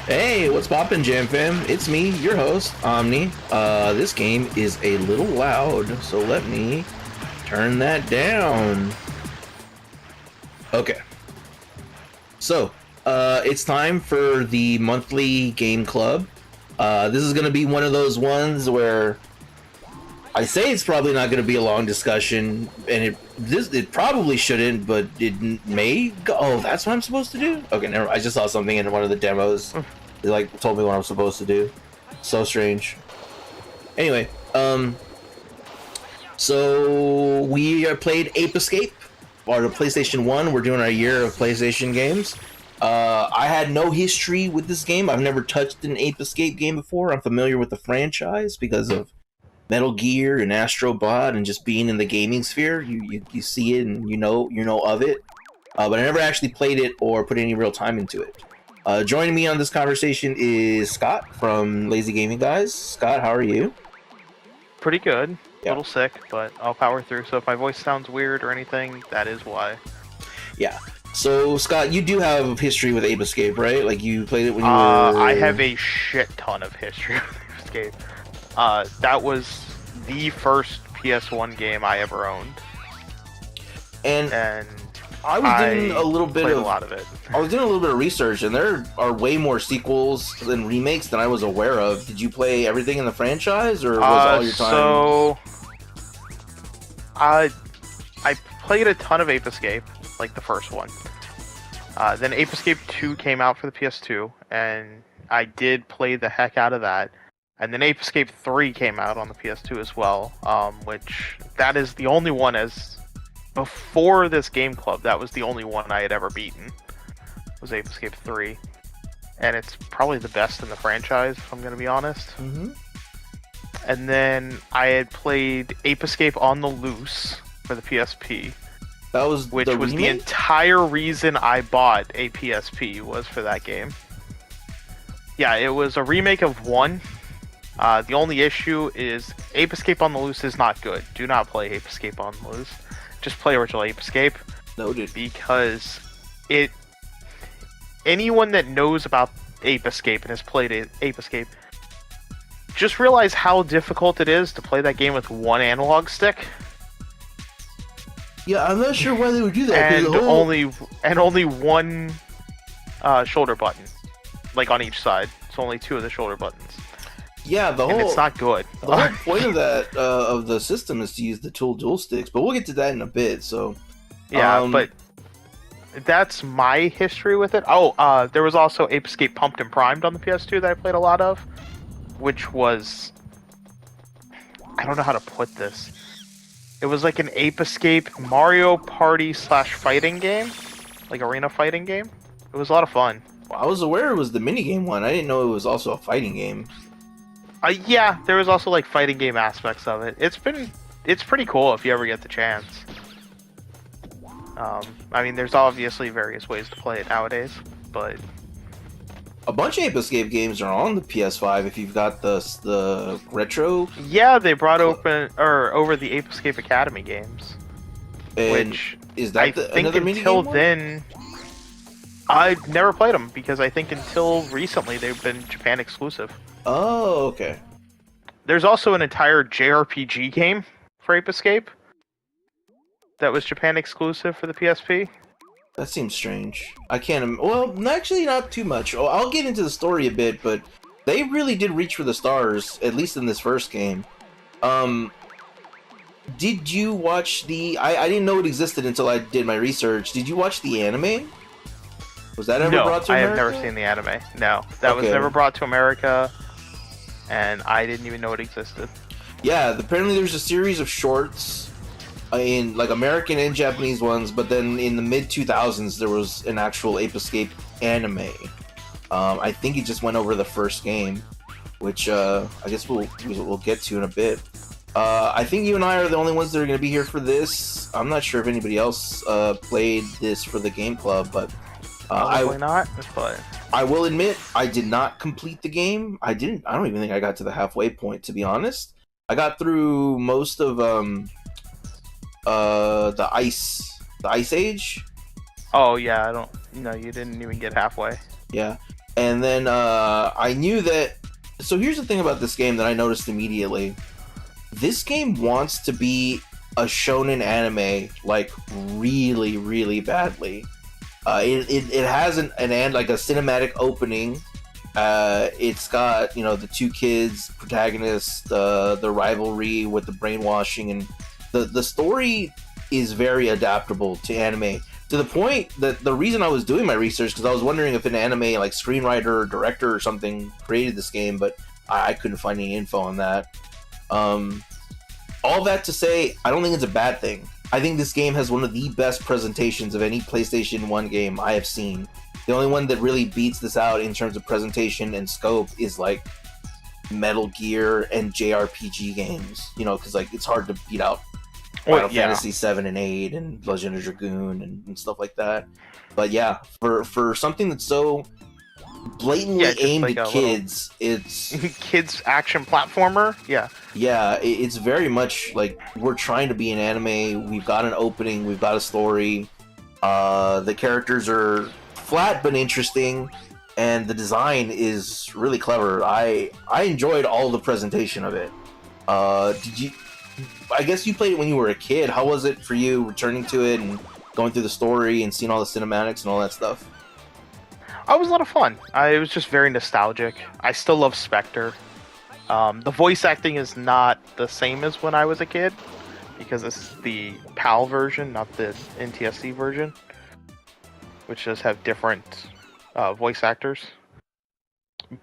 Hey, what's poppin', Jam Fam? It's me, your host, Omni. This game is a little loud, so let me turn that down. Okay. So, it's time for the monthly game club. This is gonna be one of those ones where I say it's probably not gonna be a long discussion, and it probably shouldn't, but it may go. Oh, that's what I'm supposed to do? Okay, never. I just saw something in one of the demos. They told me what I'm supposed to do. So strange. Anyway, so we played Ape Escape on the PlayStation 1. We're doing our year of PlayStation games. I had no history with this game. I've never touched an Ape Escape game before. I'm familiar with the franchise because of Metal Gear and Astro Bot and just being in the gaming sphere. You see it and you know of it. But I never actually played it or put any real time into it. Joining me on this conversation is Scott from Lazy Gaming Guys. Scott, how are you? Pretty good. Yeah. A little sick, but I'll power through. So if my voice sounds weird or anything, that is why. Yeah. So, Scott, you do have history with Ape Escape, right? Like, you played it when you were... I have a shit ton of history with Ape Escape. That was the first PS1 game I ever owned. And I was doing a little bit of... a lot of it. I was doing a little bit of research, and there are way more sequels and remakes than I was aware of. Did you play everything in the franchise, or was all your time... So... I played a ton of Ape Escape, like the first one. Then Ape Escape 2 came out for the PS2, and I did play the heck out of that. And then Ape Escape 3 came out on the PS2 as well, which that is the only one before this game club, that was the only one I had ever beaten, was Ape Escape 3. And it's probably the best in the franchise, if I'm going to be honest. Mm-hmm. And then I had played Ape Escape on the Loose for the PSP. That was which was the entire reason I bought a PSP, was for that game. Yeah, it was a remake of 1. The only issue is Ape Escape on the Loose is not good. Do not play Ape Escape on the Loose. Just play original Ape Escape. Noted. Because anyone that knows about Ape Escape and has played Ape Escape, just realize how difficult it is to play that game with one analog stick. Yeah, I'm not sure why they would do that. And only one shoulder button, like on each side. It's only 2 of the shoulder buttons. Yeah, and it's not good. The whole point of that of the system is to use the dual sticks, but we'll get to that in a bit. So yeah, but that's my history with it. Oh, there was also Ape Escape Pumped and Primed on the PS2 that I played a lot of, which was, I don't know how to put this. It was like an Ape Escape Mario Party / fighting game, like arena fighting game. It was a lot of fun. Well, I was aware it was the minigame one. I didn't know it was also a fighting game. Yeah, there was also like fighting game aspects of it. It's pretty cool if you ever get the chance. I mean, there's obviously various ways to play it nowadays, but a bunch of Ape Escape games are on the PS5 if you've got the retro. Yeah, they brought over the Ape Escape Academy games. And which is that I think until then, I've never played them because I think until recently they've been Japan exclusive. Oh, okay. There's also an entire JRPG game for Ape Escape that was Japan exclusive for the PSP. That seems strange. I can't... Well, actually not too much. I'll get into the story a bit, but they really did reach for the stars, at least in this first game. Did you watch the... I didn't know it existed until I did my research. Did you watch the anime? Was that ever brought to America? I have never seen the anime. No, that was never brought to America, and I didn't even know it existed. Yeah, apparently there's a series of shorts in like American and Japanese ones, but then in the mid-2000s there was an actual Ape Escape anime. I think it just went over the first game, which I guess we'll get to in a bit. I think you and I are the only ones that are going to be here for this. I'm not sure if anybody else played this for the game club, but probably not. But I will admit I did not complete the game. I don't even think I got to the halfway point, to be honest. I got through most of the Ice Age. Oh yeah, you didn't even get halfway. Yeah. And then I knew that. So here's the thing about this game that I noticed immediately. This game wants to be a shonen anime, like really, really badly. It has an end, like a cinematic opening. It's got the two kids protagonists, the rivalry with the brainwashing, and the story is very adaptable to anime, to the point that the reason I was doing my research, because I was wondering if an anime like screenwriter or director or something created this game, but I couldn't find any info on that. All that to say, I don't think it's a bad thing. I think this game has one of the best presentations of any PlayStation 1 game I have seen. The only one that really beats this out in terms of presentation and scope is like Metal Gear and JRPG games, because like it's hard to beat out Final Fantasy 7 and 8 and Legend of Dragoon and stuff like that. But yeah, for something that's so blatantly aimed like at kids, it's kids action platformer. It's very much like we're trying to be an anime. We've got an opening, we've got a story. The characters are flat but interesting, and the design is really clever. I enjoyed all the presentation of it. I guess you played it when you were a kid. How was it for you returning to it and going through the story and seeing all the cinematics and all that stuff? It was a lot of fun. It was just very nostalgic. I still love Spectre. The voice acting is not the same as when I was a kid, because it's the PAL version, not the NTSC version, which does have different voice actors.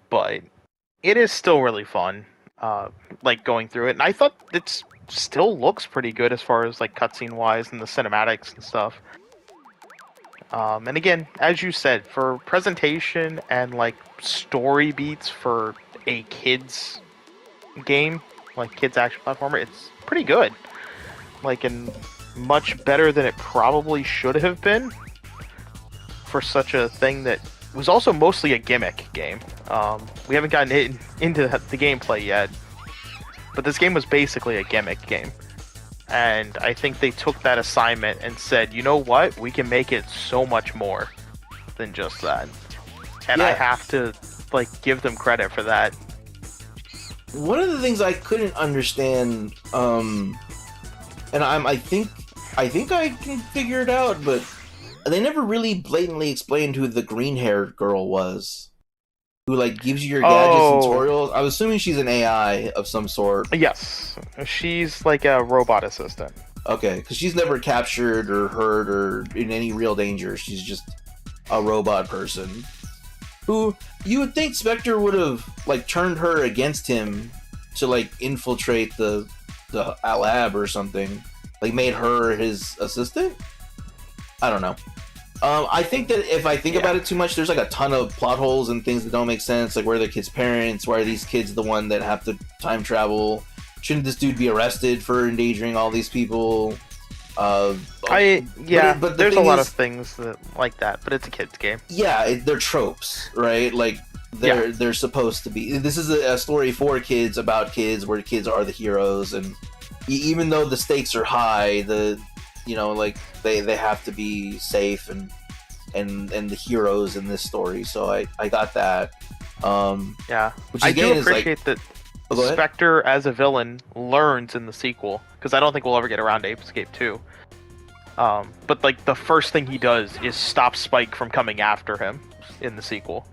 But it is still really fun, like going through it. And I thought it still looks pretty good as far as like cutscene wise and the cinematics and stuff. And again, as you said, for presentation and like story beats for a kids game, like kids action platformer, it's pretty good. Like, and much better than it probably should have been for such a thing that was also mostly a gimmick game. We haven't gotten into the gameplay yet, but this game was basically a gimmick game. And I think they took that assignment and said, you know what? We can make it so much more than just that. And I have to like give them credit for that. One of the things I couldn't understand, and I think I can figure it out, but they never really blatantly explained who the green-haired girl was, who like gives you your gadgets and tutorials. I was assuming she's an AI of some sort. Yes, she's like a robot assistant. Okay, because she's never captured or hurt or in any real danger. She's just a robot person who you would think Spectre would have like turned her against him to like infiltrate the lab or something, like made her his assistant. I don't know. I think that if I think about it too much, there's like a ton of plot holes and things that don't make sense. Like, where are the kids' parents? Why are these kids the one that have to time travel? Shouldn't this dude be arrested for endangering all these people? But there's a lot of things like that, but it's a kids' game. Yeah, they're tropes, right? Like they're supposed to be. This is a story for kids about kids, where kids are the heroes, and even though the stakes are high, like they have to be safe and the heroes in this story. So I got that. Which I again do appreciate is that Spectre as a villain learns in the sequel, because I don't think we'll ever get around to Ape Escape 2. But like the first thing he does is stop Spike from coming after him in the sequel.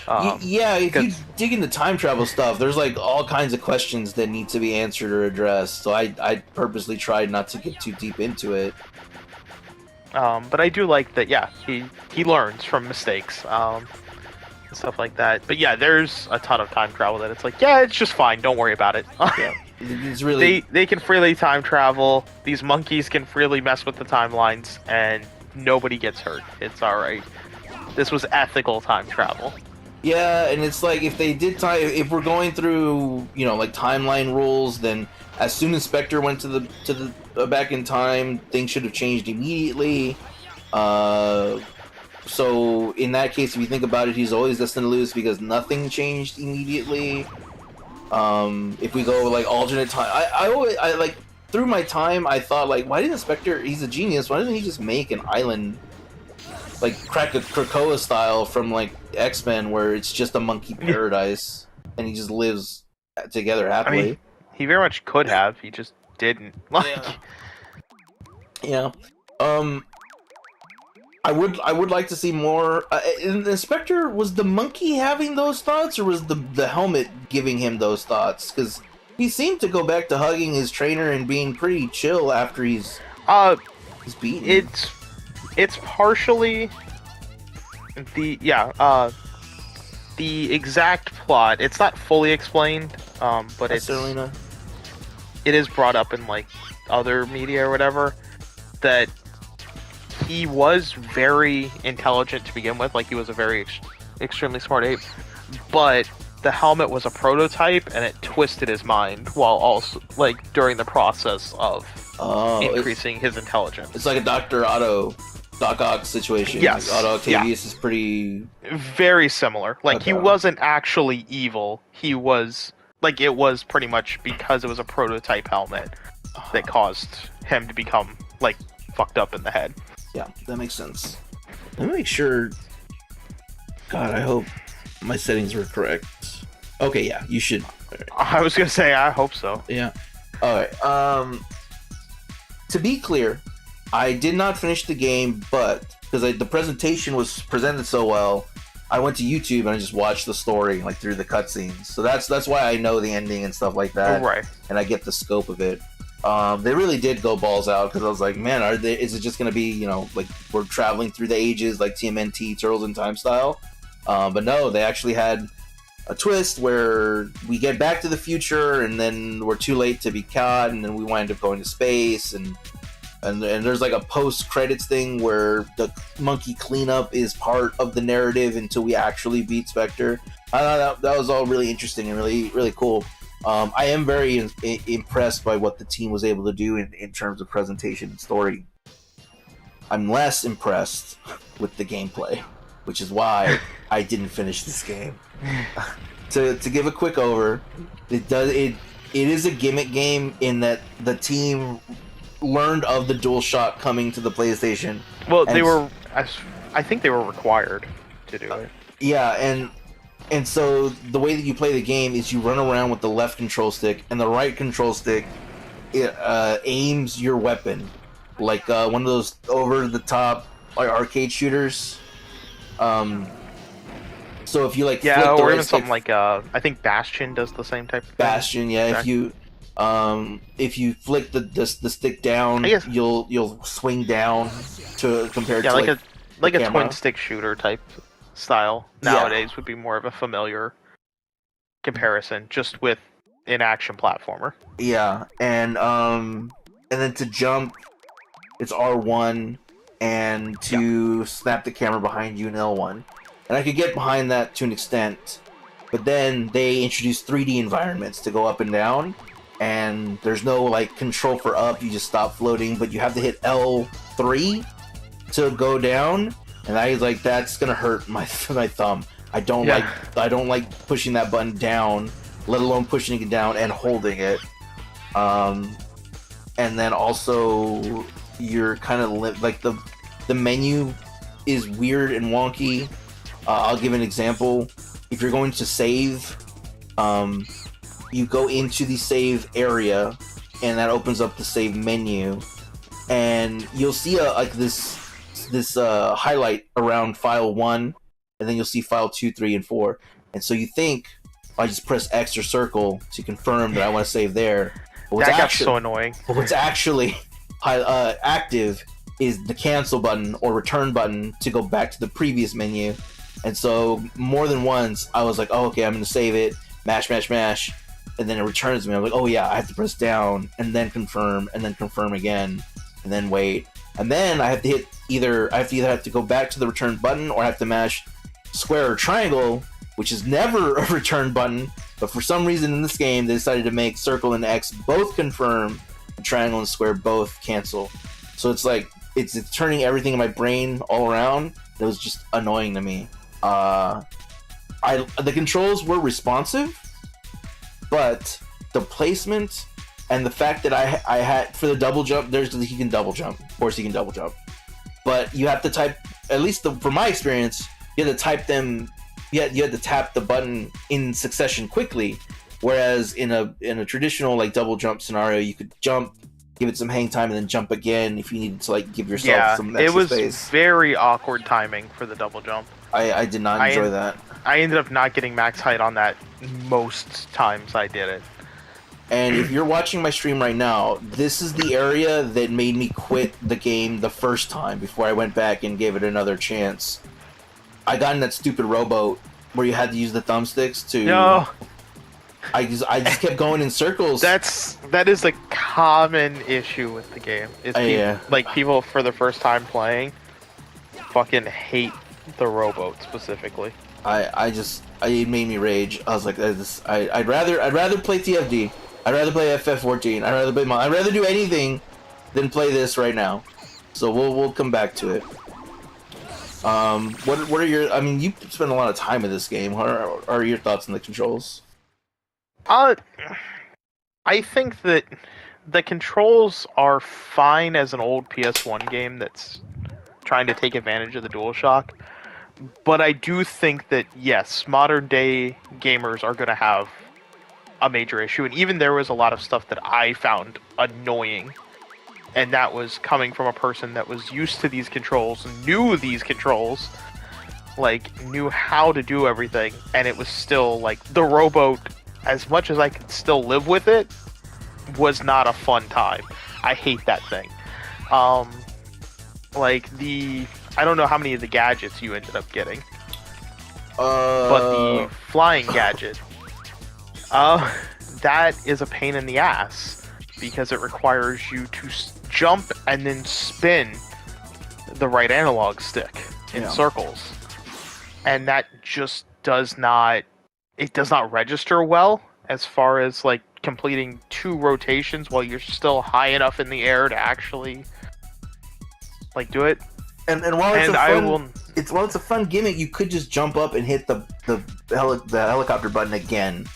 If you dig into time travel stuff, there's like all kinds of questions that need to be answered or addressed. So I purposely tried not to get too deep into it. But I do like that. Yeah, he learns from mistakes and stuff like that. But yeah, there's a ton of time travel that it's like, yeah, it's just fine. Don't worry about it. It's really they can freely time travel. These monkeys can freely mess with the timelines, and nobody gets hurt. It's all right. This was ethical time travel. Yeah, and it's like if they did if we're going through, like timeline rules, then as soon as Spectre went to the back in time, things should have changed immediately. So in that case, if you think about it, he's always destined to lose because nothing changed immediately. If we go like alternate time, I like through my time, I thought like, why didn't Spectre? He's a genius. Why didn't he just make an island like crack a Krakoa style from like X-Men, where it's just a monkey paradise and he just lives together I happily. mean, he very much could have. He just didn't. Like, Yeah. I would like to see more. In the Inspector, was the monkey having those thoughts, or was the helmet giving him those thoughts? Because he seemed to go back to hugging his trainer and being pretty chill after he's beaten. it's partially the exact plot. It's not fully explained, but That's certainly not. it is brought up in like other media or whatever that he was very intelligent to begin with. Like, he was a very extremely smart ape, but the helmet was a prototype and it twisted his mind while also like during the process of increasing his intelligence. It's like a Doc Ock situation. Yes. Like, Otto Octavius is pretty very similar. Like, Okay. he wasn't actually evil. He was like, it was pretty much because it was a prototype helmet that caused him to become like fucked up in the head. Yeah, that makes sense. Let me make sure. God, I hope my settings were correct. Okay, yeah, you should. Right. I was gonna say, I hope so. Yeah. Alright, to be clear, I did not finish the game, but because the presentation was presented so well, I went to YouTube and I just watched the story, like, through the cutscenes. So that's why I know the ending and stuff like that. Right. And I get the scope of it. They really did go balls out, because I was like, man, is it just going to be, like we're traveling through the ages like TMNT, Turtles in Time style? But no, they actually had a twist where we get back to the future and then we're too late to be caught, and then we wind up going to space, and there's like a post-credits thing where the monkey cleanup is part of the narrative until we actually beat Spectre. I thought that was all really interesting and really, really cool. I am very impressed by what the team was able to do in terms of presentation and story. I'm less impressed with the gameplay, which is why I didn't finish this game. To give a quick over, it is a gimmick game in that the team learned of the DualShock coming to the PlayStation. Well, I think they were required to do it. Yeah, and so the way that you play the game is you run around with the left control stick, and the right control stick aims your weapon like one of those over-the-top like arcade shooters. So if you like flick the or right even stick, something like I think Bastion does the same type of thing. Bastion, yeah. Exactly. If you flick the stick down, you'll swing down to compared to like a camera. twin stick shooter type style nowadays would be more of a familiar comparison, just with an action platformer. Yeah, and then to jump, it's R1, and to snap the camera behind you, and L1. And I could get behind that to an extent, but then they introduced 3D environments to go up and down, and there's no like control for up. You just stop floating, but you have to hit L3 to go down. And I was like, that's gonna hurt my thumb. I don't like pushing that button down, let alone pushing it down and holding it. And then also you're kind of like the menu is weird and wonky. I'll give an example. If you're going to save, you go into the save area, and that opens up the save menu, and you'll see this highlight around file 1, and then you'll see file 2, 3, and 4. And so you think, I just press X or circle to confirm that I want to save there. But That got so annoying. But what's actually active is the cancel button or return button to go back to the previous menu. And so more than once, I was like, oh, okay, I'm going to save it, mash, and then it returns me. I'm like, oh yeah, I have to press down, and then confirm again, and then wait. And then I have to either have to go back to the return button, or I have to mash square or triangle, which is never a return button, but for some reason in this game they decided to make circle and X both confirm, and triangle and square both cancel. So it's like it's turning everything in my brain all around. It was just annoying to me. The controls were responsive, but the placement and the fact that I had for the double jump, he can double jump. Of course, he can double jump, but you have to type at least from my experience, you had to type them. You had to tap the button in succession quickly. Whereas in a traditional like double jump scenario, you could jump, give it some hang time, and then jump again if you needed to like give yourself some extra space. It was very awkward timing for the double jump. I did not enjoy that. I ended up not getting max height on that most times I did it. And if you're watching my stream right now, this is the area that made me quit the game the first time before I went back and gave it another chance. I got in that stupid rowboat where you had to use the thumbsticks to... No. I just kept going in circles. That is a common issue with the game. Yeah. Like, people for the first time playing fucking hate the rowboat specifically. It made me rage. I was like, I'd rather play TFD. I'd rather play FF14. I'd rather do anything than play this right now. So we'll come back to it. What are your? I mean, you spend a lot of time in this game. What are your thoughts on the controls? I think that the controls are fine as an old PS1 game that's trying to take advantage of the DualShock. But I do think that, yes, modern day gamers are going to have a major issue. And even there was a lot of stuff that I found annoying. And that was coming from a person that was used to these controls, knew these controls, like, knew how to do everything. And it was still, like, the rowboat, as much as I could still live with it, was not a fun time. I hate that thing. I don't know how many of the gadgets you ended up getting. But the flying gadget, that is a pain in the ass because it requires you to jump and then spin the right analog stick in circles. And that just does not register well as far as like completing 2 rotations while you're still high enough in the air to actually like do it. And while it's a fun gimmick, you could just jump up and hit the helicopter button again,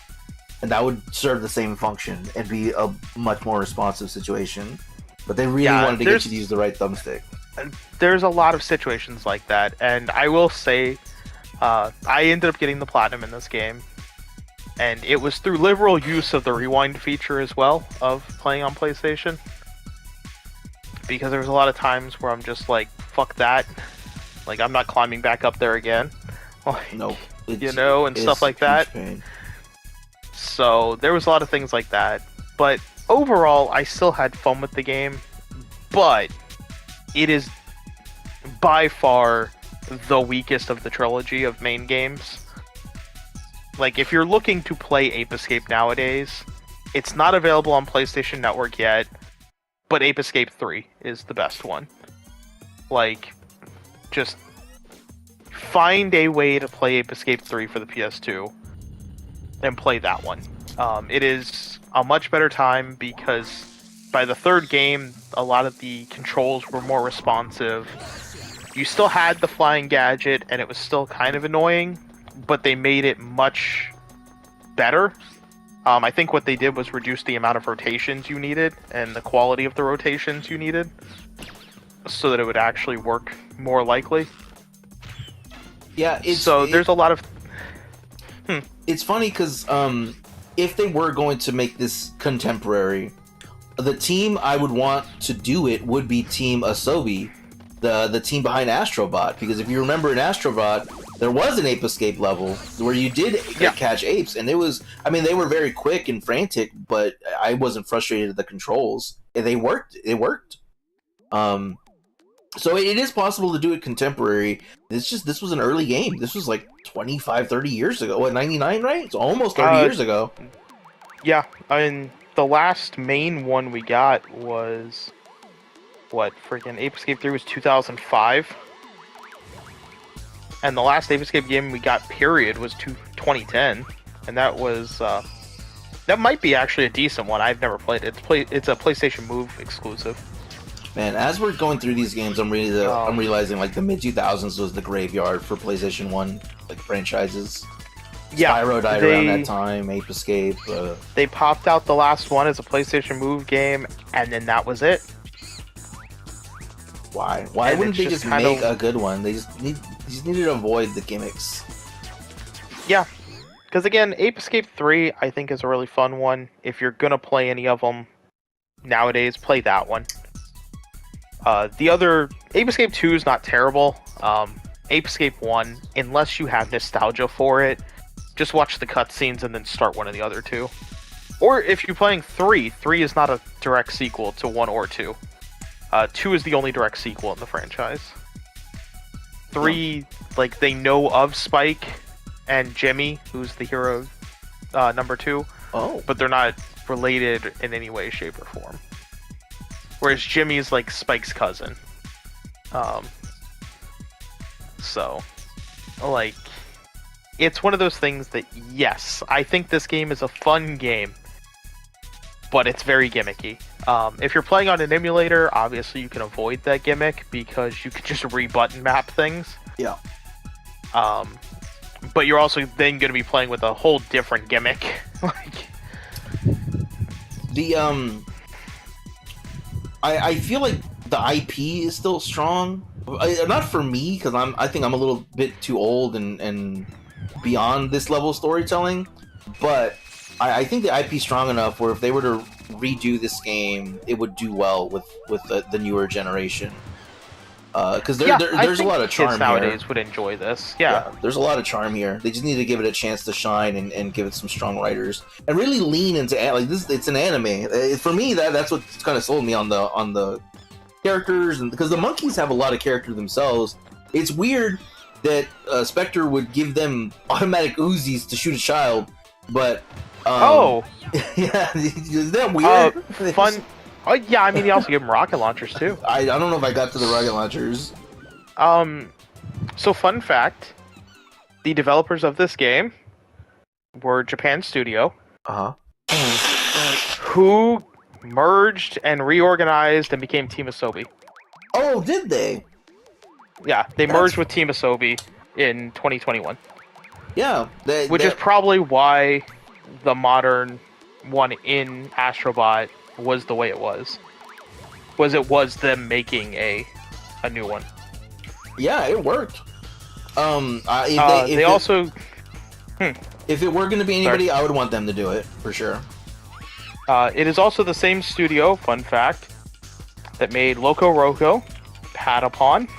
and that would serve the same function and be a much more responsive situation. But they really wanted to get you to use the right thumbstick. There's a lot of situations like that, and I will say, I ended up getting the platinum in this game, and it was through liberal use of the rewind feature as well of playing on PlayStation. Because there was a lot of times where I'm just like, fuck that. Like, I'm not climbing back up there again. Like, no. And stuff like that. Pain. So, there was a lot of things like that. But overall, I still had fun with the game. But it is by far the weakest of the trilogy of main games. Like, if you're looking to play Ape Escape nowadays, it's not available on PlayStation Network yet. But Ape Escape 3 is the best one. Like, just find a way to play Ape Escape 3 for the PS2 and play that one. It is a much better time because by the third game, a lot of the controls were more responsive. You still had the flying gadget and it was still kind of annoying, but they made it much better. I think what they did was reduce the amount of rotations you needed and the quality of the rotations you needed so that it would actually work more likely. Yeah, there's a lot of... It's funny because if they were going to make this contemporary, the team I would want to do it would be Team Asobi, the team behind Astrobot. Because if you remember in Astrobot, there was an Ape Escape level where you did catch apes, and they were very quick and frantic, but I wasn't frustrated at the controls. They worked. It worked. So it is possible to do it contemporary. This was an early game. This was like 25, 30 years ago. What, 99, right? It's almost 30 years ago. Yeah, and the last main one we got was Ape Escape 3 was 2005. And the last Ape Escape game we got, period, was 2010. And that was, that might be actually a decent one. I've never played it. It's a PlayStation Move exclusive. Man, as we're going through these games, I'm realizing, like, the mid-2000s was the graveyard for PlayStation 1, like, franchises. Yeah. Spyro died around that time, Ape Escape. They popped out the last one as a PlayStation Move game, and then that was it. Why? Why And wouldn't it's they just just kinda- make a good one? They just needed to avoid the gimmicks. Yeah, because again, Ape Escape 3 I think is a really fun one. If you're gonna play any of them nowadays, play that one. The other Ape Escape 2 is not terrible. Ape Escape 1, unless you have nostalgia for it, just watch the cutscenes and then start one of the other two. Or if you're playing 3, 3 is not a direct sequel to 1 or 2. 2 is the only direct sequel in the franchise. 3, like, they know of Spike and Jimmy, who's the hero number 2, Oh, but they're not related in any way, shape, or form. Whereas Jimmy is like Spike's cousin. So, like, it's one of those things that, yes, I think this game is a fun game, but it's very gimmicky. If you're playing on an emulator, obviously you can avoid that gimmick because you can just re-button map things. yeah. But you're also then going to be playing with a whole different gimmick. Like, The I feel like the IP is still strong. Not for me, because I think I'm a little bit too old and beyond this level of storytelling. But I think the IP is strong enough where if they were to redo this game, it would do well with the newer generation. Because there's a lot of charm kids nowadays here. would enjoy this. Yeah. There's a lot of charm here. They just need to give it a chance to shine and give it some strong writers and really lean into like this. It's an anime. For me, that's what kind of sold me on the characters, and because the monkeys have a lot of character themselves. It's weird that Spectre would give them automatic Uzis to shoot a child, but yeah, is that weird? Fun. Oh yeah, I mean, he also gave him rocket launchers too. I don't know if I got to the rocket launchers. So fun fact: the developers of this game were Japan Studio, who merged and reorganized and became Team Asobi. Oh, did they? Yeah, they merged with Team Asobi in 2021. Yeah, which is probably why the modern one in Astrobot was the way it was. It was them making a new one. Yeah, it worked. If it were going to be anybody, I would want them to do it for sure. It is also the same studio, fun fact, that made Loco Roco, Patapon,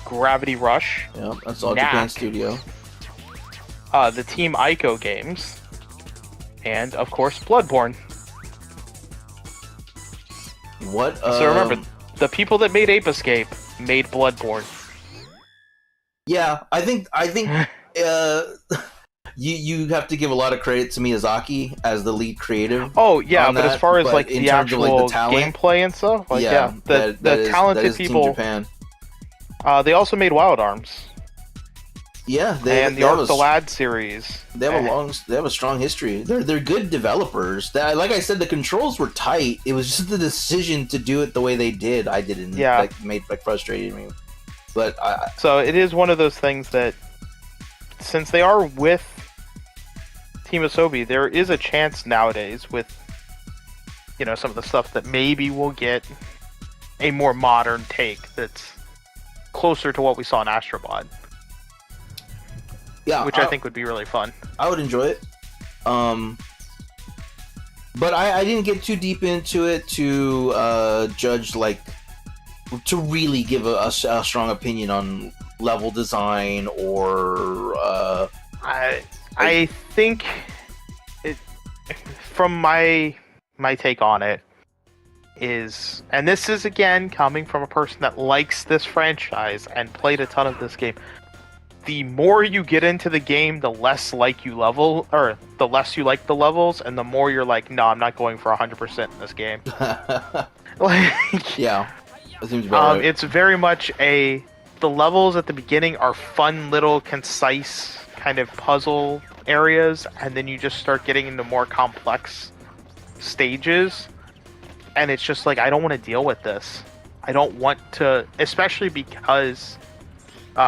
Gravity Rush. Yeah, that's all Knack, Japan Studio. The Team Ico games, and of course Bloodborne. What? So remember, the people that made Ape Escape made Bloodborne. Yeah, I think you have to give a lot of credit to Miyazaki as the lead creative. Oh yeah, but as far as like in the terms of, actual like, the talent, gameplay and stuff, like the talented people. Team Japan. They also made Wild Arms. Yeah, the Ark the Lad series. They have a strong history. They're good developers. Like I said, the controls were tight. It was just the decision to do it the way they did. I didn't. Yeah. Frustrated me. But so it is one of those things that, since they are with Team Asobi, there is a chance nowadays with, some of the stuff that maybe we'll get a more modern take that's closer to what we saw in Astrobot. Yeah, which I think would be really fun. I would enjoy it. But I didn't get too deep into it to judge, to really give a strong opinion on level design or I think from my take on it is, and this is again coming from a person that likes this franchise and played a ton of this game, the more you get into the game, the less you level, or the less you like the levels, and the more you're like, no, I'm not going for 100% in this game. Yeah, that seems about right. It's very much the levels at the beginning are fun little concise kind of puzzle areas, and then you just start getting into more complex stages, and it's just like, I don't want to deal with this. I don't want to, especially because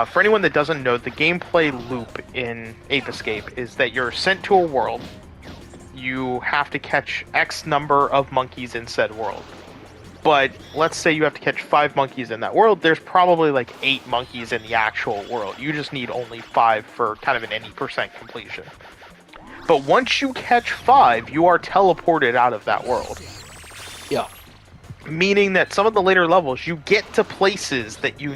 for anyone that doesn't know, the gameplay loop in Ape Escape is that you're sent to a world. You have to catch X number of monkeys in said world. But let's say you have to catch 5 monkeys in that world. There's probably like 8 monkeys in the actual world. You just need only 5 for kind of an any percent completion. But once you catch 5, you are teleported out of that world. Yeah. Meaning that some of the later levels, you get to places that you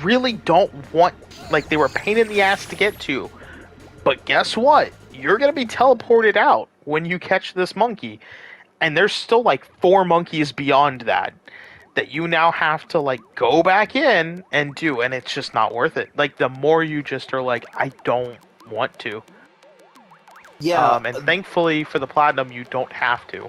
really don't want, like they were a pain in the ass to get to. But guess what? You're going to be teleported out when you catch this monkey. And there's still like 4 monkeys beyond that you now have to like go back in and do, and it's just not worth it. Like the more you just are like, I don't want to. Yeah. And thankfully for the platinum, you don't have to.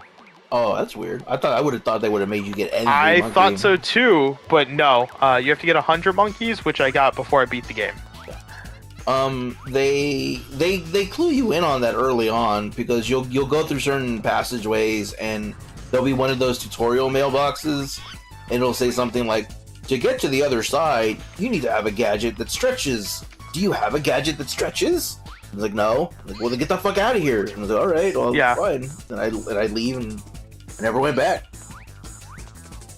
Oh, that's weird. I would have thought they would have made you get every I monkey. thought so too, but no. You have to get 100 monkeys, which I got before I beat the game. They clue you in on that early on because you'll go through certain passageways and there'll be one of those tutorial mailboxes and it'll say something like, to get to the other side, you need to have a gadget that stretches. Do you have a gadget that stretches? I was like, no. I'm like, well, then get the fuck out of here. And I was like, all right, well, yeah. fine. And I leave and I never went back.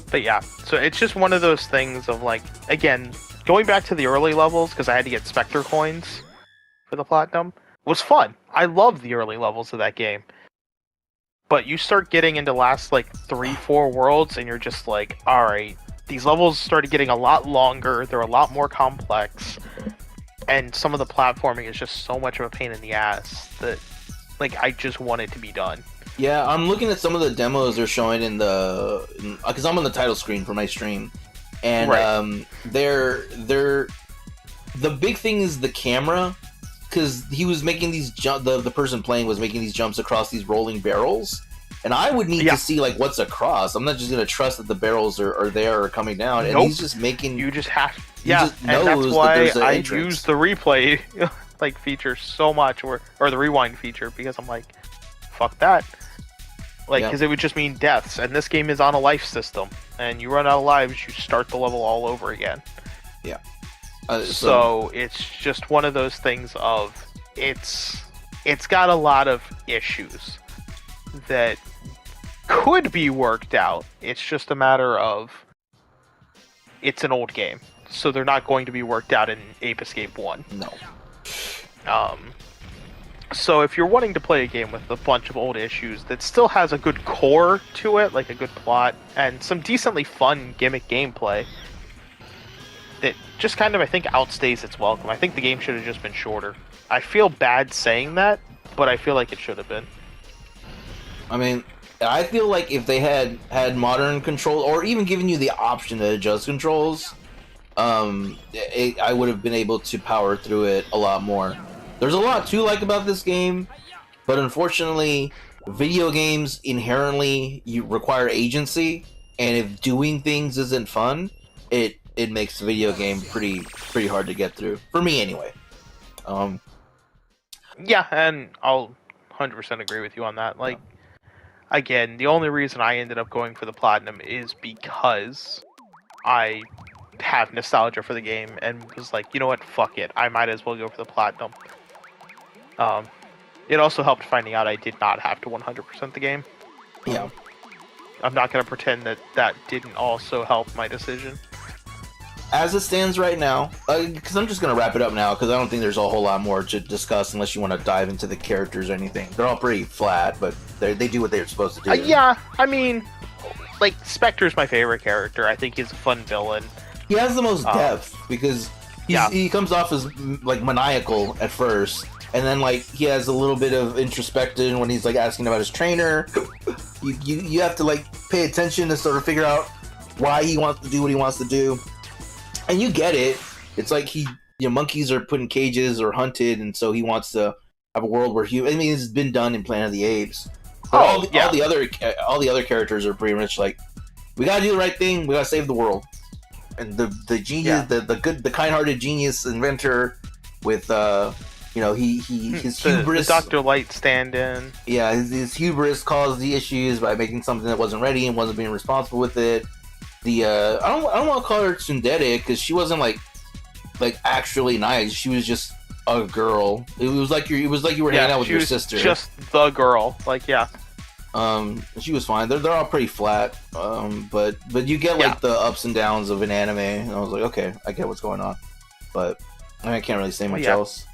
But yeah, so it's just one of those things of like, again, going back to the early levels, because I had to get Spectre coins for the platinum, was fun. I love the early levels of that game. But you start getting into last like 3-4 worlds, and you're just like, alright, these levels started getting a lot longer, they're a lot more complex, and some of the platforming is just so much of a pain in the ass that like I just want it to be done. Yeah, I'm looking at some of the demos they're showing because I'm on the title screen for my stream, and right. they're the big thing is the camera, because he was making these the person playing was making these jumps across these rolling barrels, and I would need to see like what's across. I'm not just gonna trust that the barrels are there or coming down, and he's just making. You just have, and that's why I use the replay like feature so much, or the rewind feature, because I'm like, fuck that. Like, because it would just mean deaths, and this game is on a life system, and you run out of lives, you start the level all over again. Yeah. So it's just one of those things of, it's got a lot of issues that could be worked out. It's just a matter of, it's an old game, so they're not going to be worked out in Ape Escape 1. No. So if you're wanting to play a game with a bunch of old issues that still has a good core to it, like a good plot, and some decently fun gimmick gameplay, that just kind of, I think, outstays its welcome. I think the game should have just been shorter. I feel bad saying that, but I feel like it should have been. I mean, I feel like if they had modern control, or even given you the option to adjust controls, I would have been able to power through it a lot more. There's a lot to like about this game, but unfortunately, video games inherently require agency, and if doing things isn't fun, it makes the video game pretty hard to get through. For me, anyway. Yeah, and I'll 100% agree with you on that. Like, again, the only reason I ended up going for the platinum is because I have nostalgia for the game and was like, you know what, fuck it, I might as well go for the platinum. It also helped finding out I did not have to 100% the game. Yeah. I'm not going to pretend that didn't also help my decision. As it stands right now, because I'm just going to wrap it up now, because I don't think there's a whole lot more to discuss unless you want to dive into the characters or anything. They're all pretty flat, but they do what they're supposed to do. Yeah, I mean, like, Spectre's my favorite character. I think he's a fun villain. He has the most depth, because he comes off as, like, maniacal at first, and then, like, he has a little bit of introspection when he's, like, asking about his trainer. You have to, like, pay attention to sort of figure out why he wants to do what he wants to do. And you get it. It's like monkeys are put in cages or hunted, and so he wants to have a world where it's been done in Planet of the Apes. But all the other characters are pretty much like, we gotta do the right thing. We gotta save the world. And the genius, the kind-hearted genius inventor with his hubris. The Dr. Light stand-in. Yeah, his hubris caused the issues by making something that wasn't ready and wasn't being responsible with it. I don't want to call her tsundere because she wasn't like actually nice. She was just a girl. It was like you were hanging out with your sister. Just the girl. Like, yeah. She was fine. They're all pretty flat. But you get like the ups and downs of an anime, and I was like, okay, I get what's going on. But I can't really say much else.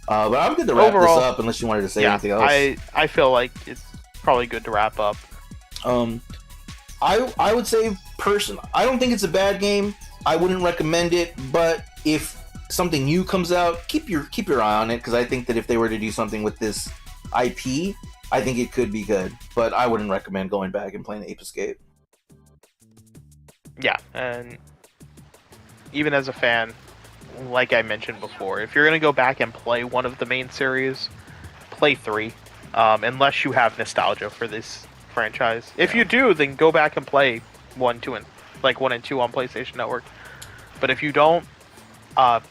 But I'm good to wrap this up unless you wanted to say anything else. I feel like it's probably good to wrap up. I would say I don't think it's a bad game. I wouldn't recommend it, but if something new comes out, keep your eye on it, because I think that if they were to do something with this IP, I think it could be good. But I wouldn't recommend going back and playing Ape Escape. Yeah, and even as a fan, like I mentioned before, if you're gonna go back and play one of the main series, play 3, unless you have nostalgia for this franchise. If you do, then go back and play 1, 2, and 1 and 2 on PlayStation Network. But if you don't,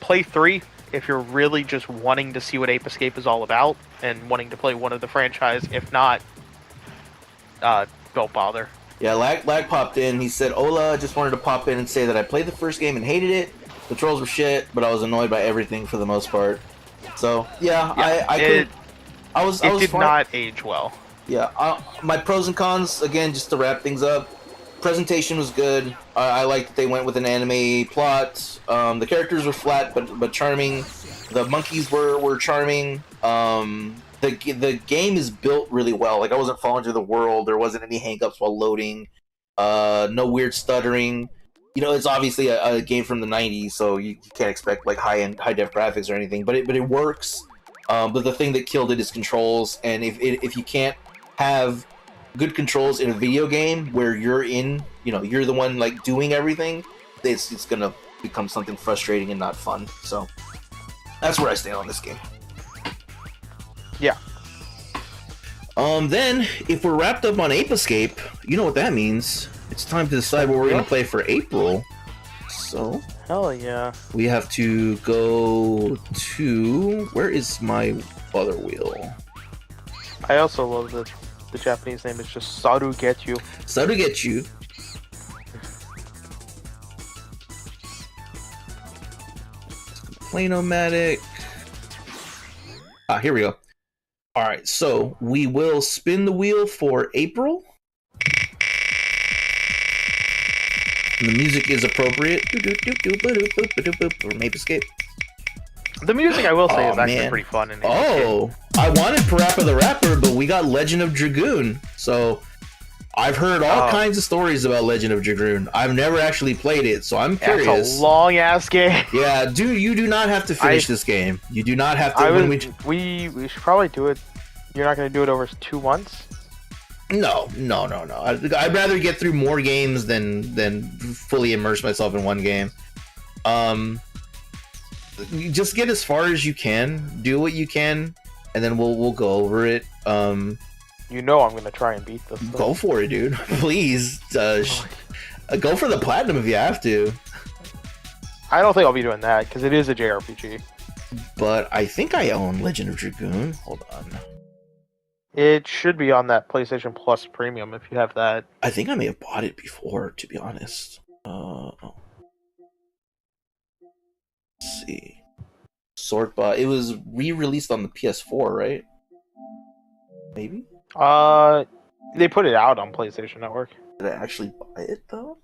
play 3 if you're really just wanting to see what Ape Escape is all about and wanting to play one of the franchise. If not, don't bother. Yeah, Lag popped in. He said, Ola, just wanted to pop in and say that I played the first game and hated it. The trolls were shit, but I was annoyed by everything for the most part. So, yeah. It did not age well. Yeah, my pros and cons, again, just to wrap things up. Presentation was good. I liked that they went with an anime plot. The characters were flat but charming. The monkeys were charming. The game is built really well. Like, I wasn't falling through the world. There wasn't any hangups while loading. No weird stuttering. You know, it's obviously a game from the 90s, so you can't expect like high def graphics or anything. But it works. But the thing that killed it is controls. And if you can't have good controls in a video game where you're the one like doing everything, it's gonna become something frustrating and not fun. So that's where I stand on this game. Yeah. Then if we're wrapped up on Ape Escape, you know what that means. It's time to decide what we're gonna play for April. So hell yeah. We have to go to, where is my other wheel? I also love that the Japanese name is just Sarugetyu. Sarugetyu. Play-O-Matic. Here we go. Alright, so we will spin the wheel for April. And the music is appropriate. For Ape Escape. The music, I will say, is actually pretty fun. I wanted Parappa the Rapper, but we got Legend of Dragoon. So I've heard all kinds of stories about Legend of Dragoon. I've never actually played it, so I'm curious. It's a long ass game. Yeah, dude, you do not have to finish this game. You do not have to. We should probably do it. You're not going to do it over 2 months? No. I'd rather get through more games than fully immerse myself in one game. Just get as far as you can, do what you can, and then we'll go over it. You know I'm gonna try and beat this thing. Go for it, dude. Please, go for the platinum if you have to. I don't think I'll be doing that because it is a JRPG. But I think I own Legend of Dragoon. Hold on. It should be on that PlayStation Plus Premium if you have that. I think I may have bought it before, to be honest. Let's see. Sortbot. It was re-released on the PS4, right? Maybe? They put it out on PlayStation Network. Did I actually buy it, though?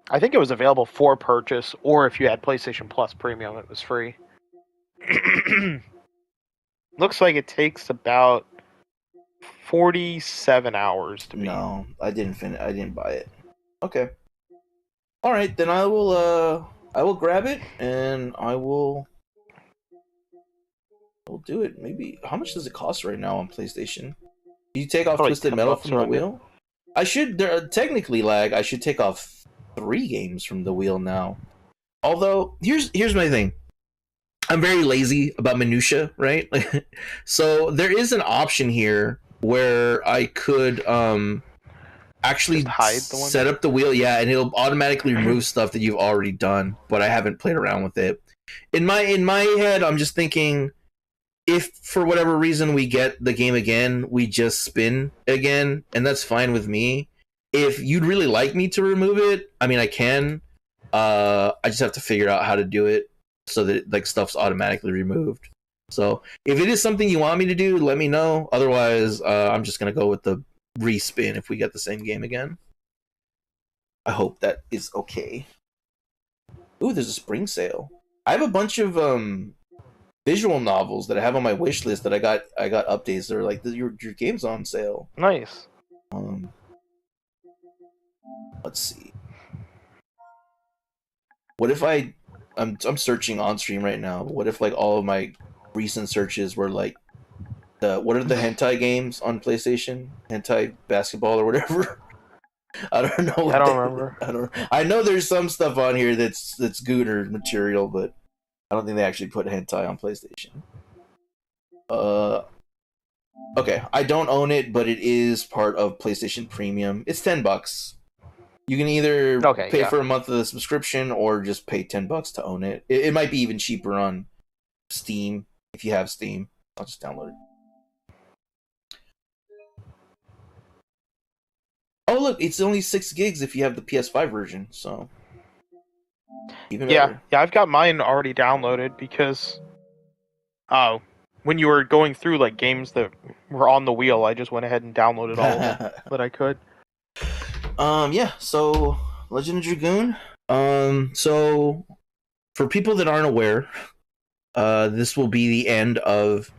I think it was available for purchase, or if you had PlayStation Plus Premium, it was free. Looks like it takes about 47 hours to beat. No, I didn't finish. I didn't buy it. Okay. All right, then I will grab it and I'll do it. Maybe how much does it cost right now on PlayStation? Do you take off Twisted Metal from the wheel? I should technically Lag. I should take off 3 games from the wheel now. Although here's my thing. I'm very lazy about minutia, right? So there is an option here where I could actually set up the wheel, yeah, and it'll automatically remove stuff that you've already done, but I haven't played around with it. In my head, I'm just thinking, if for whatever reason we get the game again, we just spin again, and that's fine with me. If you'd really like me to remove it, I mean, I can. I just have to figure out how to do it so that like stuff's automatically removed. So if it is something you want me to do, let me know. Otherwise, I'm just gonna go with the respin if we get the same game again. I hope that is okay. Ooh, there's a spring sale. I have a bunch of visual novels that I have on my wish list that I got updates. They're like your game's on sale. Nice. Let's see. What if I'm searching on stream right now. What if like all of my recent searches were like what are the hentai games on PlayStation? Hentai basketball or whatever. I don't know. I don't remember. I know there's some stuff on here that's Gooter material, but I don't think they actually put hentai on PlayStation. Okay, I don't own it, but it is part of PlayStation Premium. It's $10. You can either pay for a month of the subscription or just pay $10 to own it. It might be even cheaper on Steam if you have Steam. I'll just download it. Oh look, it's only 6 gigs if you have the PS5 version, so even better. Yeah, I've got mine already downloaded because when you were going through like games that were on the wheel, I just went ahead and downloaded all of them that I could. Yeah, so Legend of Dragoon. So for people that aren't aware, this will be the end of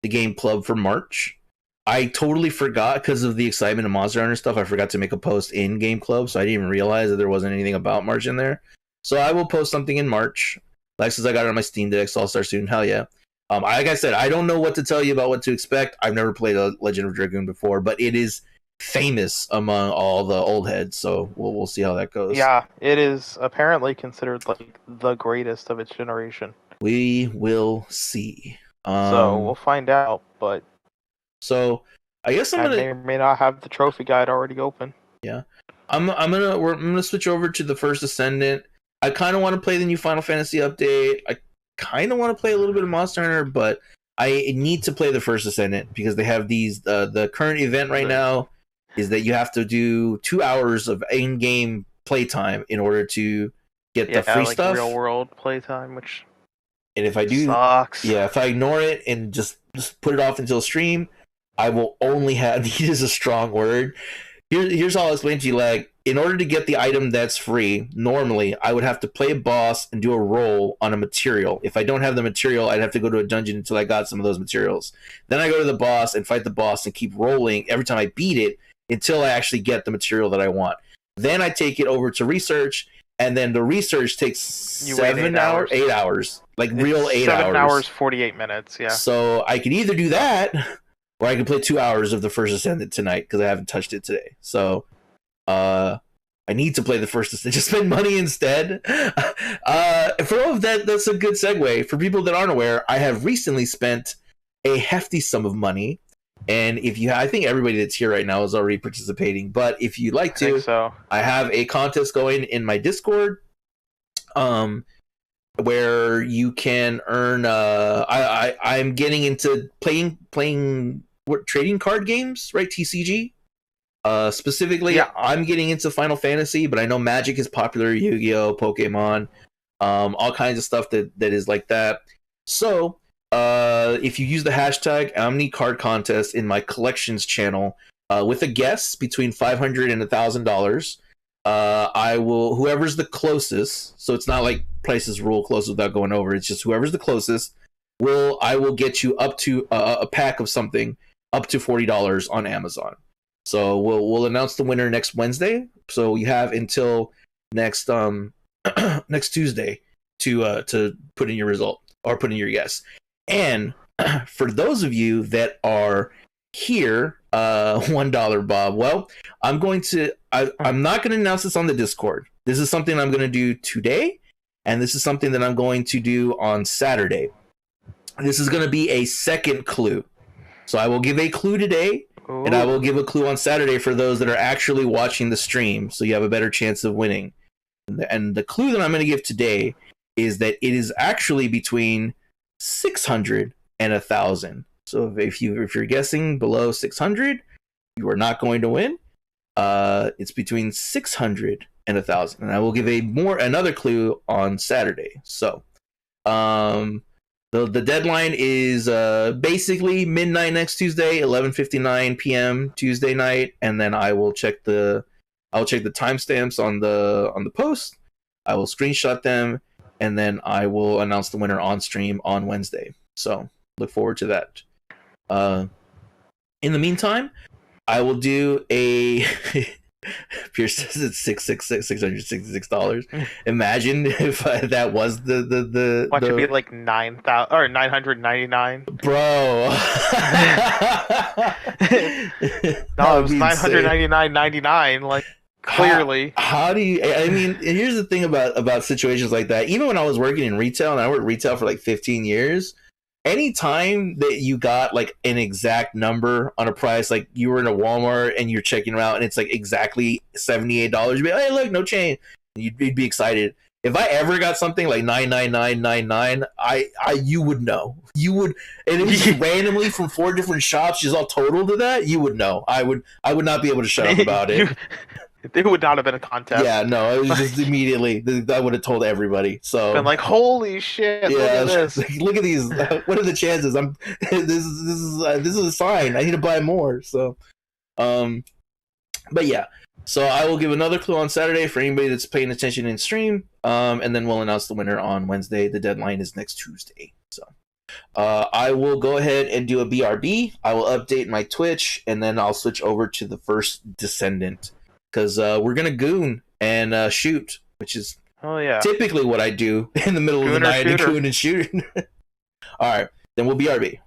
the game club for March. I totally forgot because of the excitement of Monster Hunter stuff. I forgot to make a post in Game Club, so I didn't even realize that there wasn't anything about March in there. So I will post something in March. Like since I got it on my Steam Deck, so I'll start soon. Hell yeah. Like I said, I don't know what to tell you about what to expect. I've never played a Legend of Dragoon before, but it is famous among all the old heads, so we'll see how that goes. Yeah, it is apparently considered like the greatest of its generation. We will see. So we'll find out, but so I guess I may or may not have the trophy guide already open. Yeah, I'm gonna switch over to the First Ascendant. I kind of want to play the new Final Fantasy update. I kind of want to play a little bit of Monster Hunter, but I need to play the First Ascendant because they have these. The current event right now is that you have to do 2 hours of in-game playtime in order to get the free stuff. Real world playtime, which and if I do, sucks. Yeah, if I ignore it and just put it off until stream, I will only have. Need is a strong word. Here's how I'll explain to you. Like, in order to get the item that's free, normally I would have to play a boss and do a roll on a material. If I don't have the material, I'd have to go to a dungeon until I got some of those materials. Then I go to the boss and fight the boss and keep rolling every time I beat it until I actually get the material that I want. Then I take it over to research, and then the research takes 8 hours. Like it's real 8 hours. 7 hours, 48 minutes, yeah. So I can either do that, or I can play 2 hours of the First Ascendant tonight because I haven't touched it today. So I need to play the First Ascendant. Just spend money instead. For all of that, that's a good segue. For people that aren't aware, I have recently spent a hefty sum of money. And I think everybody that's here right now is already participating. But if you'd like to, I have a contest going in my Discord. Where you can earn I'm getting into playing trading card games, right? TCG. Specifically, I'm getting into Final Fantasy, but I know Magic is popular, Yu-Gi-Oh, Pokemon, all kinds of stuff that is like that. So if you use the hashtag OmniCardContest in my collections channel with a guess between $500 and $1,000, I will, whoever's the closest, so it's not like prices rule close without going over, it's just whoever's the closest, I will get you up to a pack of something up to $40 on Amazon. So we'll announce the winner next Wednesday. So you have until next next Tuesday to put in your result or put in your guess. And for those of you that are here, $1 Bob. Well, I'm not going to announce this on the Discord. This is something I'm going to do today, and this is something that I'm going to do on Saturday. This is going to be a second clue. So I will give a clue today, and I will give a clue on Saturday for those that are actually watching the stream, so you have a better chance of winning. And the clue that I'm going to give today is that it is actually between 600 and 1,000. So if you're guessing below 600, you are not going to win. It's between 600 and 1,000, and I will give another clue on Saturday. So, The deadline is basically midnight next Tuesday, 11:59 p.m. Tuesday night, and then I'll check the timestamps on the post. I will screenshot them, and then I will announce the winner on stream on Wednesday. So look forward to that. In the meantime, I will do a. Pierce says it's $666. Imagine if that was the Watch it be like 9,000 or 999. bro. No, it was 999.99. Like clearly. How do you? I mean, here's the thing about situations like that. Even when I was working in retail, and I worked retail for like 15 years. Anytime that you got like an exact number on a price, like you were in a Walmart and you're checking them out and it's like exactly $78, you'd be like, hey, look, no change. You'd be excited. If I ever got something like 999.99, you would know. You would, and it was just randomly from 4 different shops, just all total to that. You would know. I would not be able to shut up about it. It would not have been a contest. Yeah, no, it was just immediately. I would have told everybody. So been like, holy shit! Yeah, look at this. Like, look at these. What are the chances? This is a sign. I need to buy more. So, but yeah. So I will give another clue on Saturday for anybody that's paying attention in stream. And then we'll announce the winner on Wednesday. The deadline is next Tuesday. So, I will go ahead and do a BRB. I will update my Twitch, and then I'll switch over to the first descendant. Because we're going to goon and shoot, which is typically what I do in the middle of the night, and goon and shoot. All right, then we'll BRB.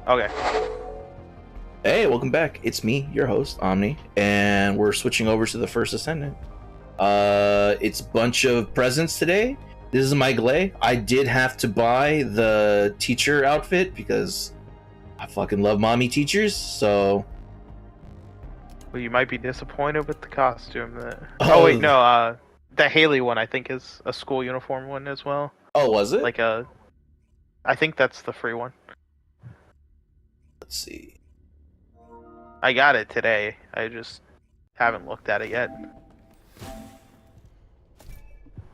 Okay. Hey, welcome back. It's me, your host, Omni, and we're switching over to the first Ascendant. It's a bunch of presents today. This is my Glay. I did have to buy the teacher outfit because I fucking love mommy teachers, so... Well, you might be disappointed with the costume. Oh wait, no, the Haley one I think is a school uniform one as well. Oh, was it? I think that's the free one. Let's see. I got it today. I just haven't looked at it yet.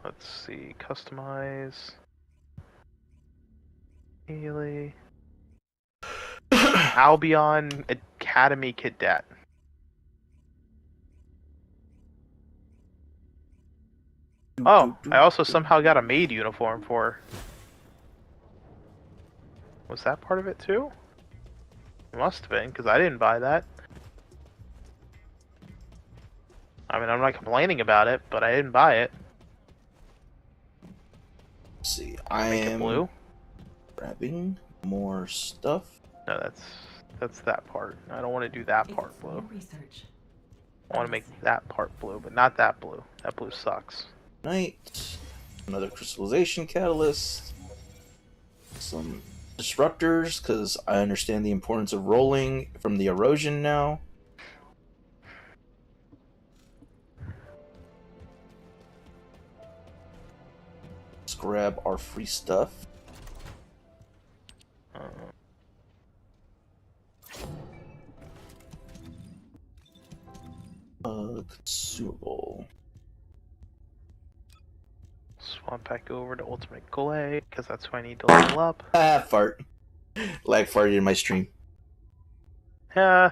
Let's see. Customize. Haley. Albion Academy Cadet. Oh, I also somehow got a maid uniform for her. Was that part of it too? It must have been, because I didn't buy that. I mean, I'm not complaining about it, but I didn't buy it. Let's see, I am blue. Grabbing more stuff. No, that's that part. I don't want to do that part blue. I want to make that part blue, but not that blue. That blue sucks. Knight. Another crystallization catalyst. Some disruptors, because I understand the importance of rolling from the erosion now. Let's grab our free stuff. Consumable. Swap back over to Ultimate Glay, because that's who I need to level up. Fart. Lag farted in my stream. Yeah.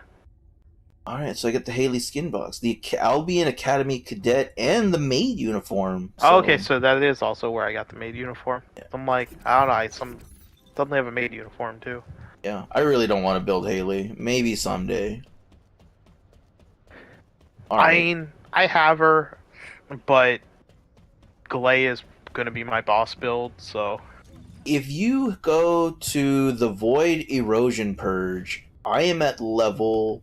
Alright, so I get the Haley skin box, the Albion Academy Cadet, and the maid uniform. Oh, okay, so that is also where I got the maid uniform. Yeah. I'm like, I don't know, I suddenly have a maid uniform too. Yeah, I really don't want to build Haley. Maybe someday. I mean, I have her, but Glay is going to be my boss build, so... If you go to the Void Erosion Purge, I am at level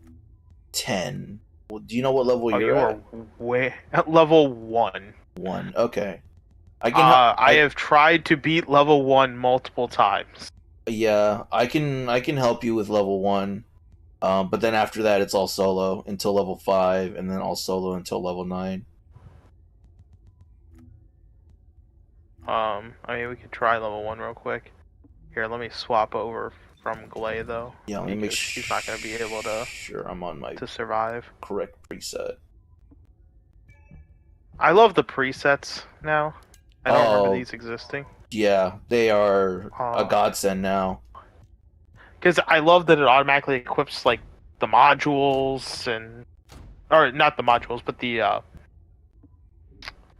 10. Well, do you know what level you're at? You are way... at level 1. 1, okay. I have tried to beat level 1 multiple times. Yeah, I can help you with level 1. But then after that, it's all solo until level 5, and then all solo until level 9. I mean, we could try level 1 real quick. Here, let me swap over from Glay, though. Yeah, let me make sure. He's not going to be able to... Sure, I'm on my... to survive. Correct preset. I love the presets now. I don't remember these existing. Yeah, they are a godsend now. Because I love that it automatically equips, like, the modules and... Or, not the modules, but the,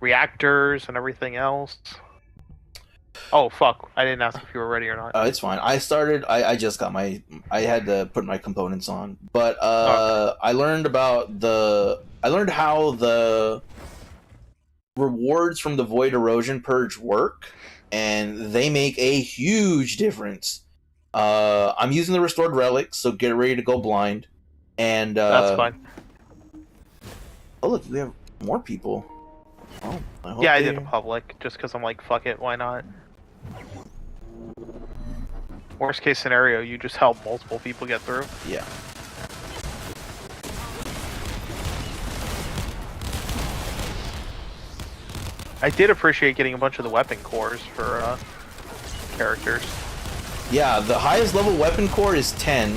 reactors and everything else. Oh, fuck. I didn't ask if you were ready or not. It's fine. I just got my... I had to put my components on. But, okay. I learned about I learned how the rewards from the Void Erosion Purge work, and they make a huge difference. I'm using the Restored Relics, so get ready to go blind. And that's fine. Oh look, we have more people. Oh, I did a public just because I'm like, fuck it, why not? Worst case scenario, you just help multiple people get through. Yeah. I did appreciate getting a bunch of the weapon cores for characters. Yeah, the highest level weapon core is 10,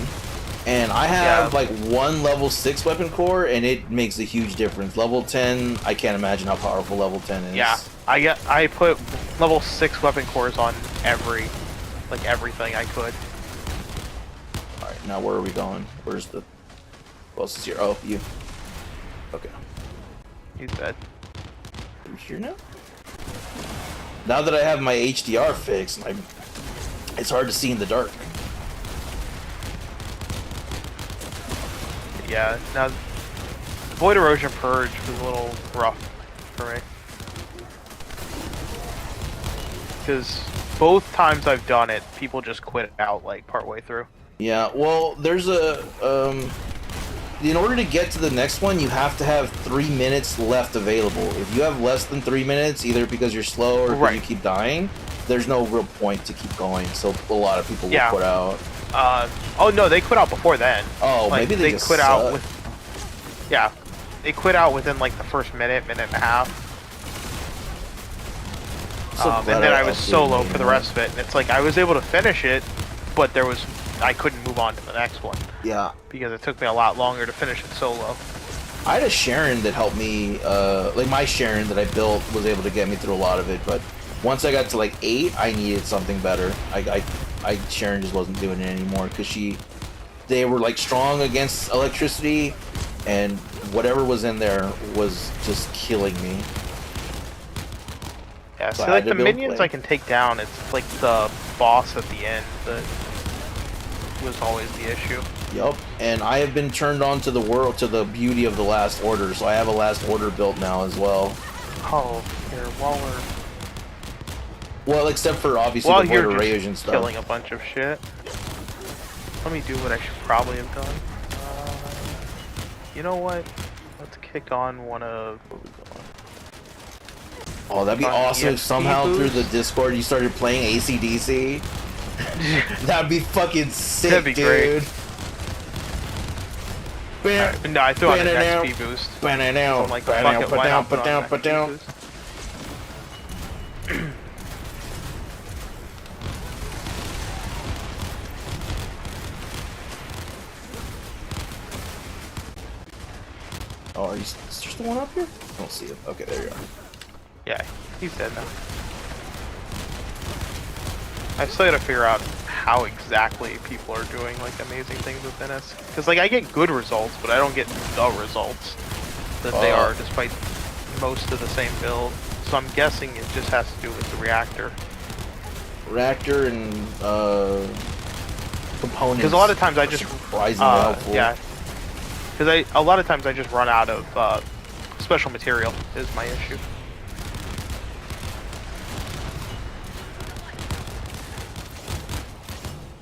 and I have like one level 6 weapon core, and it makes a huge difference. Level 10, I can't imagine how powerful level 10 is. Yeah, I put level 6 weapon cores on everything I could. Alright, now where are we going? Where's the... Who else is here? Oh, you. Okay. He's dead. Are we here now? Now that I have my HDR fixed, it's hard to see in the dark. Yeah, now Void Erosion Purge was a little rough for me. Because both times I've done it, people just quit out like partway through. Yeah, well, there's a in order to get to the next one, you have to have 3 minutes left available. If you have less than 3 minutes, either because you're slow or because you keep dying, there's no real point to keep going. So a lot of people will quit out. Oh no, they quit out before then. Oh, like, maybe they just quit suck. out with. Yeah, they quit out within like the first minute and a half. And then I was solo for the rest of it, and it's like I was able to finish it, but I couldn't move on to the next one. Yeah. Because it took me a lot longer to finish it solo. I had a Sharon that helped me, like my Sharon that I built was able to get me through a lot of it, but once I got to like 8, I needed something better. Sharon just wasn't doing it anymore because they were like strong against electricity, and whatever was in there was just killing me. Yeah, so like the minions I can take down, it's like the boss at the end that was always the issue. Yup, and I have been turned on to the beauty of the Last Order, so I have a Last Order built now as well. Oh, here, while we're... Well, except for obviously the Void Erosion stuff. Killing a bunch of shit. Let me do what I should probably have done. You know what? Let's kick on one of... What we going? Oh, that'd be On awesome if EXP somehow through the boost. Discord you started playing AC/DC. That'd be fucking sick, That'd be dude. Alright, no, I threw on an XP boost. So I'm like, fuck it, why not put on an XP boost? Oh, is there still one up here? I don't see it. Okay, there you are. Yeah, he's dead now. I still gotta figure out how exactly people are doing like amazing things within us. Because like I get good results, but I don't get the results that they are, despite most of the same build. So I'm guessing it just has to do with the reactor. Reactor and components. Because a lot of times I just surprisingly helpful. yeah. Because a lot of times I just run out of special material is my issue.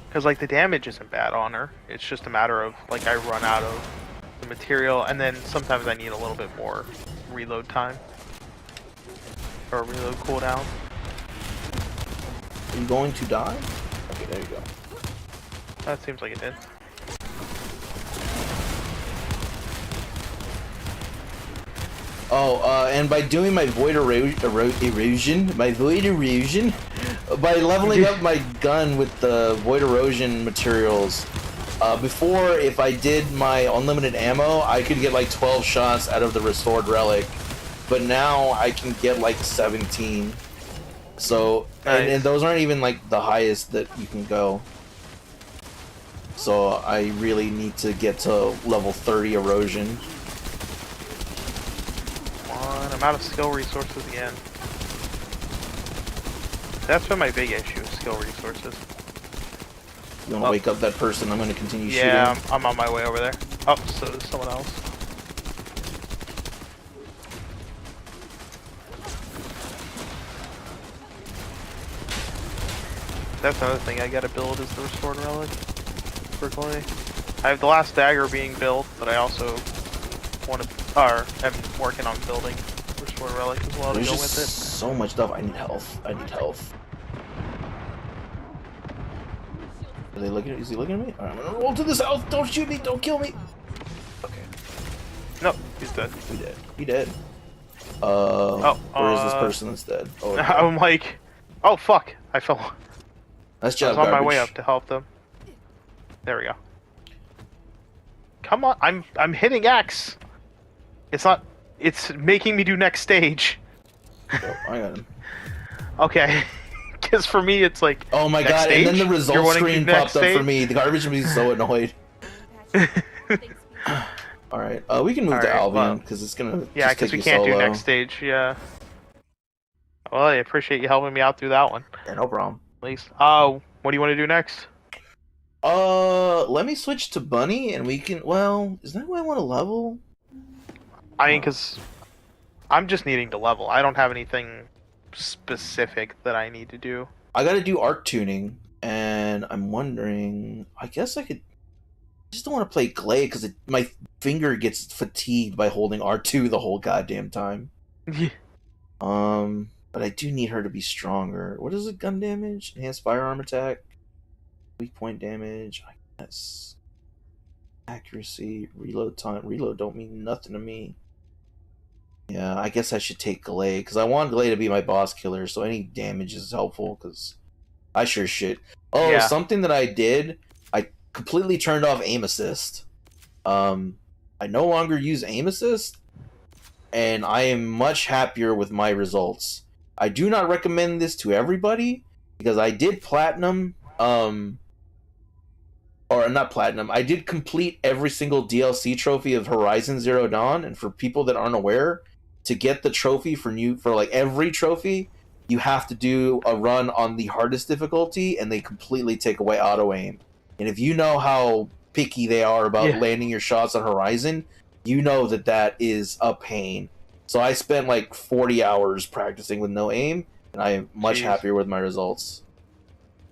Because like the damage isn't bad on her. It's just a matter of like I run out of the material, and then sometimes I need a little bit more reload time or reload cooldown. Are you going to die? Okay, there you go. That seems like it did. Oh, and by doing my void erosion, by leveling up my gun with the void erosion materials, before if I did my unlimited ammo, I could get like 12 shots out of the restored relic, but now I can get like 17. So, nice. and those aren't even like the highest that you can go. So I really need to get to level 30 erosion. I'm out of skill resources again. That's been my big issue, is skill resources. You want to wake up that person? I'm going to continue shooting. Yeah, I'm on my way over there. Oh, so there's someone else. That's another thing I gotta build is the restored relic for clay. I have the last dagger being built, but I also want to, or am working on building restored relic as well to There's go just with it. so much stuff. I need health. I need health. Are they looking? Is he looking at me? Alright, I'm gonna roll to the south. Don't shoot me. Don't kill me. Okay. No, he's dead. He dead. He dead. Where is this person that's dead? Oh, okay. I'm like, oh fuck, I fell. That's I job was on my garbage. way up to help them. There we go. Come on, I'm hitting X. It's not. It's making me do next stage. Oh, I got him. Okay. Because for me, it's like. Oh my next god! stage? And then the You're result wanting to screen do next popped up for stage? me. The garbage made me so annoyed. All right, we can move to Alright, Albion because it's gonna. Yeah, because because we can't do next stage. Yeah. Well, I appreciate you helping me out through that one. Yeah, no problem. At least. What do you want to do next? Let me switch to Bunny, and we can. Well, is that who I want to level? I mean, because I'm just needing to level. I don't have anything specific that I need to do. I got to do arc tuning, and I'm wondering. I guess I could. I just don't want to play Glade because my finger gets fatigued by holding R2 the whole goddamn time. Yeah. But I do need her to be stronger. What is it? Gun damage, enhanced firearm attack, weak point damage. I guess accuracy, reload time. Reload don't mean nothing to me. Yeah, I guess I should take Glade because I want Glade to be my boss killer. So any damage is helpful because I sure shit. Oh, Yeah. Something that I did. I completely turned off aim assist. I no longer use aim assist, and I am much happier with my results. I do not recommend this to everybody because I did platinum, or not platinum. I did complete every single DLC trophy of Horizon Zero Dawn, and for people that aren't aware, to get the trophy for like every trophy, you have to do a run on the hardest difficulty, and they completely take away auto aim. And if you know how picky they are about landing your shots on Horizon, you know that is a pain. So I spent like 40 hours practicing with no aim, and I am much happier with my results.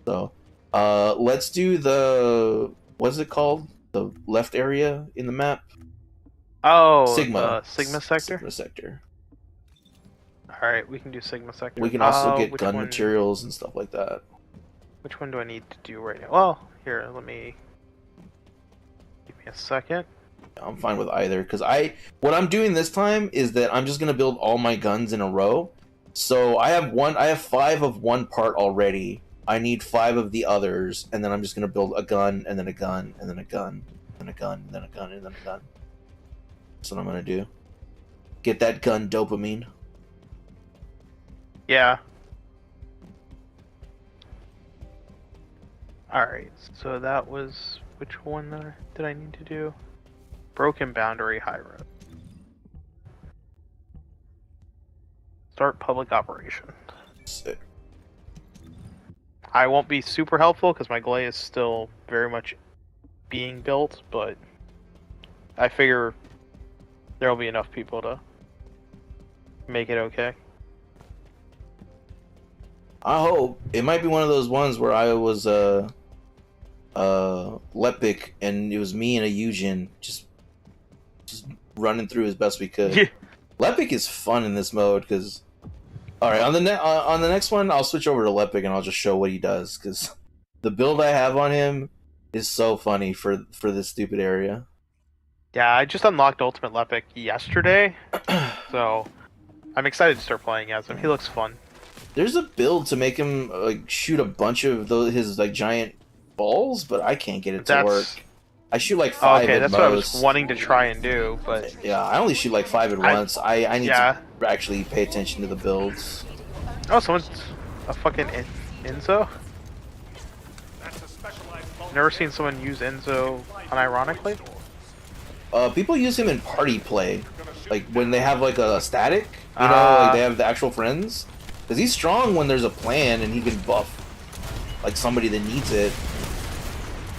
So, let's do the... What's it called? The left area in the map? Oh, Sigma. Sigma sector? Sigma sector. Alright, we can do Sigma Sector. We can also get which gun one, materials and stuff like that. Which one do I need to do right now? Well, here, let me... Give me a second. I'm fine with either, because what I'm doing this time is that I'm just gonna build all my guns in a row. So I have 5 of one part already. I need 5 of the others, and then I'm just gonna build a gun, and then a gun, and then a gun, and a gun, and then a gun, and then a gun. That's what I'm gonna do. Get that gun dopamine. Yeah. Alright, so that was... Which one did I need to do? Broken Boundary High Road. Start public operation. Sick. I won't be super helpful because my Glay is still very much being built, but I figure there will be enough people to make it okay. I hope. It might be one of those ones where I was Lepic and it was me and a Yujin just running through as best we could. Yeah. Lepic is fun in this mode because alright, on the next one I'll switch over to Lepic and I'll just show what he does, because the build I have on him is so funny for this stupid area. Yeah, I just unlocked Ultimate Lepic yesterday, so I'm excited to start playing as him. He looks fun. There's a build to make him like shoot a bunch of his like giant balls, but I can't get it to work. I shoot like 5 okay, at that's most. what I was wanting to try and do, but yeah, I only shoot like 5 at once. I need to actually pay attention to the builds. Oh, someone's a fucking Enzo? Never seen someone use Enzo unironically? People use him in party play, like when they have like a static, you know, like they have the actual friends. Because he's strong when there's a plan and he can buff like somebody that needs it.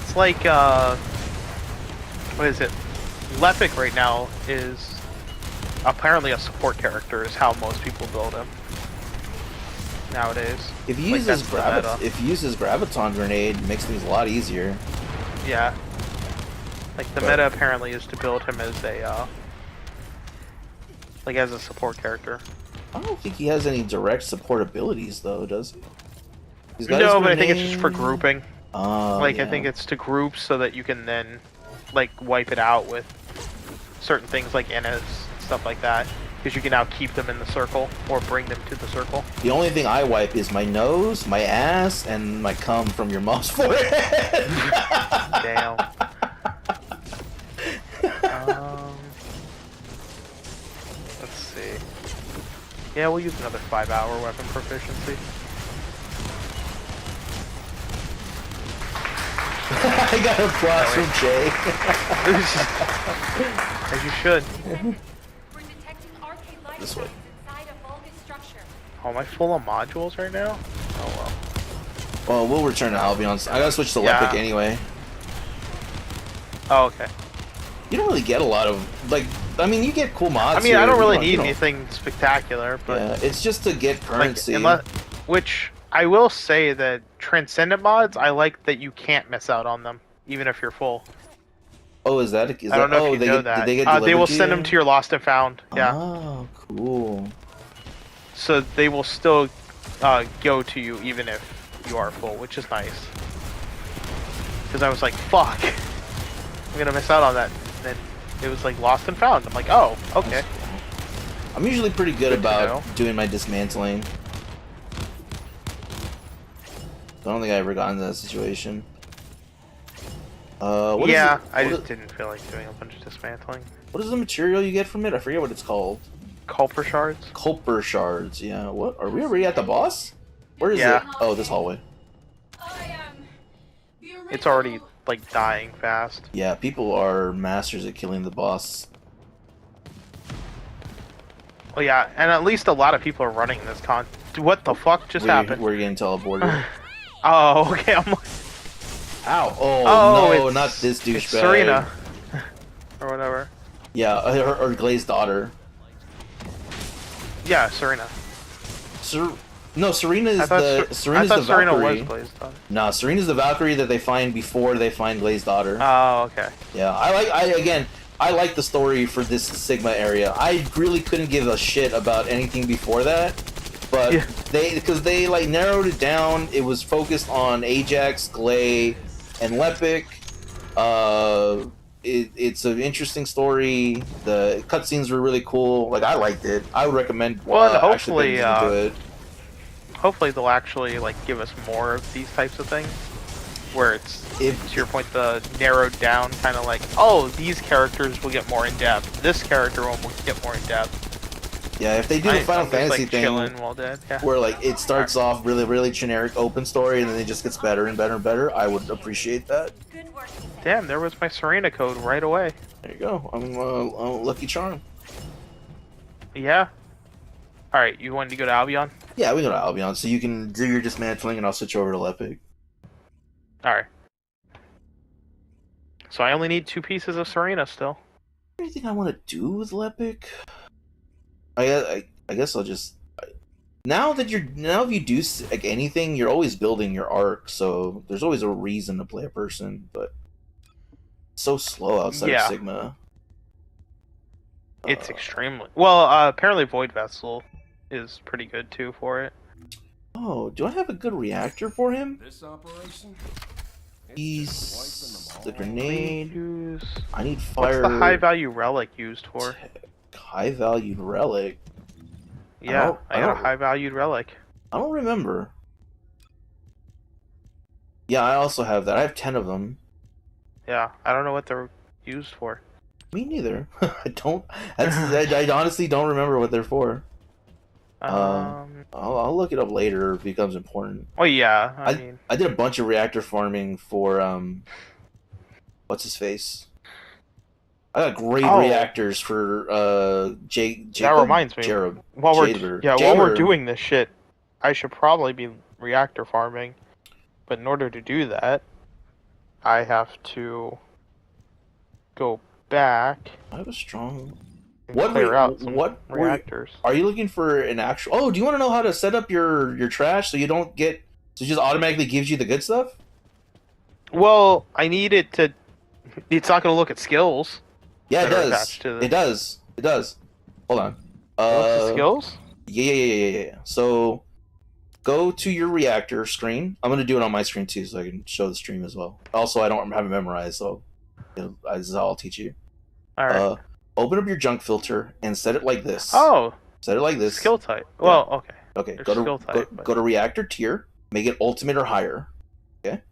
It's like what is it? Lepic right now is apparently a support character, is how most people build him nowadays. If you use his graviton grenade, it makes things a lot easier. Yeah. Like the meta apparently is to build him as a like as a support character. I don't think he has any direct support abilities though, does he? No, but I think it's just for grouping. Like I think it's to group so that you can then like wipe it out with certain things like Innas and stuff like that, because you can now keep them in the circle or bring them to the circle. The only thing I wipe is my nose, my ass, and my cum from your mom's forehead. Damn. Let's see. Yeah, we'll use another 5-hour weapon proficiency. I got applause from Jay. As you should. This way. Oh, am I full of modules right now? Oh well. Well, we'll return to Albion. I gotta switch to Lepic anyway. Oh, okay. You don't really get a lot of, like, I mean, you get cool mods. I mean, I don't really need anything spectacular, but yeah, it's just to get currency. Which I will say that Transcendent mods, I like that you can't miss out on them, even if you're full. Oh, is that? I don't know if you know that. They will send them to your lost and found. Yeah. Oh, cool. So they will still go to you even if you are full, which is nice. Because I was like, fuck, I'm gonna miss out on that. And then it was like lost and found. I'm like, oh, okay. I'm usually pretty good about doing my dismantling. I don't think I ever got into that situation. I just didn't feel like doing a bunch of dismantling. What is the material you get from it? I forget what it's called. Culper shards? Culper shards, yeah. What? Are we already at the boss? Where is it? Oh, this hallway. It's already, like, dying fast. Yeah, people are masters at killing the boss. Well, yeah, and at least a lot of people are running this con. What the fuck just happened? We're getting teleported. Oh, okay, I'm like... Ow! Oh, no, not this douchebag. It's Serena. Or whatever. Yeah, her Glazed daughter. Yeah, Serena. No, Serena is Serena's the Valkyrie. Serena was Glazed daughter. No, Serena's the Valkyrie that they find before they find Glazed daughter. Oh, okay. Yeah, I like the story for this Sigma area. I really couldn't give a shit about anything before that, but Yeah. they like narrowed it down. It was focused on Ajax, Glay, and Lepic. It's an interesting story. The cutscenes were really cool. Like I liked it. I would recommend Well, and actually hopefully, getting into it. hopefully they'll actually like give us more of these types of things, where it's to your point, the narrowed down kind of like, oh, these characters will get more in depth. This character will get more in depth. Yeah, if they do the Final I'm Fantasy just, like, thing, chilling while dead. Yeah. where like it starts off really generic open story and then it just gets better and better and better, I would appreciate that. Damn, there was my Serena code right away. There you go. I'm Lucky Charm. Yeah. All right, you wanted to go to Albion? Yeah, we go to Albion, so you can do your dismantling and I'll switch over to Lepic. All right. So I only need 2 pieces of Serena still. Anything I want to do with Lepic? I guess I'll just now if you do like anything, you're always building your arc, so there's always a reason to play a person, but it's so slow outside of Sigma. It's extremely well. Apparently, Void Vessel is pretty good too for it. Oh, do I have a good reactor for him? This operation. He's the grenade. Use... I need fire. What's the high value relic used for? High valued relic. Yeah, I got a high valued relic. I don't remember. Yeah, I also have that. I have 10 of them. Yeah, I don't know what they're used for. Me neither. I don't. I honestly don't remember what they're for. I'll look it up later if it becomes important. Oh yeah, I did a bunch of reactor farming for what's his face. I got great reactors for Jacob. That reminds me. While we're doing this shit, I should probably be reactor farming, but in order to do that, I have to go back. I have a strong. Clear out some reactors. Are you looking for an actual? Oh, do you want to know how to set up your trash so you don't get so it just automatically gives you the good stuff? Well, I need it to. It's not going to look at skills. Yeah, it does. It does. It does. Hold on. What's the skills? Yeah. So go to your reactor screen. I'm gonna do it on my screen too, so I can show the stream as well. Also, I don't have it memorized, so this is how I'll teach you. All right. Open up your junk filter and set it like this. Oh. Set it like this. Skill type. Well, okay. Okay. Go to reactor tier. Make it ultimate or higher. Okay.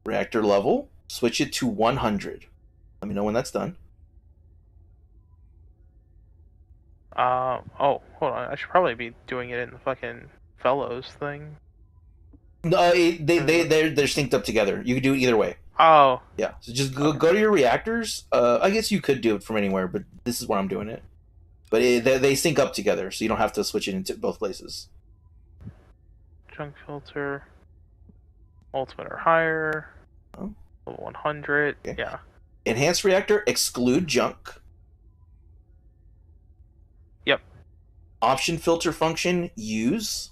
Reactor level. Switch it to 100. Let me know when that's done. Oh, hold on. I should probably be doing it in the fucking fellows thing. No, they're synced up together. You can do it either way. Oh. Yeah. So just go to your reactors. I guess you could do it from anywhere, but this is where I'm doing it. But they sync up together, so you don't have to switch it into both places. Junk filter. Ultimate or higher. Oh. Level 100. Okay. Yeah. Enhanced reactor, exclude junk. Yep. Option filter function, use.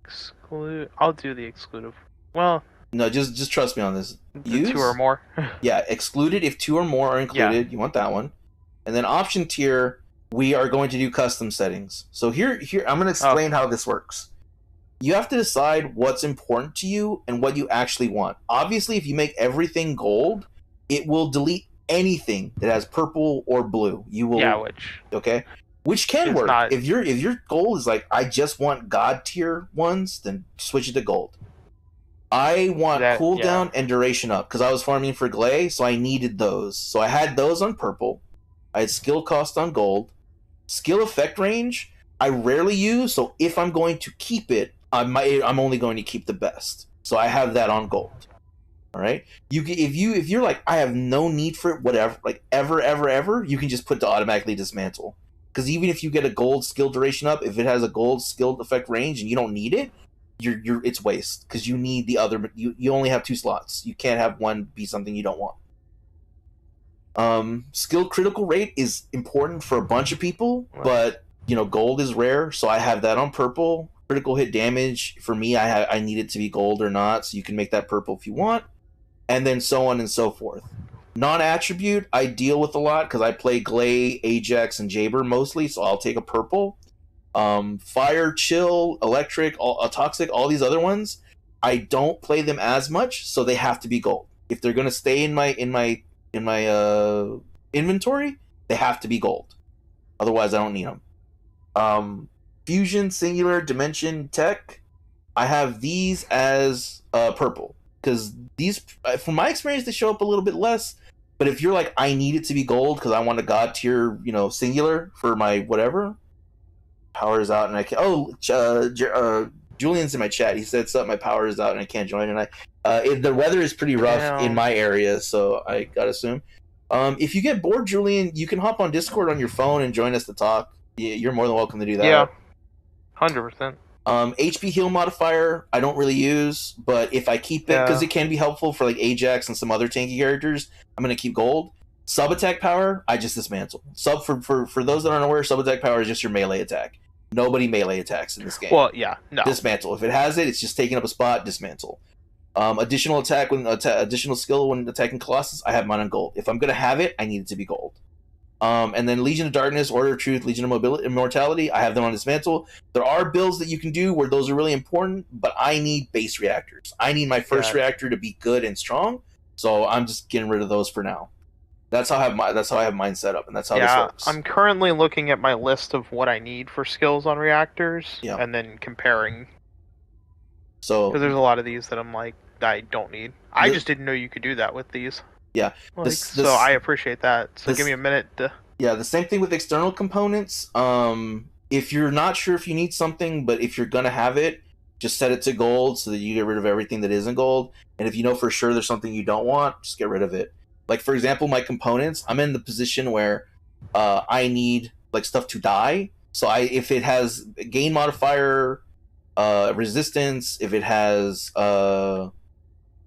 Exclude. I'll do the exclusive. Well. No, just trust me on this. Use 2 or more. Yeah, excluded if 2 or more are included. Yeah. You want that one. And then option tier, we are going to do custom settings. So here I'm going to explain how this works. You have to decide what's important to you and what you actually want. Obviously, if you make everything gold, it will delete anything that has purple or blue. You will. Yeah, which can work. If your goal is like, I just want god tier ones, then switch it to gold. I want cooldown and duration up because I was farming for Glay, so I needed those. So I had those on purple. I had skill cost on gold. Skill effect range, I rarely use, so if I'm going to keep it, I'm only going to keep the best. So I have that on gold. All right. If you're like, I have no need for it, whatever, like ever, you can just put to automatically dismantle. Because even if you get a gold skill duration up, if it has a gold skill effect range and you don't need it, it's waste because you need the other. You only have 2 slots. You can't have one be something you don't want. Skill critical rate is important for a bunch of people, but gold is rare, so I have that on purple. Critical hit damage for me, I need it to be gold or not, so you can make that purple if you want. and then so on and so forth. Non-attribute, I deal with a lot because I play Glay, Ajax, and Jaber mostly, so I'll take a purple. Fire, chill, electric, toxic, all these other ones, I don't play them as much, so they have to be gold. If they're gonna stay in my inventory, they have to be gold. Otherwise, I don't need them. Fusion, singular, dimension, tech, I have these as purple because these, from my experience, they show up a little bit less. But if you're like, I need it to be gold because I want a god tier, singular for my whatever, power is out and I can't. Julian's in my chat. He said, "Sup, my power is out and I can't join." And the weather is pretty rough in my area, so I gotta assume. If you get bored, Julian, you can hop on Discord on your phone and join us to talk. You're more than welcome to do that. Yeah, 100%. HP heal modifier I don't really use, but if I keep it because it can be helpful for like Ajax and some other tanky characters, I'm gonna keep gold. Sub attack power I just dismantle. Sub for those that aren't aware, sub attack power is just your melee attack. Nobody melee attacks in this game. Well, yeah, no. Dismantle. If it has it, it's just taking up a spot. Dismantle. Additional attack when additional skill when attacking Colossus, I have mine on gold. If I'm gonna have it, I need it to be gold. And then Legion of Darkness, Order of Truth, Legion of Immortality, I have them on Dismantle. There are builds that you can do where those are really important, but I need base reactors. I need my first reactor to be good and strong, so I'm just getting rid of those for now. That's how I have mine set up, and that's how this works. I'm currently looking at my list of what I need for skills on reactors, and then comparing. So, because there's a lot of these that I'm like, I don't need. I just didn't know you could do that with these. Yeah. So I appreciate that. So give me a minute to... Yeah, the same thing with external components. If you're not sure if you need something, but if you're going to have it, just set it to gold so that you get rid of everything that isn't gold. And if you know for sure there's something you don't want, just get rid of it. Like, for example, my components, I'm in the position where I need like stuff to die. So if it has gain modifier, resistance, if it has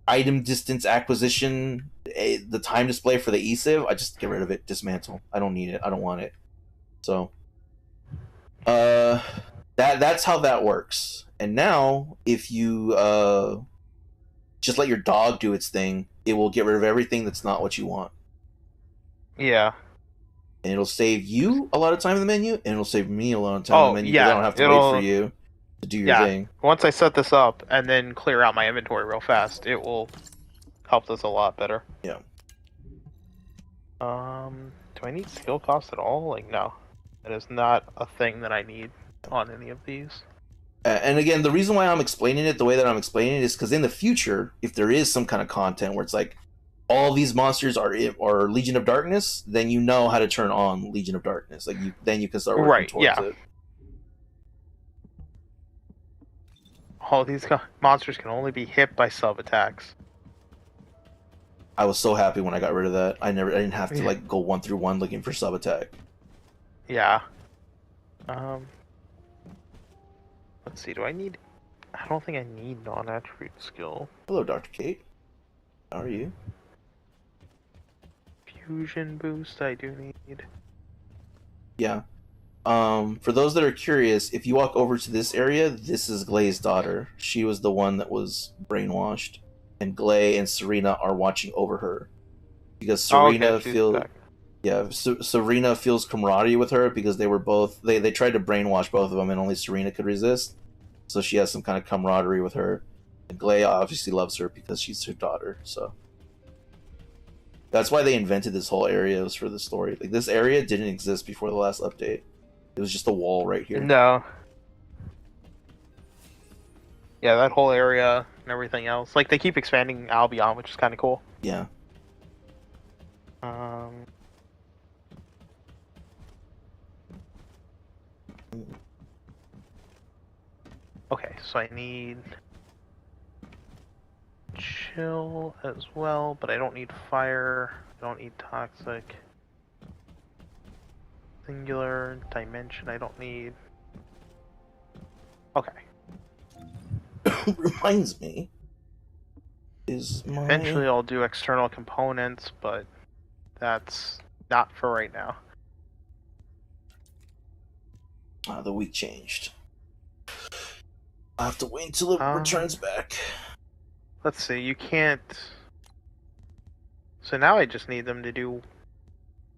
item distance acquisition, the time display for the e-civ, I just get rid of it, dismantle. I don't need it. I don't want it. So that's how that works. And now if you just let your dog do its thing, it will get rid of everything that's not what you want. Yeah. And it'll save you a lot of time in the menu, and it'll save me a lot of time in the menu. Yeah. I don't have to wait for you to do your thing. Once I set this up and then clear out my inventory real fast, it will help us a lot better. Yeah. Do I need skill cost at all? Like, no. That is not a thing that I need on any of these. And again, the reason why I'm explaining it the way that I'm explaining it is because in the future, if there is some kind of content where it's like, all these monsters are Legion of Darkness, then you know how to turn on Legion of Darkness. Like then you can start working towards it. All these monsters can only be hit by sub attacks. I was so happy when I got rid of that. I didn't have to like go 1 through 1 looking for sub attack. Yeah. Let's see. Do I need? I don't think I need non-attribute skill. Hello, Dr. Kate. How are you? Fusion boost I do need. Yeah. For those that are curious, if you walk over to this area, this is Glay's daughter. She was the one that was brainwashed, and Glay and Serena are watching over her because Serena Serena feels camaraderie with her because they were both they tried to brainwash both of them, and only Serena could resist. So she has some kind of camaraderie with her, and Glay obviously loves her because she's her daughter. So. That's why they invented this whole area, was for the story. Like, this area didn't exist before the last update. It was just a wall right here. No. Yeah, that whole area and everything else. Like, they keep expanding Albion, which is kind of cool. Yeah. Okay, so I need... chill as well, but I don't need fire, I don't need toxic. Singular, dimension I don't need. Okay. Reminds me. Eventually I'll do external components, but that's not for right now. The week changed. I'll have to wait until it returns back. Let's see, you can't... So now I just need them to do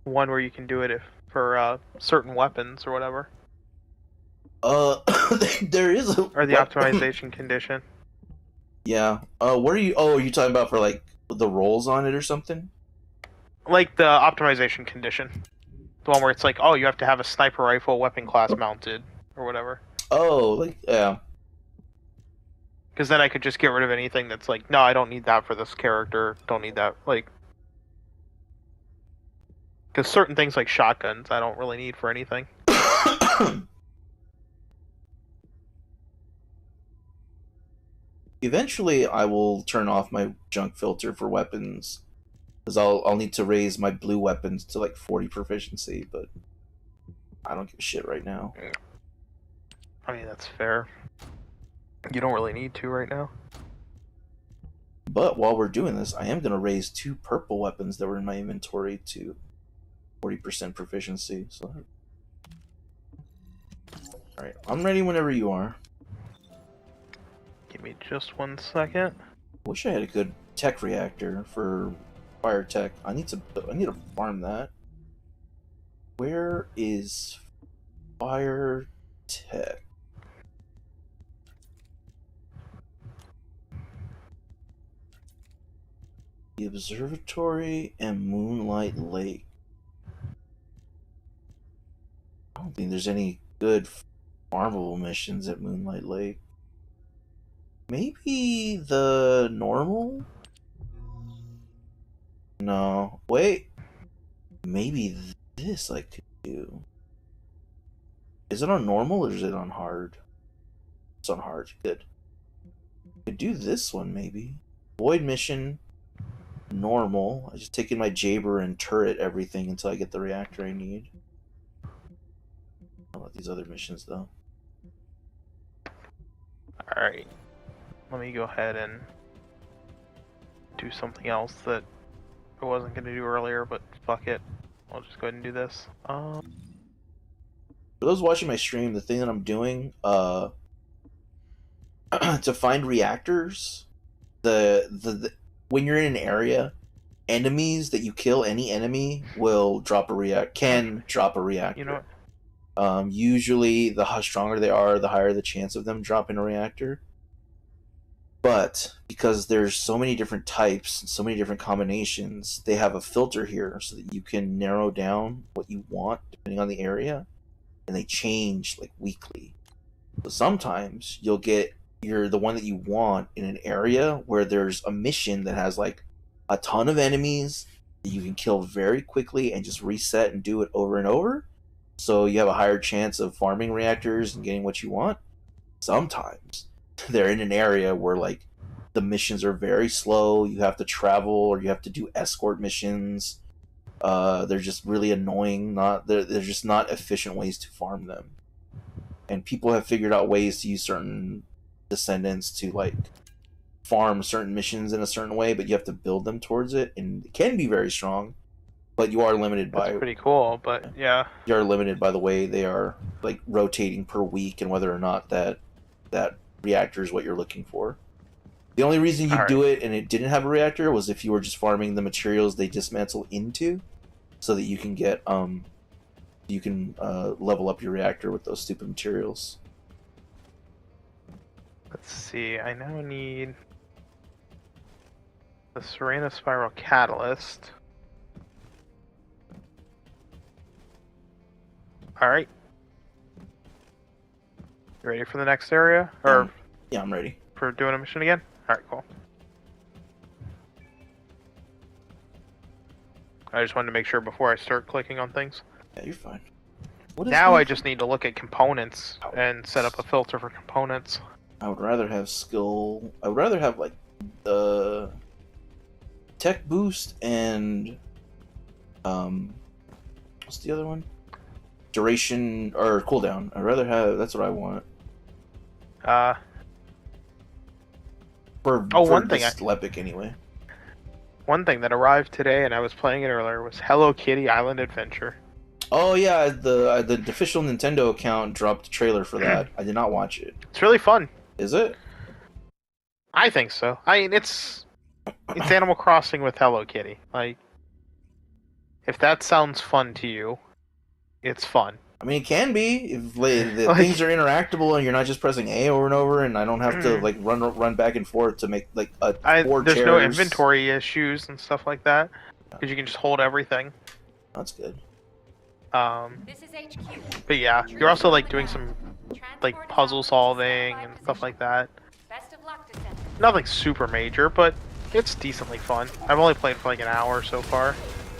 one where you can do it if for certain weapons or whatever. There is a Or the optimization condition. Yeah. What are you? Oh, are you talking about for like the rolls on it or something? Like the optimization condition. The one where it's like, oh, you have to have a sniper rifle weapon class mounted or whatever. Oh, like yeah. Because then I could just get rid of anything that's like, no, I don't need that for this character. Don't need that. Like, because certain things like shotguns, I don't really need for anything. Eventually, I will turn off my junk filter for weapons, because I'll need to raise my blue weapons to like 40 proficiency, but I don't give a shit right now. I mean, that's fair. You don't really need to right now. But while we're doing this, I am gonna raise 2 purple weapons that were in my inventory to 40% proficiency. So, all right, I'm ready whenever you are. Give me just 1 second. Wish I had a good tech reactor for fire tech. I need to farm that. Where is fire tech? The observatory and Moonlight Lake. I don't think there's any good farmable missions at Moonlight Lake. Maybe the normal? No. Wait. Maybe this I could do. Is it on normal or is it on hard? It's on hard. Good. I could do this one maybe. Void mission. Normal. I just take in my Jaber and turret everything until I get the reactor I need. I don't know these other missions though. Alright. Let me go ahead and do something else that I wasn't going to do earlier, but fuck it. I'll just go ahead and do this. For those watching my stream, the thing that I'm doing, to find reactors, the when you're in an area, enemies that you kill, any enemy will drop a can drop a reactor. You know what? Usually, the stronger they are, the higher the chance of them dropping a reactor. But because there's so many different types and so many different combinations, they have a filter here so that you can narrow down what you want depending on the area, and they change like weekly. So sometimes you'll get the one that you want in an area where there's a mission that has like a ton of enemies that you can kill very quickly and just reset and do it over and over. So you have a higher chance of farming reactors and getting what you want. Sometimes they're in an area where like the missions are very slow, you have to travel or you have to do escort missions. They're just really annoying. They're just not efficient ways to farm them. And people have figured out ways to use certain descendants to like farm certain missions in a certain way, but you have to build them towards it, and it can be very strong. But you are limited by. That's pretty cool, but yeah. You are limited by the way they are like rotating per week and whether or not that reactor is what you're looking for. The only reason you do it and it didn't have a reactor was if you were just farming the materials they dismantle into, so that you can get level up your reactor with those stupid materials. Let's see. I now need the Serena Spiral Catalyst. Alright. You ready for the next area? Or yeah, I'm ready. For doing a mission again? Alright, cool. I just wanted to make sure before I start clicking on things. Yeah, you're fine. Now I just need to look at components and set up a filter for components. I would rather have skill. I would rather have like the tech boost and what's the other one? Duration or cooldown. I'd rather have. That's what I want. For one thing Epic anyway. One thing that arrived today, and I was playing it earlier, was Hello Kitty Island Adventure. Oh yeah, the official Nintendo account dropped a trailer for that. I did not watch it. It's really fun. Is it? I think so. I mean, it's It's Animal Crossing with Hello Kitty. Like, if that sounds fun to you, it's fun. I mean, it can be if the Like, things are interactable and you're not just pressing A over and over, and I don't have to like run back and forth to make like four there's chairs. no inventory issues and stuff like that because you can just hold everything. That's good. This is HQ. But yeah, you're also like doing some like puzzle solving and stuff like that. Best of luck, Descendant. Nothing super major, but it's decently fun. I've only played for like an hour so far.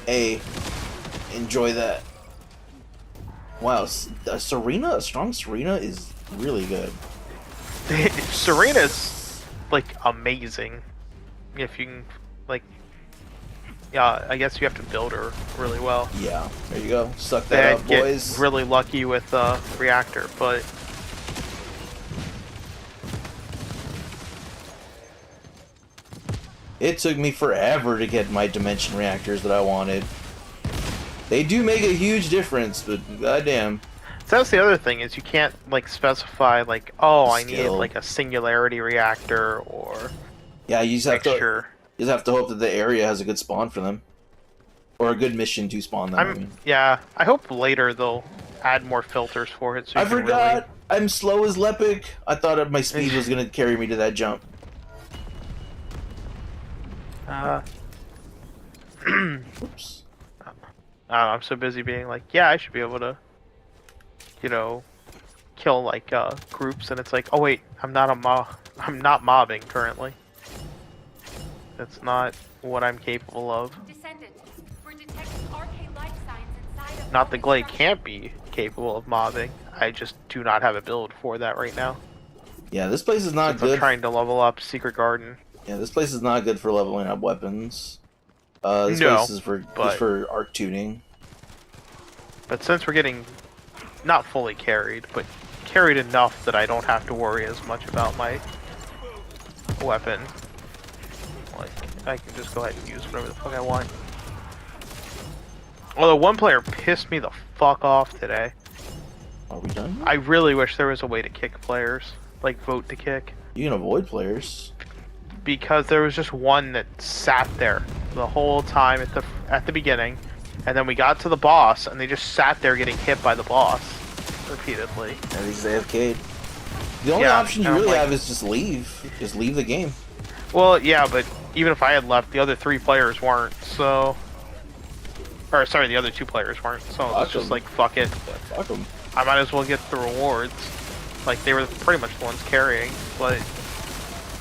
Hey, enjoy that. Wow, a strong Serena is really good. Serena's like amazing. If you can, like, yeah, I guess you have to build her really well. Yeah, there you go. Suck that up, Get boys. really lucky with reactor, but It took me forever to get my dimension reactors that I wanted. They do make a huge difference, but goddamn. so that's the other thing is you can't like specify like, oh, I need Skill. like a singularity reactor or Yeah, you just have to. mixture. You just have to hope that the area has a good spawn for them, or a good mission to spawn them. I mean. Yeah, I hope later they'll add more filters for it. So I you can forgot. I'm slow as Lepic. I thought my speed was gonna carry me to that jump. Oops. I'm so busy being like, yeah, I should be able to, you know, kill like groups, and it's like, oh wait, I'm not mobbing currently. That's not what I'm capable of. Descendant, we're detecting arcane life signs inside of Not that the Glade structure. can't be capable of mobbing. I just do not have a build for that right now. Yeah, this place is not Since I'm good. trying to level up Secret Garden. Yeah, this place is not good for leveling up weapons. This No, place is for arc tuning. But since we're getting not fully carried, but carried enough that I don't have to worry as much about my weapon. Like, I can just go ahead and use whatever the fuck I want. Although one player pissed me the fuck off today. Are we done? I really wish there was a way to kick players. Like, vote to kick. You can avoid players. Because there was just one that sat there the whole time at the beginning. And then we got to the boss, and they just sat there getting hit by the boss. Repeatedly. And he's AFK'd. The only Yeah, option you and I'm really like- have is just leave. Just leave the game. Well, yeah, but even if I had left, the other 3 players weren't, so... Or, sorry, the other 2 players weren't, so Fuck it's just 'em. like, fuck it. Yeah, fuck them. I might as well get the rewards. Like, they were pretty much the ones carrying, but...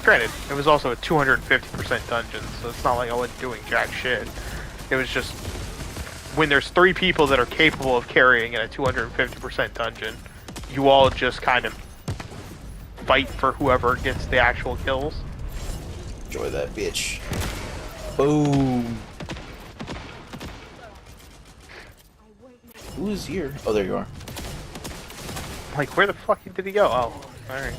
Granted, it was also a 250% dungeon, so it's not like I wasn't doing jack shit. It was just... When there's 3 people that are capable of carrying in a 250% dungeon, you all just kind of fight for whoever gets the actual kills. Enjoy that bitch. Boom. Who is here? Oh, there you are. Like, where the fuck did he go? Oh, alright.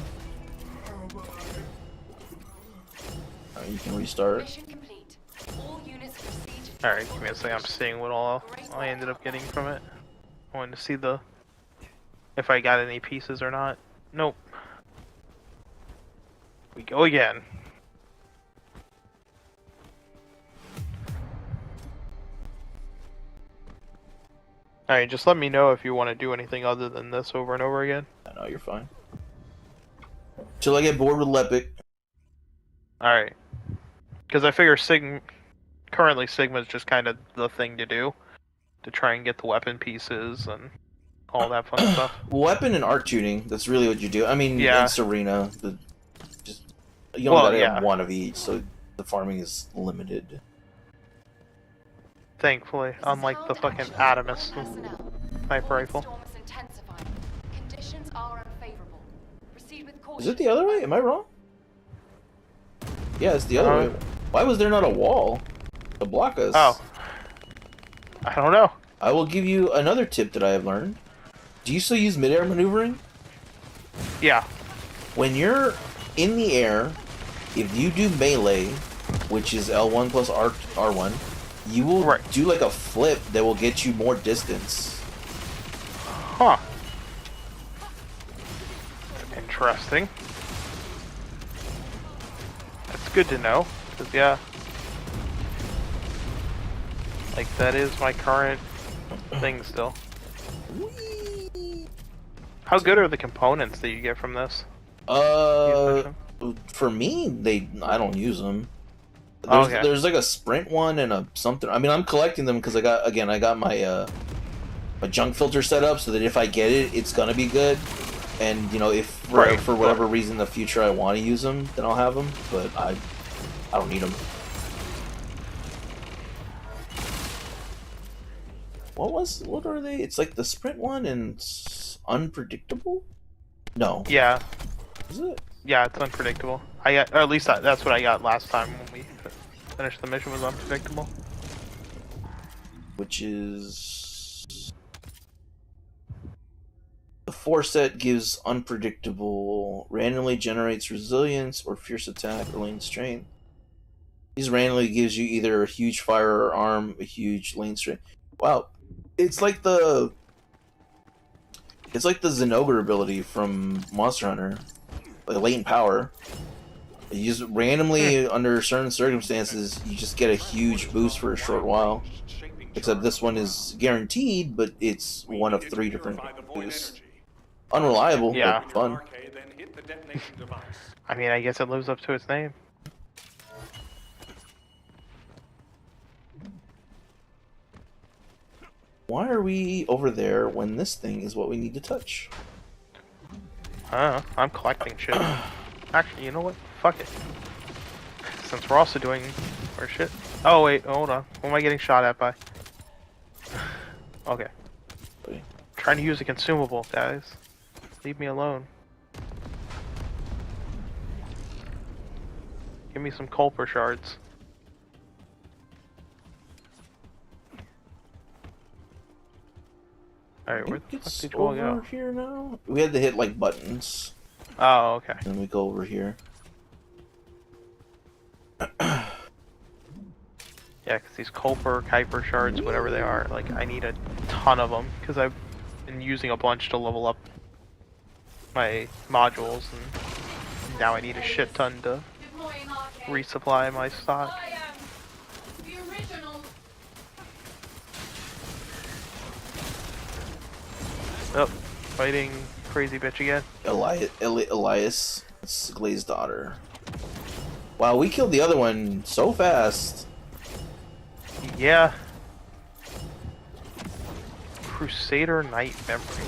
You can restart. Mission complete. All units proceed to Alright, give me a second. I'm seeing what all I ended up getting from it. I wanted to see if I got any pieces or not. Nope. We go again. Alright, just let me know if you want to do anything other than this over and over again. I know you're fine. Till I get bored with Lepic. Alright. Because I figure currently Sigma's just kind of the thing to do. To try and get the weapon pieces and all that fun stuff. Weapon and art tuning. That's really what you do. I mean, Yeah. in Serena, just you only gotta yeah. have one of each, so the farming is limited. Thankfully, unlike the fucking Adamus sniper rifle. Storm is intensifying. Conditions are unfavorable. Proceed with caution. Is it the other way? Am I wrong? Yeah, it's the other way. Why was there not a wall to block us? Oh. I don't know. I will give you another tip that I have learned. Do you still use mid-air maneuvering? Yeah. When you're in the air, if you do melee, which is L1 plus R1, you will Right. do like a flip that will get you more distance. Huh. Interesting. That's good to know. 'Cause, yeah, Like, that is my current thing still. How good are the components that you get from this? For me, I don't use them. There's like a sprint one and a something. I mean, I'm collecting them because I got my my junk filter set up so that if I get it, it's gonna be good. And you know, if for whatever reason in the future I want to use them, then I'll have them. But I don't need them. What are they? It's like the sprint one and it's unpredictable? No. Yeah. Is it? Yeah, it's unpredictable. Or at least that's what I got last time when we finished the mission, was unpredictable. Which is... The 4 set gives unpredictable, randomly generates resilience or fierce attack or lane strength. These randomly gives you either a huge fire or arm, a huge lane strength. Wow. It's like the Zenogre ability from Monster Hunter. Like latent power. You just randomly, under certain circumstances, you just get a huge boost for a short while. Except this one is guaranteed, but it's one of 3 different boosts. Unreliable, but fun. I mean, I guess it lives up to its name. Why are we over there when this thing is what we need to touch? I'm collecting shit. Actually, you know what? Fuck it. Since we're also doing our shit. Oh wait, hold on. What am I getting shot at by? Okay. Trying to use a consumable, guys. Leave me alone. Give me some Culper shards. Alright, where the fuck did you all go? Here now? We had to hit like buttons. Oh, okay. Then we go over here. Yeah, because these Culper, Kuiper shards, whatever they are, like, I need a ton of them, because I've been using a bunch to level up my modules, and now I need a shit ton to resupply my stock. Oh, fighting crazy bitch again. Elias, it's Glaz's daughter. Wow, we killed the other one so fast. Yeah. Crusader Knight Memory.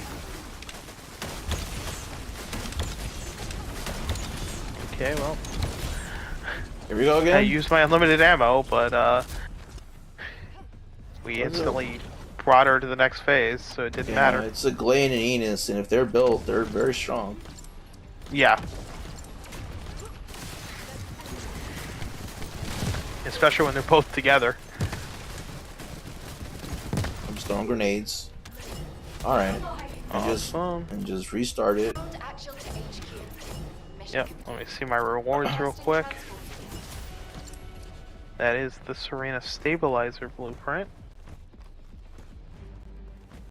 Okay, well. Here we go again. I used my unlimited ammo, but we instantly brought her to the next phase, so it didn't matter. It's a Glane and Enos, and if they're built, they're very strong. Yeah. Especially when they're both together. I'm just throwing grenades. Alright. And just restart it. Yep, let me see my rewards real quick. That is the Serena Stabilizer Blueprint.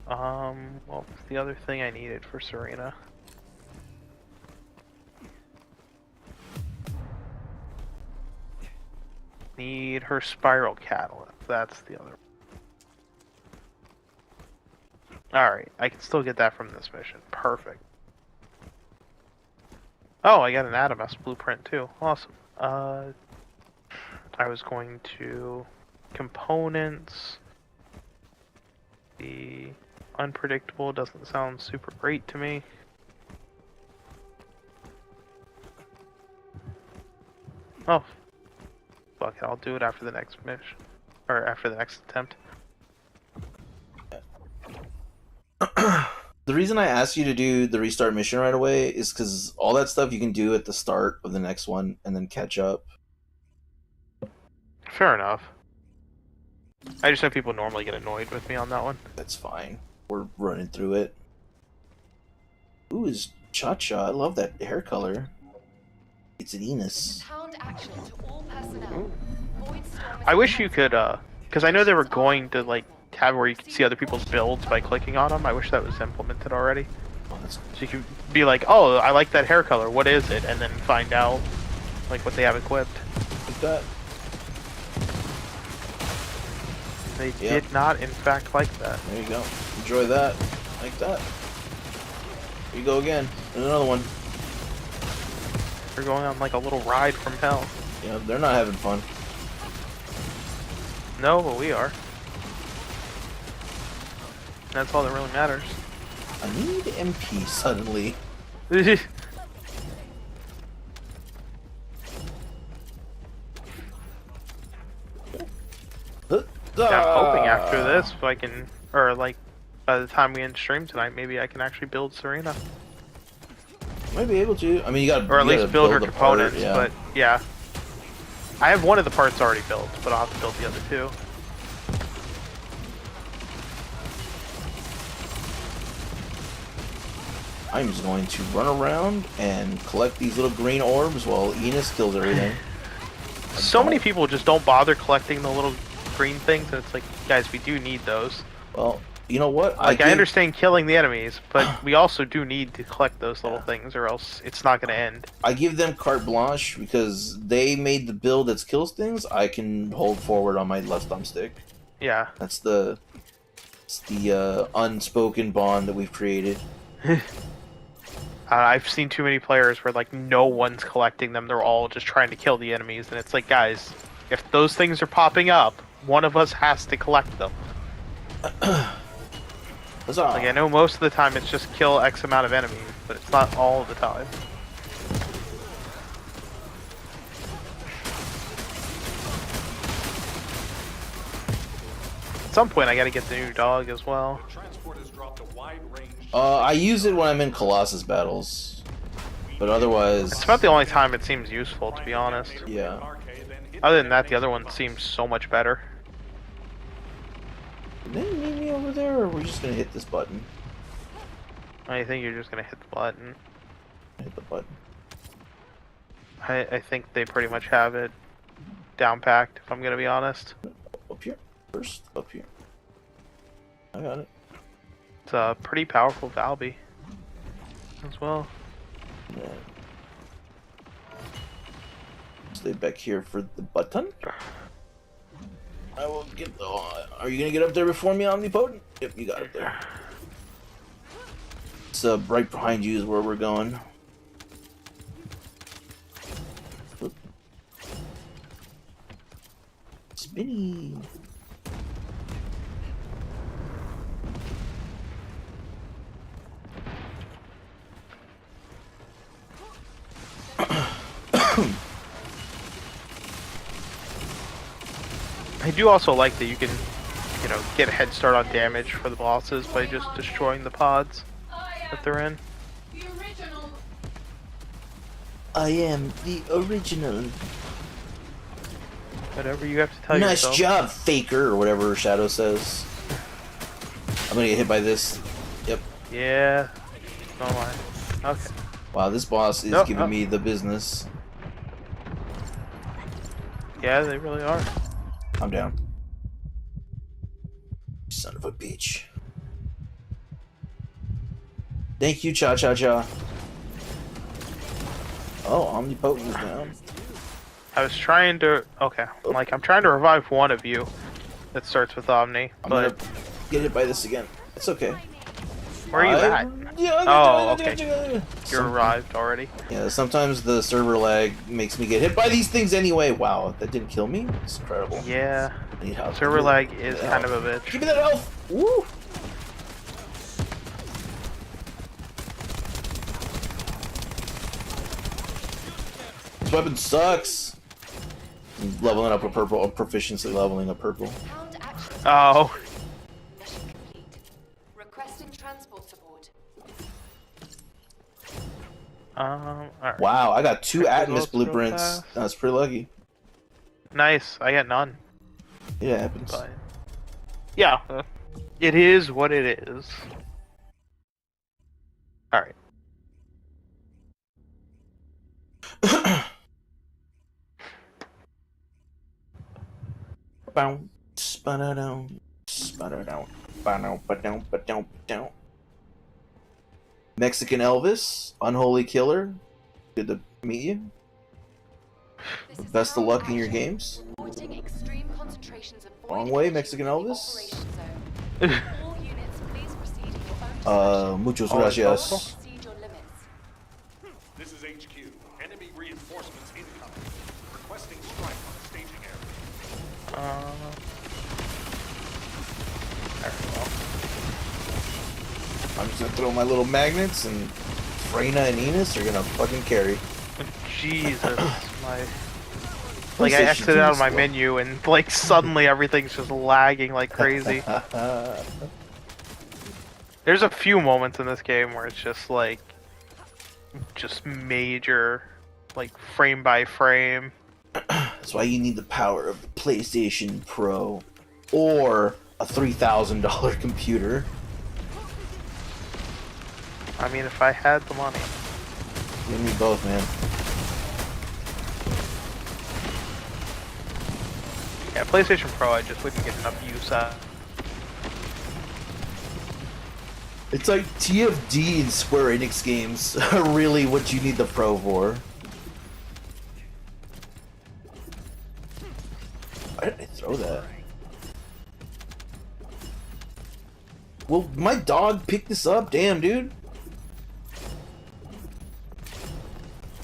What was the other thing I needed for Serena? Need her Spiral Catalyst. That's the other. Alright, I can still get that from this mission. Perfect. Oh, I got an Atom S Blueprint too. Awesome. I was going to components. The unpredictable doesn't sound super great to me. Oh, fuck it, I'll do it after the next mission. Or after the next attempt. The reason I asked you to do the restart mission right away is because all that stuff you can do at the start of the next one and then catch up. Fair enough. I just know people normally get annoyed with me on that one. That's fine. We're running through it. Ooh, is Cha-Cha. I love that hair color. It's an Enos. I wish you could, because I know they were going to, like, have where you could see other people's builds by clicking on them. I wish that was implemented already. Oh, that's... So you could be like, oh, I like that hair color, what is it? And then find out, like, what they have equipped. Like that. They Yep. did not, in fact, like that. There you go. Enjoy that. Like that. Here you go again. There's another one. They're going on like a little ride from hell. Yeah, they're not having fun. No, but we are. That's all that really matters. I need MP suddenly. I'm hoping after this, if I can, or like, by the time we end stream tonight, maybe I can actually build Serena. Might be able to. I mean, you gotta. Or at you least gotta build her the part, components, yeah. but yeah. I have one of the parts already built, but I'll have to build the other two. I'm just going to run around and collect these little green orbs while Enos kills everything. So many people just don't bother collecting the little green things, and it's like, guys, we do need those. Well, you know what? Like, I understand killing the enemies, but we also do need to collect those little things, or else it's not going to end. I give them carte blanche because they made the build that kills things. I can hold forward on my left thumbstick. Yeah. It's the unspoken bond that we've created. I've seen too many players where, like, no one's collecting them. They're all just trying to kill the enemies, and it's like, guys, if those things are popping up, one of us has to collect them. Like, I know most of the time it's just kill X amount of enemies, but it's not all the time. At some point I gotta get the new dog as well. I use it when I'm in Colossus battles, but otherwise... It's about the only time it seems useful, to be honest. Yeah. Other than that, the other one seems so much better. Did they need me over there, or we're just gonna hit this button? I think you're just gonna hit the button. Hit the button. I think they pretty much have it down packed, if I'm gonna be honest. Up here. First, up here. I got it. It's a pretty powerful Valby as well. Yeah. Stay back here for the button. I will get the... Are you gonna get up there before me, Omnipotent? Yep, you got it there. It's right behind you is where we're going. Oop. Spinny. I do also like that you can, you know, get a head start on damage for the bosses by just destroying the pods that they're in. I am the original. Whatever you have to tell Nice yourself. job, faker, or whatever Shadow says. I'm gonna get hit by this. Yep. Yeah. Oh my. Okay. Wow, this boss is giving me the business. Yeah, they really are. I'm down. Son of a bitch. Thank you, Cha Cha Cha. Oh, Omnipotent is down. I was trying to. Okay. Like, I'm trying to revive one of you that starts with Omni, I'm but. gonna get hit by this again. It's okay. Where are you at? Yeah, Oh, okay. You're arrived already. Yeah, sometimes the server lag makes me get hit by these things anyway. Wow, that didn't kill me? It's incredible. Yeah. I need help. Server lag is kind of a bitch. Give me that health! Woo! This weapon sucks. I'm leveling up a purple, or proficiency leveling a purple. Pound action. Oh. Mission complete. Requesting transport support. Alright. Wow, I got 2 Check Atmos the results real blueprints. fast. That's pretty lucky. Nice. I got none. Yeah, it happens. But yeah, it is what it is. All right. Bow, sputter down, sputter down, ba-down, ba-down, ba-down, ba-down. Mexican Elvis, Unholy Killer. Good to meet you. This is Best of pound luck in your action. games. Reporting extreme concentrations of Wrong way, Mexican Elvis. Operation zone. All units, please proceed in your own discretion. Muchos Oh, gracias. Exceed your limits. This is HQ. Enemy reinforcements incoming. Requesting strike on the staging area. Very well. I'm just gonna throw my little magnets, and Freyna and Enos are gonna fucking carry. Jesus, my. Like I PlayStation exited out of 2 my slow. menu and like suddenly everything's just lagging like crazy. There's a few moments in this game where it's just like, just major, like frame by frame. That's why you need the power of the PlayStation Pro or a $3,000 computer. I mean, if I had the money. Give me both, man. Yeah, PlayStation Pro, I just wouldn't get enough use out. It's like TFD and Square Enix games are really what you need the Pro for. Why did I throw that? Well, my dog picked this up. Damn, dude.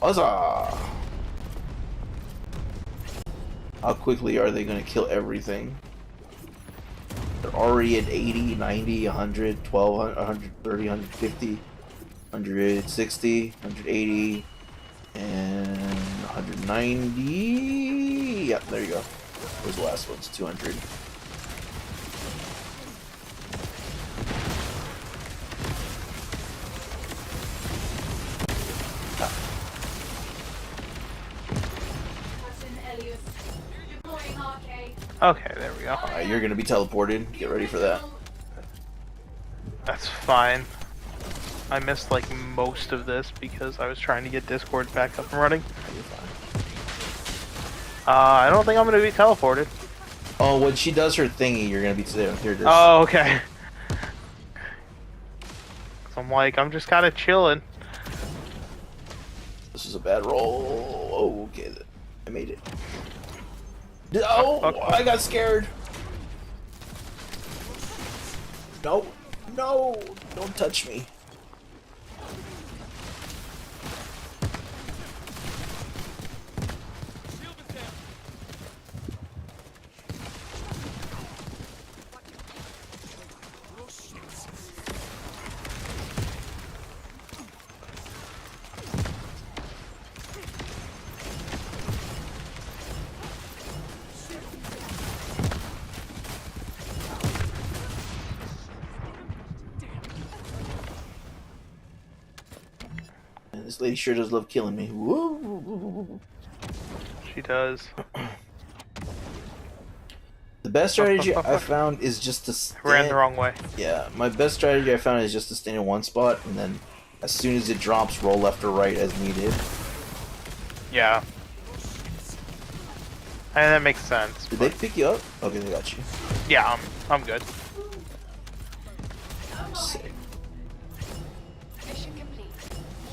Huzzah! How quickly are they going to kill everything? They're already at 80, 90, 100, 12, 130, 150, 160, 180, and 190. Yep, there you go. Where's the last one? It's 200. Okay, there we go. Alright, you're going to be teleported. Get ready for that. That's fine. I missed like most of this because I was trying to get Discord back up and running. You're fine. I don't think I'm gonna be teleported. Oh, when she does her thingy, you're going to be there. Here it is. Oh, okay. So I'm like, I'm just kind of chilling. This is a bad roll. Oh, okay. I made it. Oh, Fuck. I got scared. No, no, don't touch me. Man, this lady sure does love killing me. Woo. She does. The best strategy I found is just to stand... Ran the wrong way. Yeah, my best strategy I found is just to stand in one spot, and then as soon as it drops, roll left or right as needed. Yeah. And that makes sense. Did they pick you up? Okay, they got you. Yeah, I'm good. Sick. Mission complete.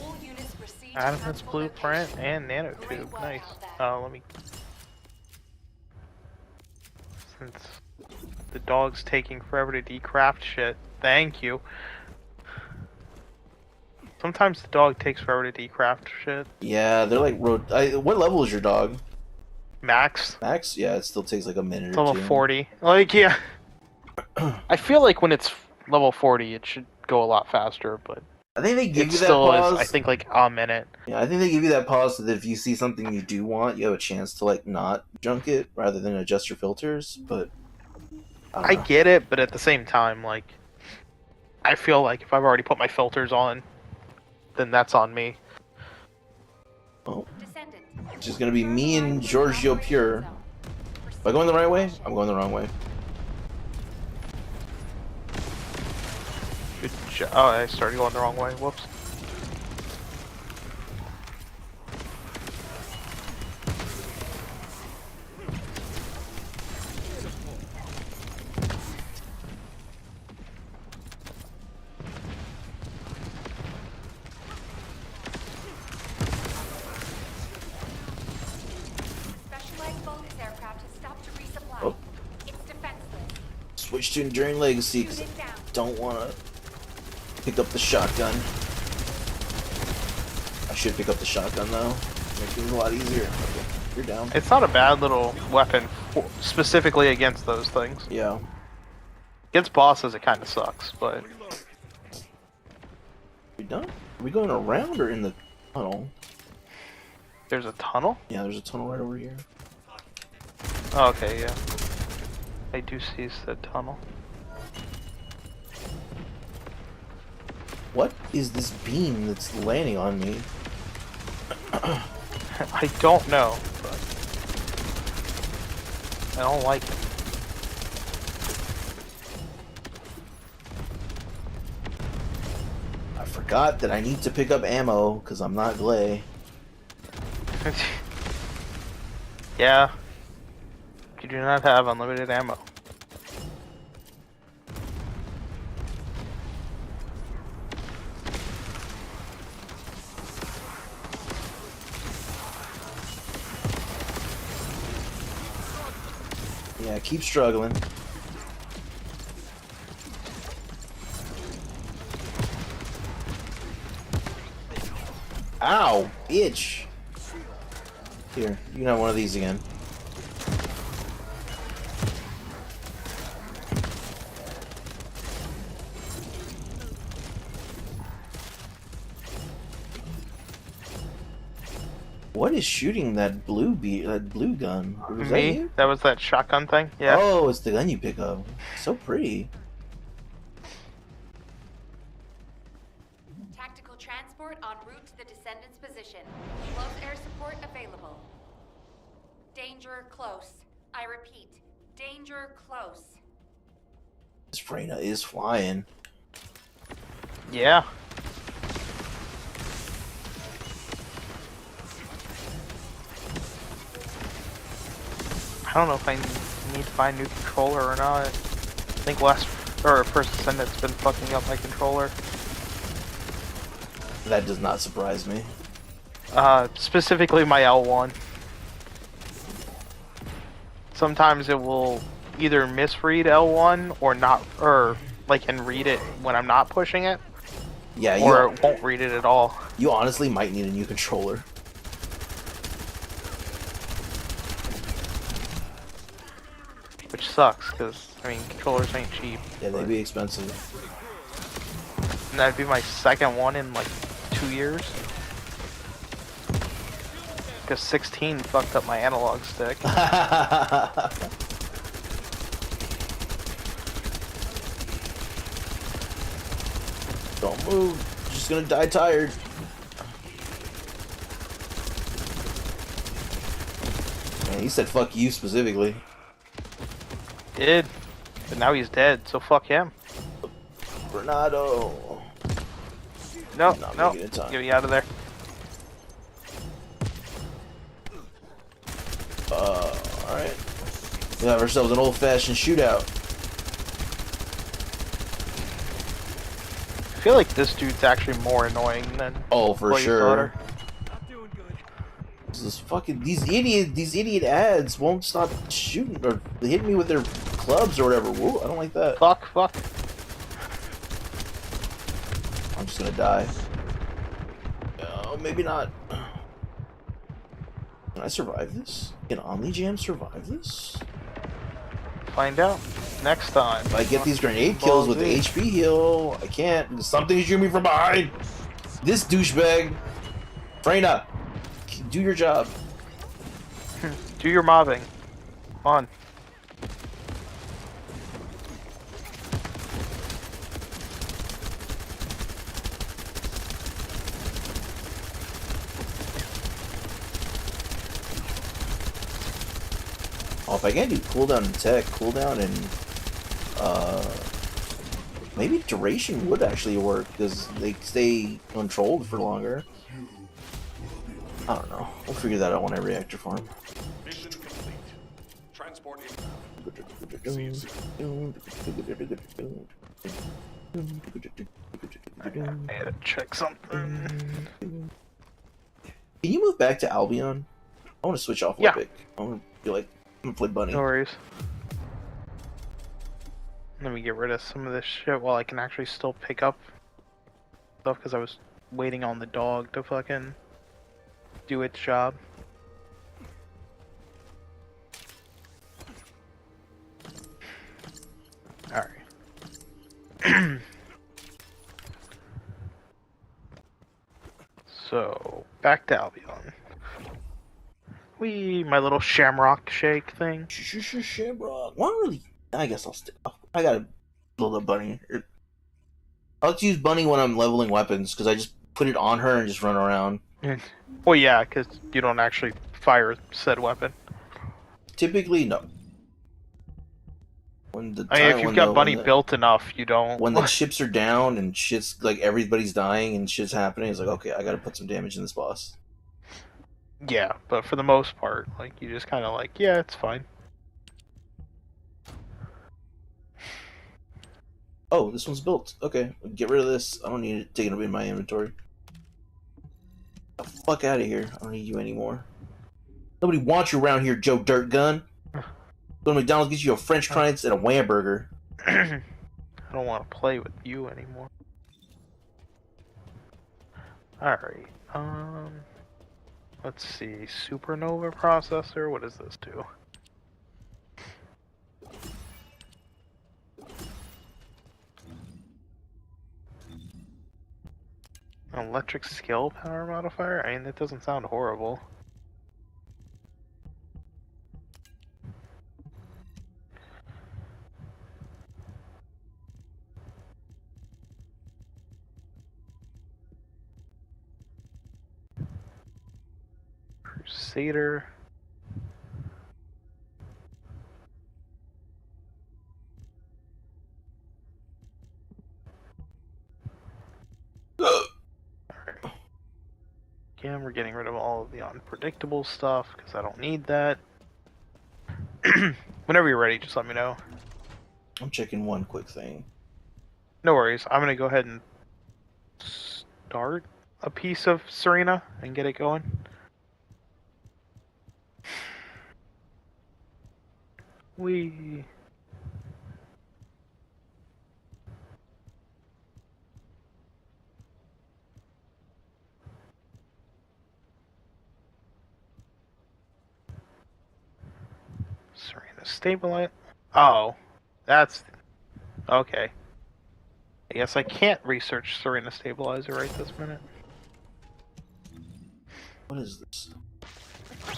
All units proceed to Adamant's transport blueprint location. and Great nanotube. work Nice. out there. Let me. Since the dog's taking forever to decraft shit, thank you. Sometimes the dog takes forever to decraft shit. Yeah, they're like what level is your dog? Max, Max? Yeah, it still takes like a minute it's or level two. 40. Like, yeah. I feel like when it's level 40, it should go a lot faster, but I think they give it you that still pause. is, I think, like a minute. Yeah, I think they give you that pause so that if you see something you do want, you have a chance to like not junk it rather than adjust your filters. But I I don't know. get it, but at the same time, like, I feel like if I've already put my filters on, then that's on me. Oh, Descendants. it's just gonna be me and Giorgio Pure. Am I going the right way? I'm going the wrong way. Good job. Oh, I started going the wrong way. Whoops. Specialized Vulcan aircraft has stopped to resupply. Oh. It's defective. shooting during Legacy because I don't want to pick up the shotgun. I should pick up the shotgun though. Makes things a lot easier. Okay, you're down. It's not a bad little weapon, specifically against those things. Yeah. Against bosses, it kind of sucks, but... We done? Are we going around or in the tunnel? There's a tunnel? Yeah, there's a tunnel right over here. Oh, okay, yeah. I do see said tunnel. What is this beam that's landing on me? I don't know, but... I don't like it. I forgot that I need to pick up ammo because I'm not Glay. Yeah. You do not have unlimited ammo. Yeah, keep struggling. Ow, bitch. Here, you can have one of these again. What is shooting that blue gun? Was that Me? you? That was that shotgun thing? Yeah. Oh, it's the gun you pick up. So pretty. Tactical transport en route to the Descendants' position. Close air support available. Danger close. I repeat, danger close. This Freyna is flying. Yeah. I don't know if I need to find a new controller or not. I think First Descendant's been fucking up my controller. That does not surprise me. Specifically my L1. Sometimes it will either misread L1 or not, or like can read it when I'm not pushing it. Yeah, Or it won't read it at all. you honestly might need a new controller. Which sucks, because, I mean, controllers ain't cheap. Yeah, they'd be expensive. And that'd be my second one in, like, 2 years. Because 16 fucked up my analog stick. Don't move. You're just gonna die tired. Man, he said fuck you specifically. Did. But now he's dead, so fuck him. Bernardo. No, Not no. making it time. Get me out of there. Alright. We have ourselves an old-fashioned shootout. I feel like this dude's actually more annoying than Oh, for Blaze sure. Daughter. This fucking these idiot ads won't stop shooting or hitting me with their clubs or whatever. Whoa, I don't like that. Fuck. I'm just gonna die. Oh, maybe not. Can I survive this? Can OmniJam survive this? Find out next time. If I get these grenade kills with the HP heal, I can't. Something's shooting me from behind. This douchebag. Freyna, do your job. Do your mobbing. Come on. Oh, if I can't do cooldown and tech, cooldown and maybe duration would actually work because they stay controlled for longer. I don't know. We'll figure that out when I reactor farm. Mission complete. Transport inbound. I gotta check something. Can you move back to Albion? I want to switch off Yeah. Epic. I want to be like, I'm gonna play Bunny. No worries. Let me get rid of some of this shit while I can actually still pick up stuff because I was waiting on the dog to fucking do its job. Alright. So, back to Albion. My little shamrock shake thing. Shamrock. Why really? I guess I'll stick. I gotta build a bunny. I'll just use bunny when I'm leveling weapons because I just put it on her and just run around. Well, yeah, because you don't actually fire said weapon. Typically, no. When the I mean, if you've got bunny built enough, you don't. When the chips are down and shit's like everybody's dying and shit's happening, it's like okay, I gotta put some damage in this boss. Yeah, but for the most part, like you just kind of like, yeah, it's fine. Oh, this one's built. Okay, get rid of this. I don't need it taken up in my inventory. Get the fuck out of here. I don't need you anymore. Nobody wants you around here, Joe Dirt Gun. Go to McDonald's, get you a French fries and a wham burger. I don't want to play with you anymore. Alright, let's see. Supernova processor, what does this do? Electric skill power modifier? I mean, that doesn't sound horrible. Crusader. Again, we're getting rid of all of the unpredictable stuff because I don't need that. Whenever you're ready, just let me know. I'm checking one quick thing. No worries. I'm gonna go ahead and start a piece of Serena and get it going. Serena stabilize. Oh, that's okay. I guess I can't research Serena stabilizer right this minute. What is this?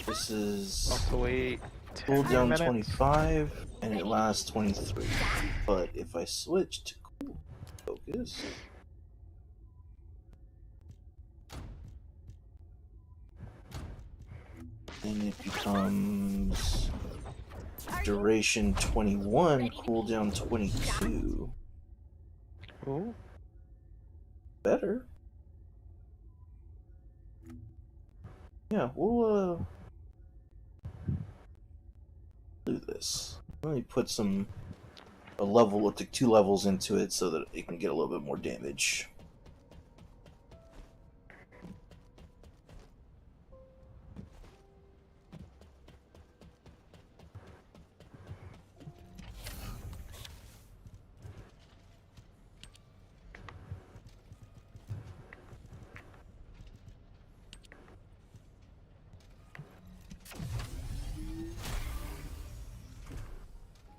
This is I'll have to wait 10 cooldown minutes. 25 and it lasts 23. But if I switch to cool focus, then it becomes duration 21, cooldown 22. Ooh. Better. Yeah, we'll do this. Let me put a level, up to 2 levels into it so that it can get a little bit more damage.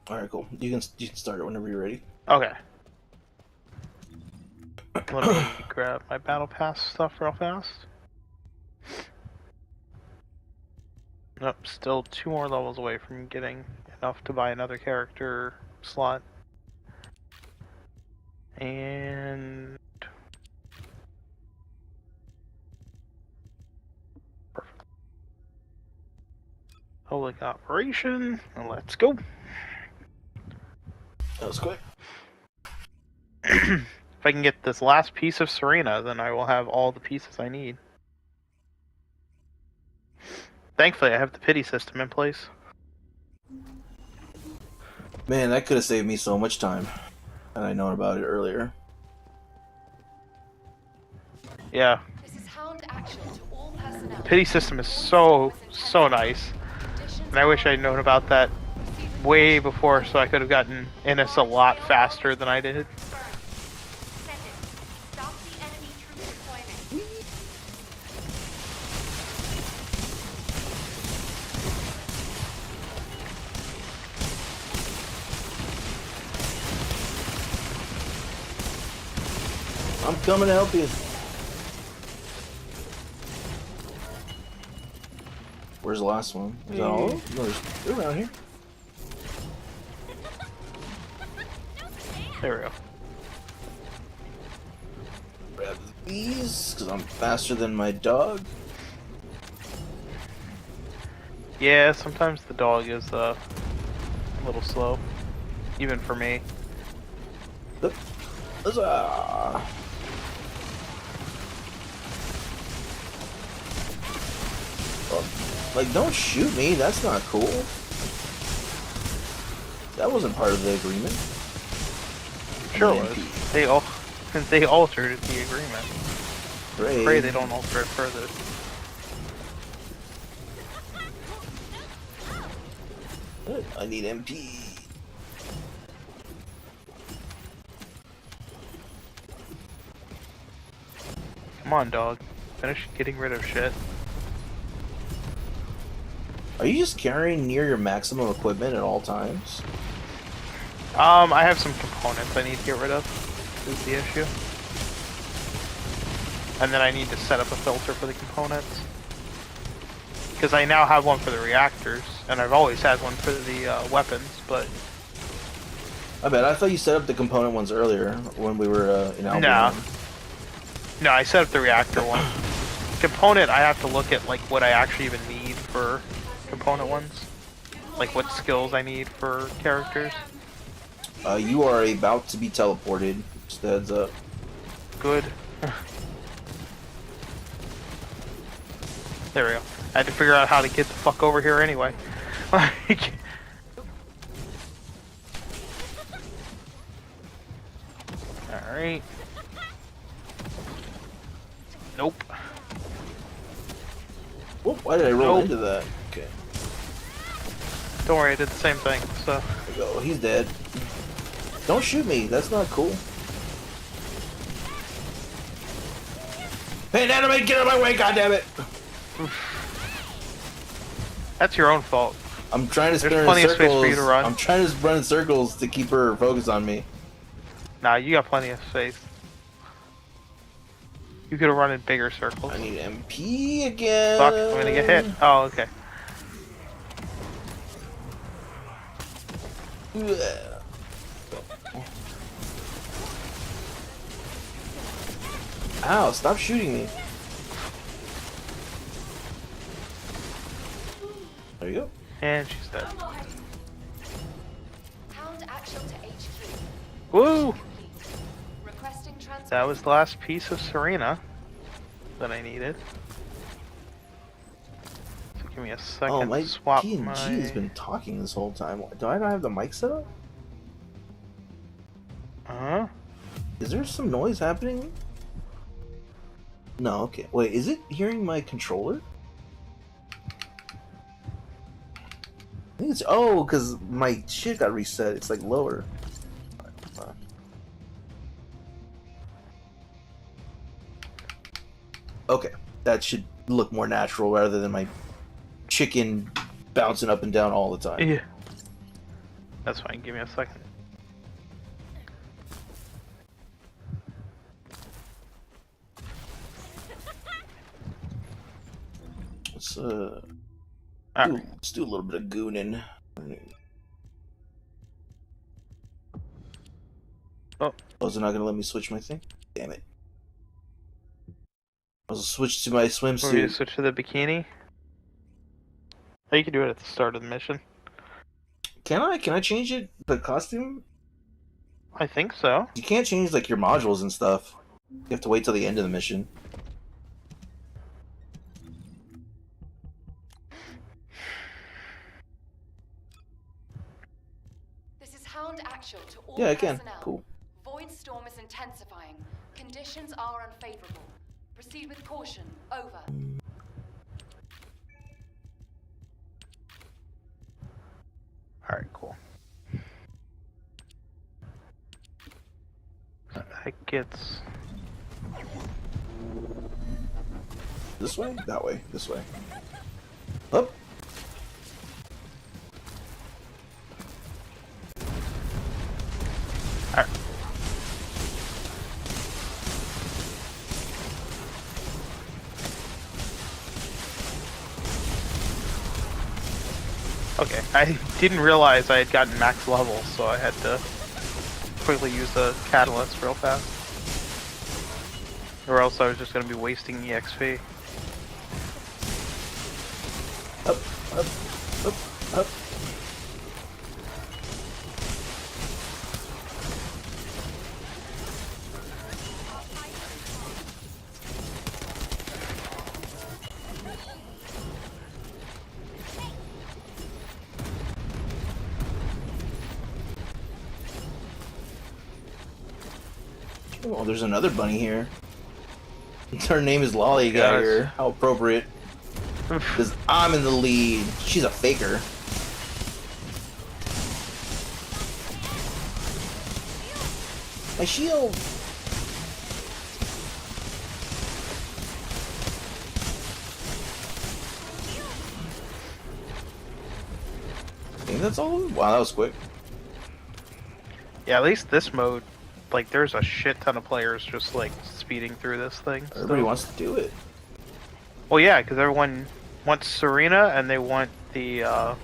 Alright, cool. You can start it whenever you're ready. Okay. Let me grab my battle pass stuff real fast. Nope, still 2 more levels away from getting enough to buy another character slot. And perfect. Holding operation, and let's go. That was quick. If I can get this last piece of Serena, then I will have all the pieces I need. Thankfully, I have the pity system in place. Man, that could have saved me so much time had I known about it earlier. Yeah. This is Hound Action to all personnel. The pity system is so nice. And I wish I'd known about that way before, so I could have gotten Innis a lot faster than I did. Send it. Stop the enemy troop deployment. I'm coming to help you. Where's the last one? Is that all? No, they're around here. There we go. Grab these, because I'm faster than my dog. Yeah, sometimes the dog is a little slow, even for me. Huzzah! Like, don't shoot me. That's not cool. That wasn't part of the agreement. Sure And was. MP. They altered the agreement. Great. Pray they don't alter it further. I need MP. Come on, dog. Finish getting rid of shit. Are you just carrying near your maximum equipment at all times? I have some components I need to get rid of. Is the issue. And then I need to set up a filter for the components. Because I now have one for the reactors, and I've always had one for the weapons, but... I bet. I thought you set up the component ones earlier when we were in Albion. No. No, I set up the reactor one. Component, I have to look at like what I actually even need for component ones. Like what skills I need for characters. You are about to be teleported. Just a heads up. Good. There we go. I had to figure out how to get the fuck over here anyway. Like... Alright. Nope. Whoop, why did I roll Nope. into that? Okay. Don't worry, I did the same thing, so... There we go. He's dead. Don't shoot me. That's not cool. Hey, Dynamite, get out of my way, goddammit! That's your own fault. I'm trying to spin There's in plenty of space circles. for you to run. I'm trying to run in circles to keep her focused on me. Nah, you got plenty of space. You could have run in bigger circles. I need MP again. Fuck, I'm gonna get hit. Oh, okay. Ow, stop shooting me. There you go. And she's dead. Hound actual to HQ. Woo! Requesting transport. That was the last piece of Serena that I needed. So give me a second Oh, my to swap PNG my... has been talking this whole time. Do I not have the mic set up? Uh-huh. Is there some noise happening? No, okay. Wait, is it hearing my controller? I think it's... Oh, because my shit got reset. It's like lower. Okay, that should look more natural rather than my chicken bouncing up and down all the time. Yeah. That's fine, give me a second. Let's Alright. let's do a little bit of gooning. Oh. Oh, is it not gonna let me switch my thing? Damn it. I'll switch to my Want me to swimsuit. switch to the bikini? Oh, you can do it at the start of the mission. Can I? Can I change it? The costume? I think so. You can't change like your modules and stuff. You have to wait till the end of the mission. This is Hound actual to all Yeah, I can. personnel. Cool. Void storm is intensifying. Conditions are unfavorable. Proceed with caution. Over. Alright, cool. it's... This way? That way. This way. Up. Alright. Okay, I didn't realize I had gotten max level, so I had to quickly use the catalyst real fast. Or else I was just going to be wasting EXP. Up. Up. Up. Up. Oh, there's another bunny here. Her name is Lollygagger. How appropriate. Because I'm in the lead. She's a faker. My shield! I think that's all? Wow, that was quick. Yeah, at least this mode, like, there's a shit ton of players just, like, speeding through this thing. Everybody wants to do it. Well, yeah, because everyone wants Serena, and they want the,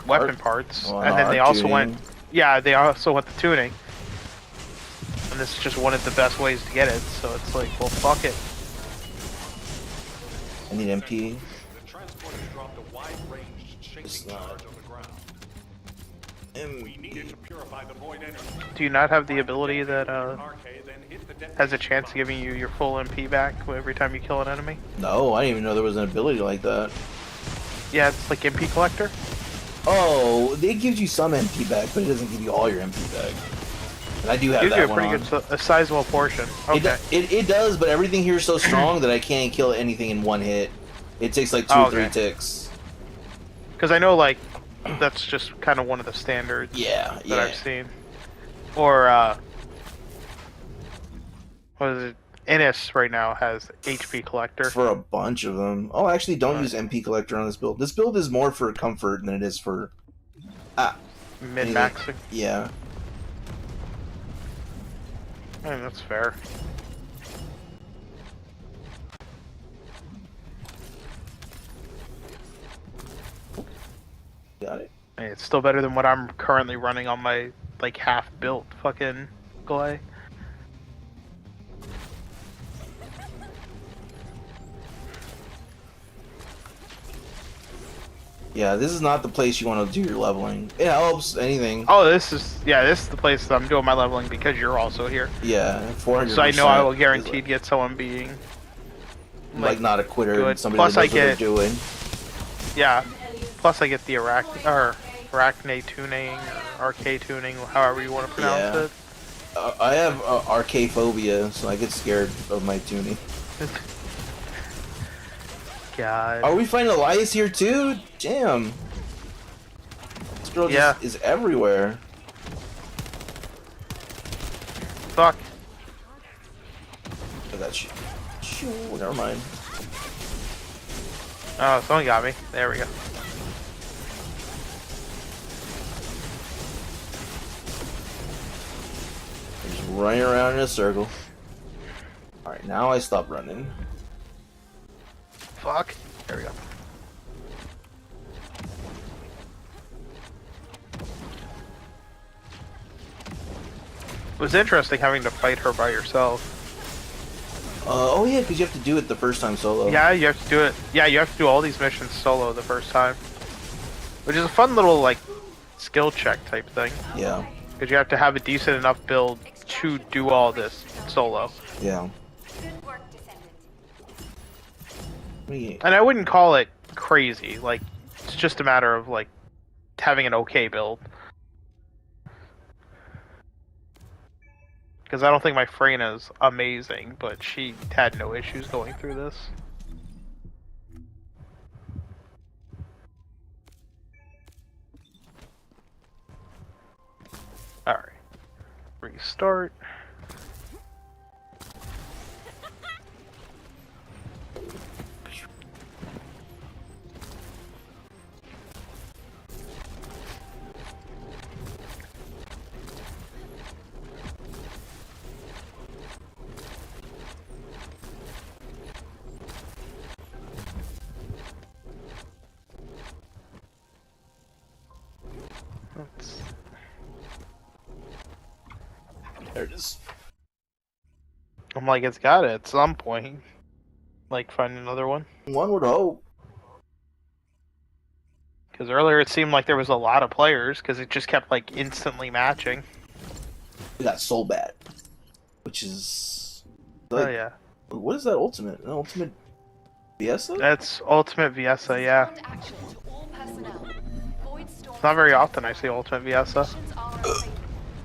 weapon parts, well, and then they also tuning. want... Yeah, they also want the tuning. And this is just one of the best ways to get it, so it's like, well, fuck it. I need MP. The transport has dropped a wide-ranged It's shaking not. charge on the ground. We need it to purify the void energy. Do you not have the ability that, Arcade, then hit the has a detonation chance of button. giving you your full MP back every time you kill an enemy? No, I didn't even know there was an ability like that. Yeah, it's like MP collector. Oh, it gives you some MP back, but it doesn't give you all your MP back. And I do have Gives that you a one pretty on. good, a sizable portion. Okay. It does, but everything here is so strong that I can't kill anything in one hit. It takes like 2 or 3 ticks. Because I know, like, that's just kind of one of the standards Yeah, that I've seen. Or, what is it? Innis right now has HP collector. For a bunch of them. Oh, actually, don't use MP collector on this build. This build is more for comfort than it is for... Min-maxing. Yeah. I mean, that's fair. Got it. I mean, it's still better than what I'm currently running on my, like, half-built fucking Glay. Yeah, this is not the place you want to do your leveling. It helps, anything. Oh, this is the place that I'm doing my leveling because you're also here. Yeah, 400%. So I know I will is guaranteed get someone being like not a quitter, good. and somebody Plus that I knows what they're get- doing. Yeah. Plus I get the Arachne tuning, or RK tuning, however you want to pronounce Yeah. it. I have RK phobia, so I get scared of my tuning. God. Are we finding Elias here too? Damn. This girl just is everywhere. Fuck. I got you. Shoo, never mind. Oh, someone got me. There we go. Just running around in a circle. Alright, now I stop running. Fuck. There we go. It was interesting having to fight her by yourself. Oh yeah, because you have to do it the first time solo. Yeah, you have to do it. Yeah, you have to do all these missions solo the first time. Which is a fun little, like, skill check type thing. Yeah. Because you have to have a decent enough build to do all this solo. Yeah. Good work, Descendant. What do you... And I wouldn't call it crazy. Like, it's just a matter of, like, having an okay build. Because I don't think my Freyna's amazing, but she had no issues going through this. Alright. Restart. Let's... There it is. I'm like, it's got it at some point. Like, find another one. One would hope. Because earlier it seemed like there was a lot of players, because it just kept, like, instantly matching. We got Soul Bat, which is... Oh, yeah. What is that ultimate? An ultimate Viesa? That's Ultimate Viesa, yeah. Respond action to all personnel. Void storm. It's not very often I see Ultimate Viesa. Missions are unavailable.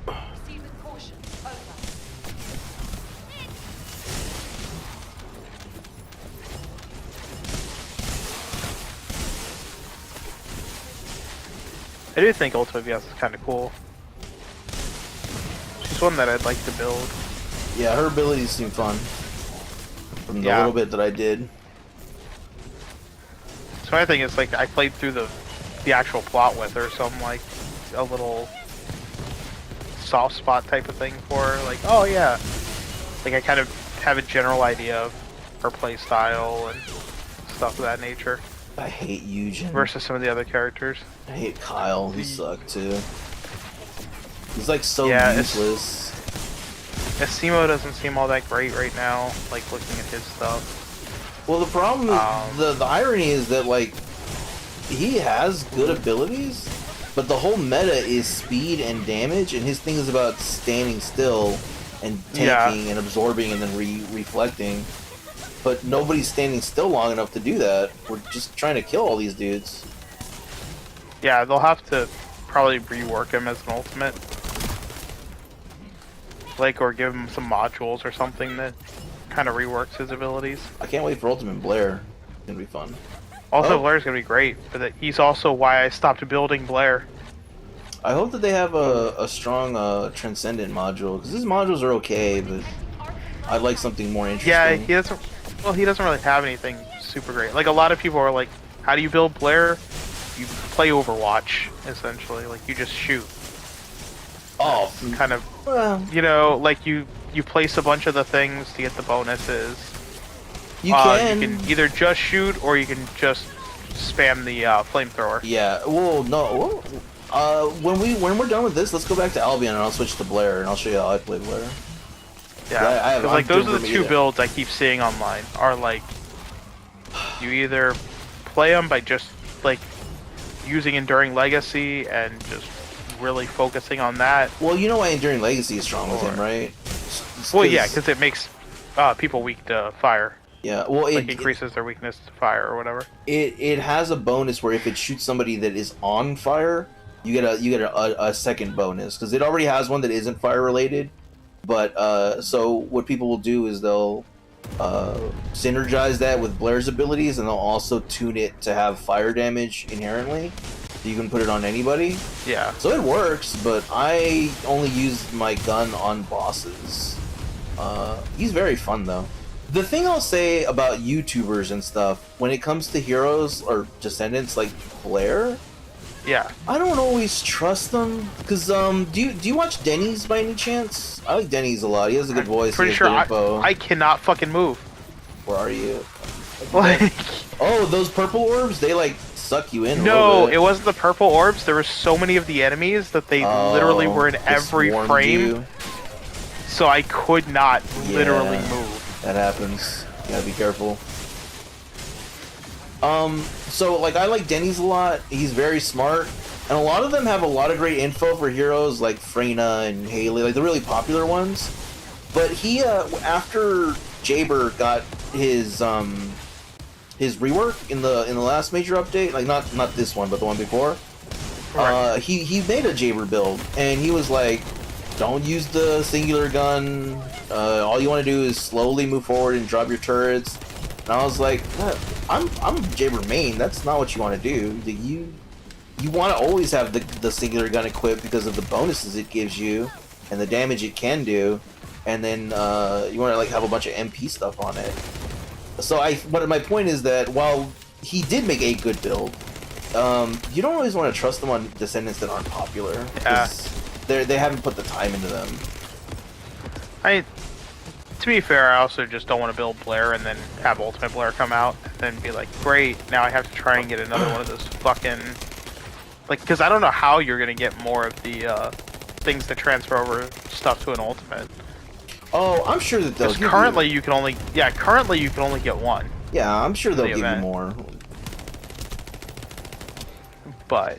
Proceed with caution. Over. I do think Ultimate Viesa is kind of cool. She's one that I'd like to build. Yeah, her abilities seem fun. From the Yeah. little bit that I did. So my thing is, like, I played through the actual plot with her, so I'm like a little soft spot type of thing for her. Like, oh yeah, like I kind of have a general idea of her play style and stuff of that nature I hate Eugen. versus some of the other characters. I hate Kyle. He sucked too. He's like so Yeah, useless. Esimo doesn't seem all that great right now. Like looking at his stuff. Well, the problem is the irony is that like he has good abilities, but the whole meta is speed and damage, and his thing is about standing still and tanking and absorbing and then reflecting. But nobody's standing still long enough to do that. We're just trying to kill all these dudes. Yeah, they'll have to probably rework him as an ultimate. Like, or give him some modules or something that kind of reworks his abilities. I can't wait for Ultimate Blair. It's gonna be fun. Also, Oh. Blair's gonna be great, but that he's also why I stopped building Blair. I hope that they have a strong Transcendent module, because his modules are okay, but I'd like something more interesting. Yeah, he doesn't. Well, he doesn't really have anything super great. Like a lot of people are like, "How do you build Blair?" You play Overwatch essentially. Like you just shoot. Oh, Kind of, well, you know, like you place a bunch of the things to get the bonuses. you can. You can either just shoot or you can just spam the flamethrower. Yeah. Well, no. When we're done with this, let's go back to Albion and I'll switch to Blair and I'll show you how I play Blair. Yeah, 'cause, like those are the different two either. builds I keep seeing online. Are like you either play them by just like using Enduring Legacy and just really focusing on that. Well, you know why Enduring Legacy is strong with him, right? Well, yeah, because it makes people weak to fire. yeah. Well, Like increases their weakness to fire or whatever. it has a bonus where if it shoots somebody that is on fire, you get a second bonus because it already has one that isn't fire related. But so what people will do is they'll synergize that with Blair's abilities, and they'll also tune it to have fire damage inherently. So you can put it on anybody. Yeah. So it works, but I only use my gun on bosses. He's very fun though. The thing I'll say about YouTubers and stuff, when it comes to heroes or descendants like Blair, Yeah. I don't always trust them. Cause do you watch Denny's by any chance? I like Denny's a lot. He has a good voice. Pretty he has sure good info. I cannot fucking move. Where are you? Like, Oh, those purple orbs, they like suck you in. a no, little bit. it wasn't the purple orbs. There were so many of the enemies that they literally were in They every swarmed frame. you. So I could not literally Yeah. move. That happens. You gotta be careful. So like I like Denny's a lot. He's very smart, and a lot of them have a lot of great info for heroes like Freyna and Haley, like the really popular ones. But he after Jaber got his rework in the last major update, like not this one, but the one before. Right. He made a Jaber build, and he was like, don't use the singular gun. All you want to do is slowly move forward and drop your turrets. And I was like, I'm Jaber main. That's not what you want to do. You want to always have the singular gun equipped because of the bonuses it gives you and the damage it can do. And then you want to like have a bunch of MP stuff on it. So but my point is that while he did make a good build, you don't always want to trust them on descendants that aren't popular. Yeah. They haven't put the time into them. To be fair, I also just don't want to build Blair and then have Ultimate Blair come out and then be like, great, now I have to try and get another one of those fucking Like, because I don't know how you're gonna get more of the things that transfer over stuff to an ultimate. Oh, I'm sure that they'll Because give currently you can only get one. Yeah, I'm sure they'll the give you event. more.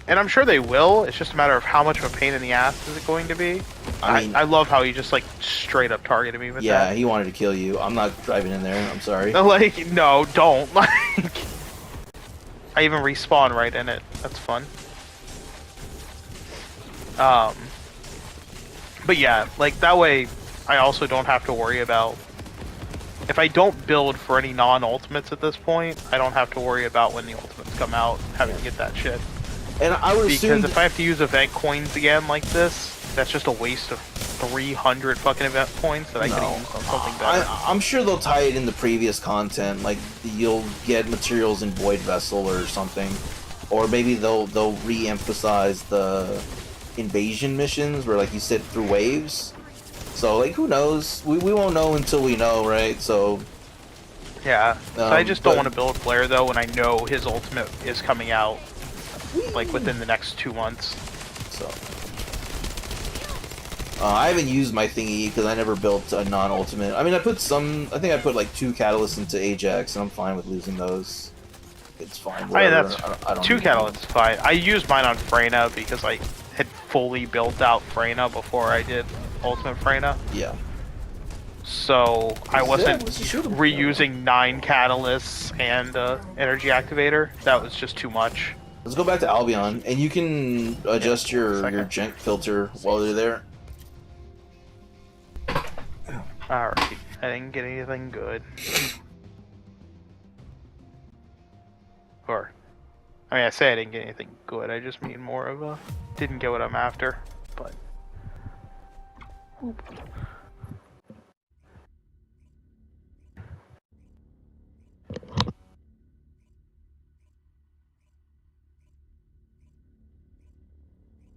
And I'm sure they will. It's just a matter of how much of a pain in the ass is it going to be. I mean, I love how he just like straight up targeted me with yeah, that. he wanted to kill you. I'm not driving in there. I'm sorry. Like, no, don't. Like, I even respawn right in it. That's fun. But yeah, like that way, I also don't have to worry about. If I don't build for any non-ultimates at this point, I don't have to worry about when the ultimates come out having to get that shit. And I would assume Because if I have to use event coins again like this, that's just a waste of 300 fucking event points that I could use on something better. I'm sure they'll tie it in the previous content, like you'll get materials in Void Vessel or something, or maybe they'll re-emphasize the invasion missions where like you sit through waves. So like who knows? We won't know until we know, right? So Yeah. So I just don't but- want to build Blair though when I know his ultimate is coming out like within the next 2 months. So I haven't used my thingy because I never built a non-ultimate. I mean, I think I put like 2 catalysts into Ajax, and I'm fine with losing those. It's fine. I mean, Whatever. that's I don't 2 need catalysts is fine. I used mine on Freyna because I had fully built out Freyna before I did Ultimate Freyna. Yeah. So I wasn't let's just shoot 'em. reusing 9 catalysts and energy activator. That was just too much. Let's go back to Albion, and you can adjust your second. Gent filter while you're there. Alright, I didn't get anything good. Or, I mean, I say I didn't get anything good, I just mean more of a, didn't get what I'm after, but... Oop.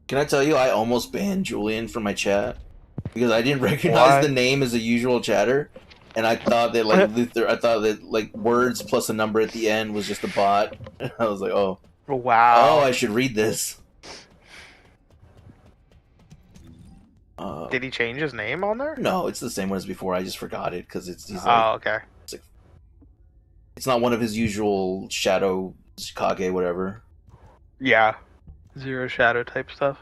Can I tell you, I almost banned Julian from my chat because I didn't recognize Why? the name as a usual chatter, and I thought that like words plus a number at the end was just a bot. I was like, oh, Wow. I should read this. Did he change his name on there? No, it's the same one as before. I just forgot it because he's like, Oh, okay. it's not one of his usual shadow Kage whatever. Yeah. Zero shadow type stuff.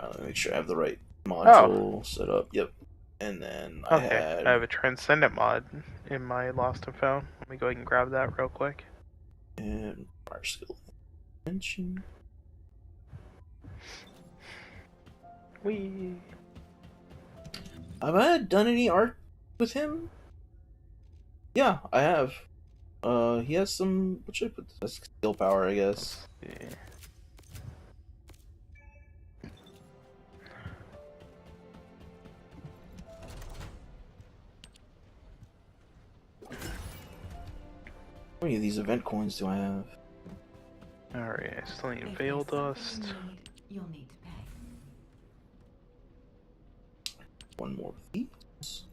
Let me make sure I have the right module set up. Yep. And then I Okay, had I have a Transcendent mod in my Lost and Found. Let me go ahead and grab that real quick. and fire skill mention. Wee. Have I done any art with him? Yeah, I have. He has some. What should I put? That's skill power, I guess. Yeah. How many of these event coins do I have? Alright, I still need Veil Dust. You'll need to pay. One more of these.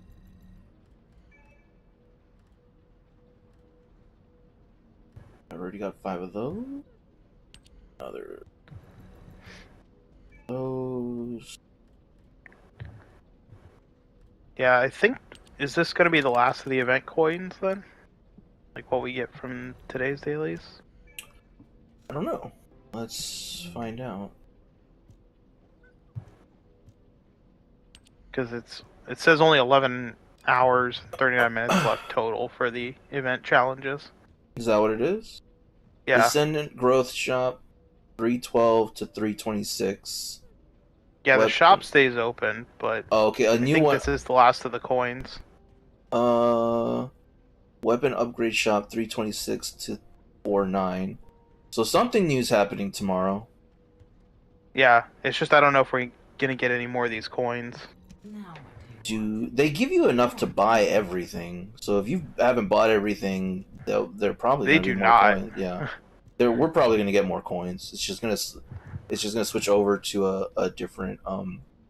I've already got 5 of those. Another. Those. Yeah, I think... Is this going to be the last of the event coins, then? Like what we get from today's dailies? I don't know. Let's find out. Because it says only 11 hours and 39 minutes left total for the event challenges. Is that what it is? Yeah. Descendant Growth Shop, 312 to 326. Yeah, the Weapon- shop stays open, but Oh, okay, a I new think one. this is the last of the coins. Weapon Upgrade Shop, 326 to 49. So something new's happening tomorrow. Yeah, it's just I don't know if we're gonna get any more of these coins. Now, Do they give you enough to buy everything? So if you haven't bought everything, they're probably They gonna do be more not. coins. Yeah, we're probably gonna get more coins. It's just gonna switch over to a different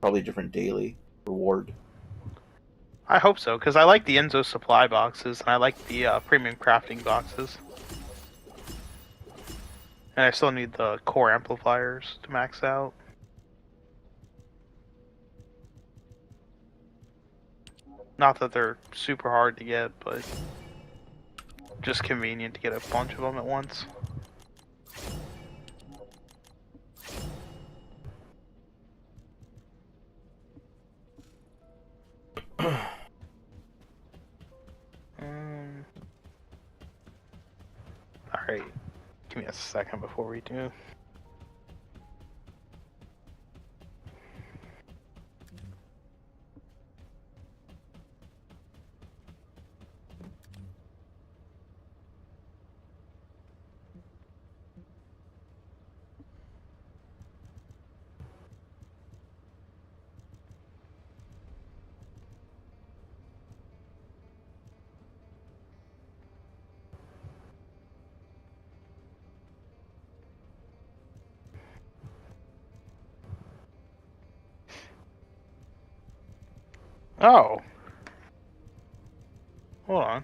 probably different daily reward. I hope so, because I like the Enzo supply boxes and I like the premium crafting boxes. And I still need the core amplifiers to max out. Not that they're super hard to get, but just convenient to get a bunch of them at once. Alright, give me a second before we do. Oh! Hold on.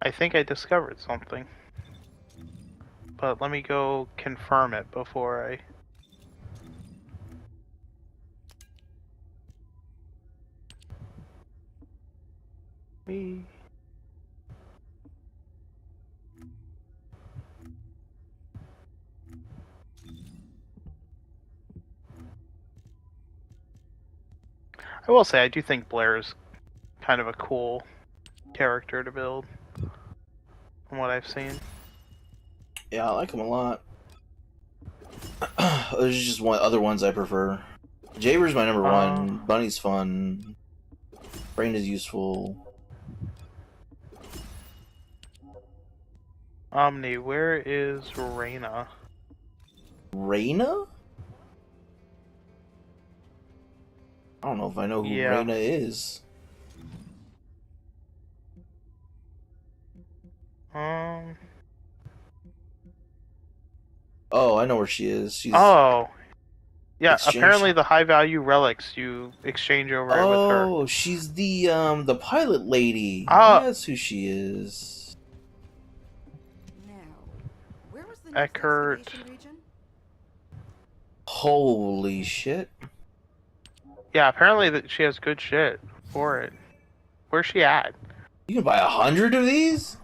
I think I discovered something. But let me go confirm it before I... Me. I will say, I do think Blair is kind of a cool character to build, from what I've seen. Yeah, I like him a lot. There's just other ones I prefer. Jaber's my number one. Bunny's fun. Brain is useful. Omni, where is Reyna? Reyna? I don't know if I know who Reyna is. Oh, I know where she is. She's Oh, yeah. exchange- Apparently, the high value relics you exchange over with her. Oh, she's the pilot lady. Oh. That's who she is. Now, where was the next Eckert. excavation region? Holy shit! Yeah, apparently that she has good shit for it. Where's she at? You can buy 100 of these.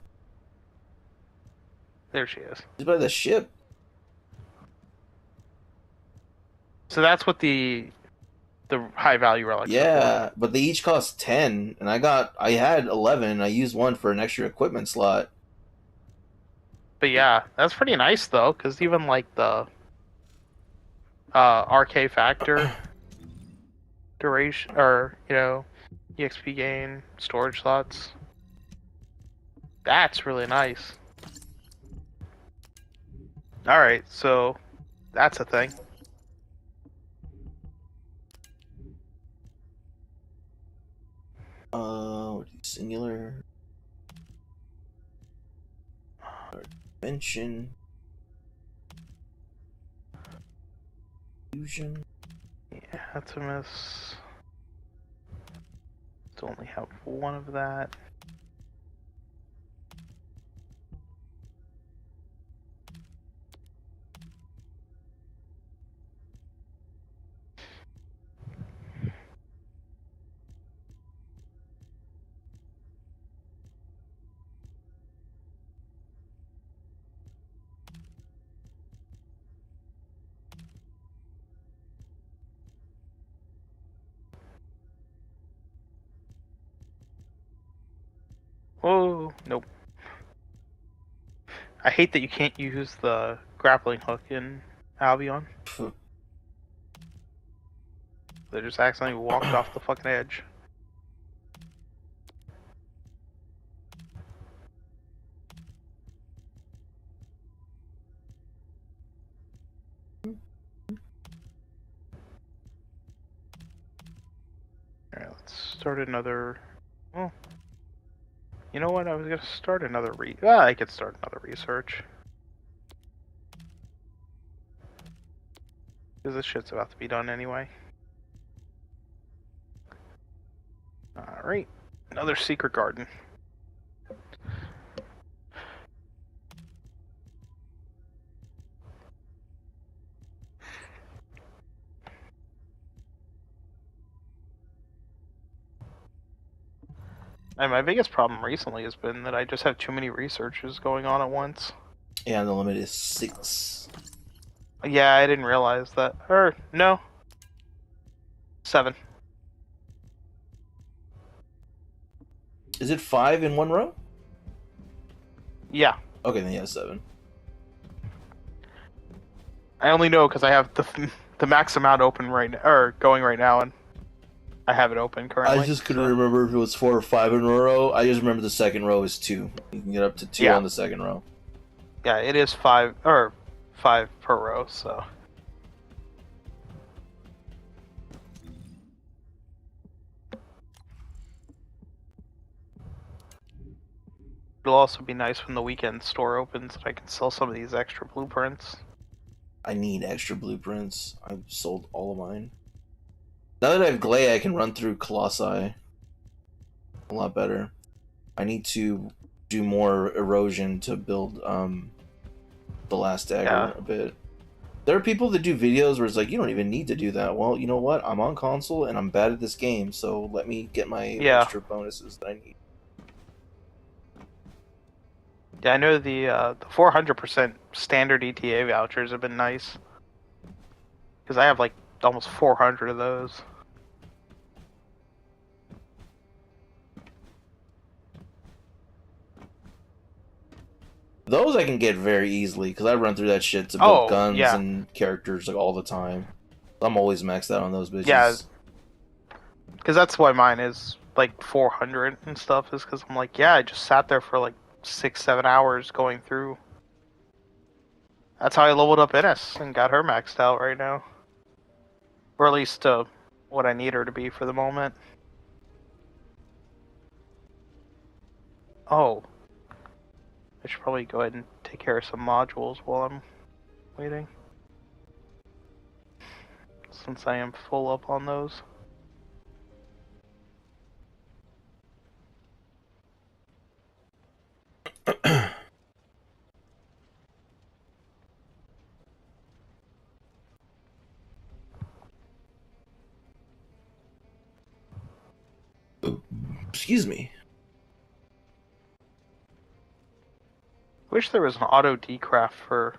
There she is. Just buy the ship. So that's what the high value relics are Yeah, but they each cost 10, and I had 11. I used one for an extra equipment slot. for. But yeah, that's pretty nice though, because even like the RK factor duration, or EXP gain, storage slots, that's really nice. Alright, so that's a thing. Singular dimension fusion. Yeah, that's a miss. To only have one of that. Oh, nope. I hate that you can't use the grappling hook in Albion. They just accidentally walked off the fucking edge. Alright, let's start another... Oh. You know what? I was gonna start another I could start another research. Because this shit's about to be done anyway. Alright. Another secret garden. And my biggest problem recently has been that I just have too many researches going on at once. Yeah, the limit is 6. Yeah, I didn't realize that. Or, no. 7. Is it 5 in one row? Yeah. Okay, then yeah, 7. I only know because I have the max amount open right now, or going right now, and I have it open currently. I just couldn't remember if it was 4 or 5 in a row. I just remember the second row is 2. You can get up to 2 on the second row. Yeah, it is 5 or 5 per row, so. It'll also be nice when the weekend store opens that I can sell some of these extra blueprints. I need extra blueprints. I've sold all of mine. Now that I have Glay, I can run through Colossi a lot better. I need to do more erosion to build the last dagger a bit. There are people that do videos where it's like, you don't even need to do that. Well, you know what? I'm on console and I'm bad at this game, so let me get my extra bonuses that I need. Yeah, I know the 400% standard ETA vouchers have been nice. Because I have like almost 400 of those. Those I can get very easily because I run through that shit to build guns and characters like all the time. I'm always maxed out on those bitches. Yeah, because that's why mine is like 400 and stuff. Is because I'm like, yeah, I just sat there for like 6-7 hours going through. That's how I leveled up Innes and got her maxed out right now, or at least what I need her to be for the moment. Oh. I should probably go ahead and take care of some modules while I'm waiting. Since I am full up on those. Excuse me. Wish there was an auto decraft for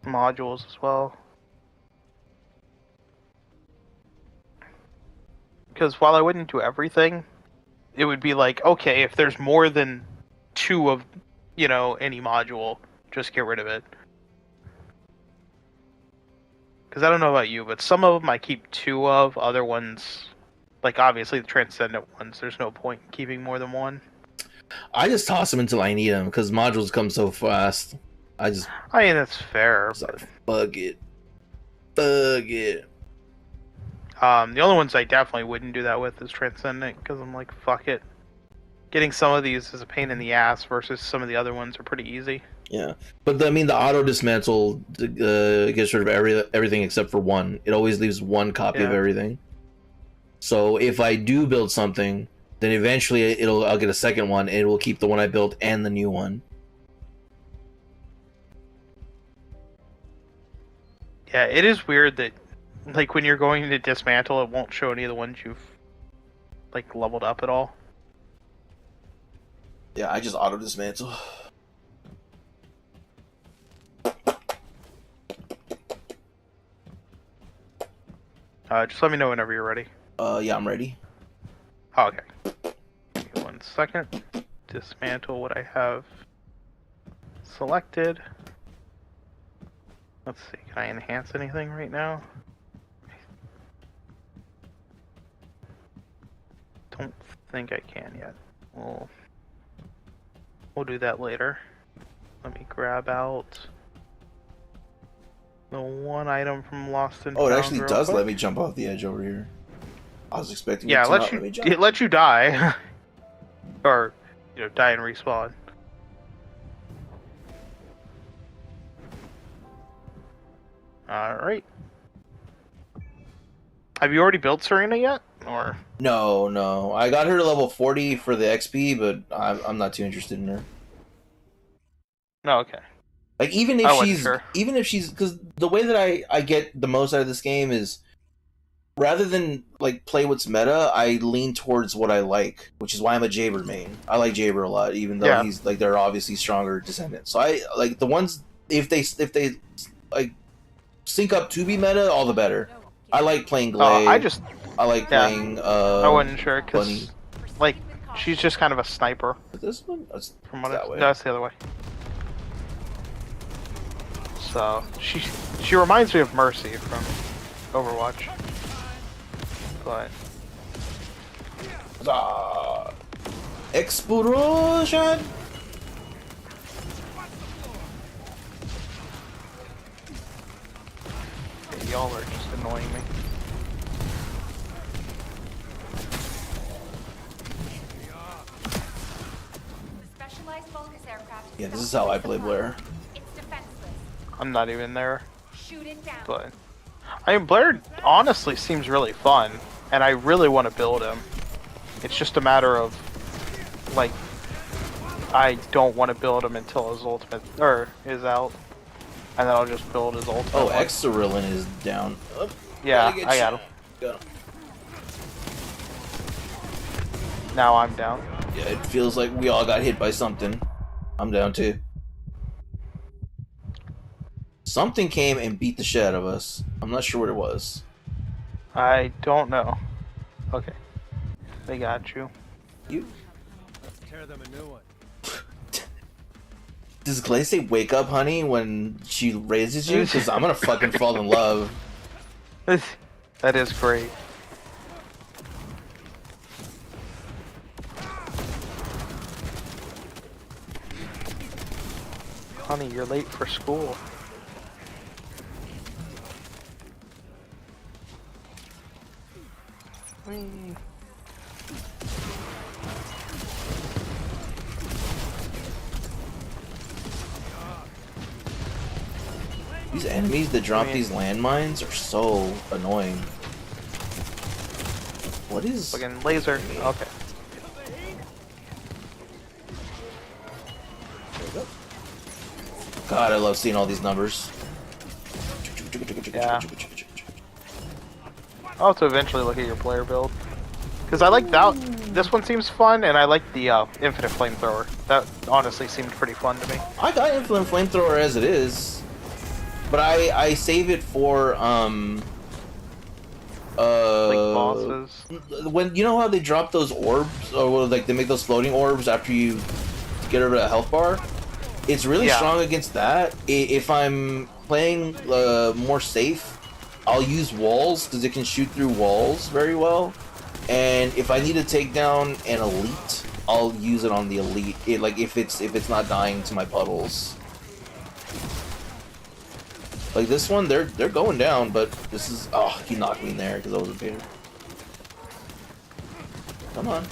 modules as well. Because while I wouldn't do everything, it would be like, okay, if there's more than 2 of, any module, just get rid of it. Because I don't know about you, but some of them I keep 2 of, other ones, like obviously the Transcendent ones, there's no point in keeping more than 1. I just toss them until I need them because modules come so fast. I mean, that's fair. But... Bug it. The only ones I definitely wouldn't do that with is Transcendent because I'm like, fuck it. Getting some of these is a pain in the ass versus some of the other ones are pretty easy. Yeah, but the auto dismantle gets rid of everything except for 1. It always leaves 1 copy of everything. So if I do build something, then eventually I'll get a second one, and it will keep the one I built and the new one. Yeah, it is weird that, like, when you're going to dismantle, it won't show any of the ones you've, like, leveled up at all. Yeah, I just auto dismantle. Just let me know whenever you're ready. Yeah, I'm ready. Oh, okay. Give me 1 second. Dismantle what I have selected. Let's see, can I enhance anything right now? Don't think I can yet. We'll do that later. Let me grab out the 1 item from Lost and Found. Oh, it actually does quick. let me jump off the edge over here. I was expecting it let you die. Or, die and respawn. Alright. Have you already built Serena yet? Or No. I got her to level 40 for the XP, but I'm not too interested in her. no? Okay. Like even I wasn't sure. because the way that I get the most out of this game is rather than like play what's meta, I lean towards what I like, which is why I'm a Jaber main. I like Jaber a lot, even though Yeah. he's like they're obviously stronger descendants. So I like the ones if they like sync up to be meta, all the better. I like playing Glay. I like Yeah. playing I wasn't sure Bunny. because like she's just kind of a sniper. But this one that's From what that way. No, that's the other way. So she reminds me of Mercy from Overwatch. But Explosion. y'all are just annoying me. The specialized Vulgus aircraft Yeah, this is how I play Blair. It's defenseless. I'm not even there. Shoot it down. But I mean, Blair honestly seems really fun, and I really want to build him. It's just a matter of like I don't want to build him until his ultimate is out, and then I'll just build his ultimate. Oh, one. Exarillan is down. Oh, Yeah, gotta get I got you. him. Got him. Now I'm down. Yeah, it feels like we all got hit by something. I'm down too. Something came and beat the shit out of us. I'm not sure what it was. I don't know. Okay, they got you. You? Tear them a new one. Does Clay say "wake up, honey" when she raises you? Because I'm gonna fucking fall in love. That is great. Honey, you're late for school. Whee. These enemies that drop these landmines are so annoying. What is? Fucking laser. Okay. God, I love seeing all these numbers. Yeah. I'll have to eventually look at your player build. Because I like that. This one seems fun, and I like the infinite flamethrower. That honestly seemed pretty fun to me. I got infinite flamethrower as it is, but I save it for Like bosses. when you know how they drop those orbs, or like they make those floating orbs after you get rid of a health bar. It's really strong against that. If I'm playing more safe, I'll use walls because it can shoot through walls very well. And if I need to take down an elite, I'll use it on the elite. Like if it's not dying to my puddles. Like this one, they're going down, but this is he knocked me in there because I was a pain. Come on.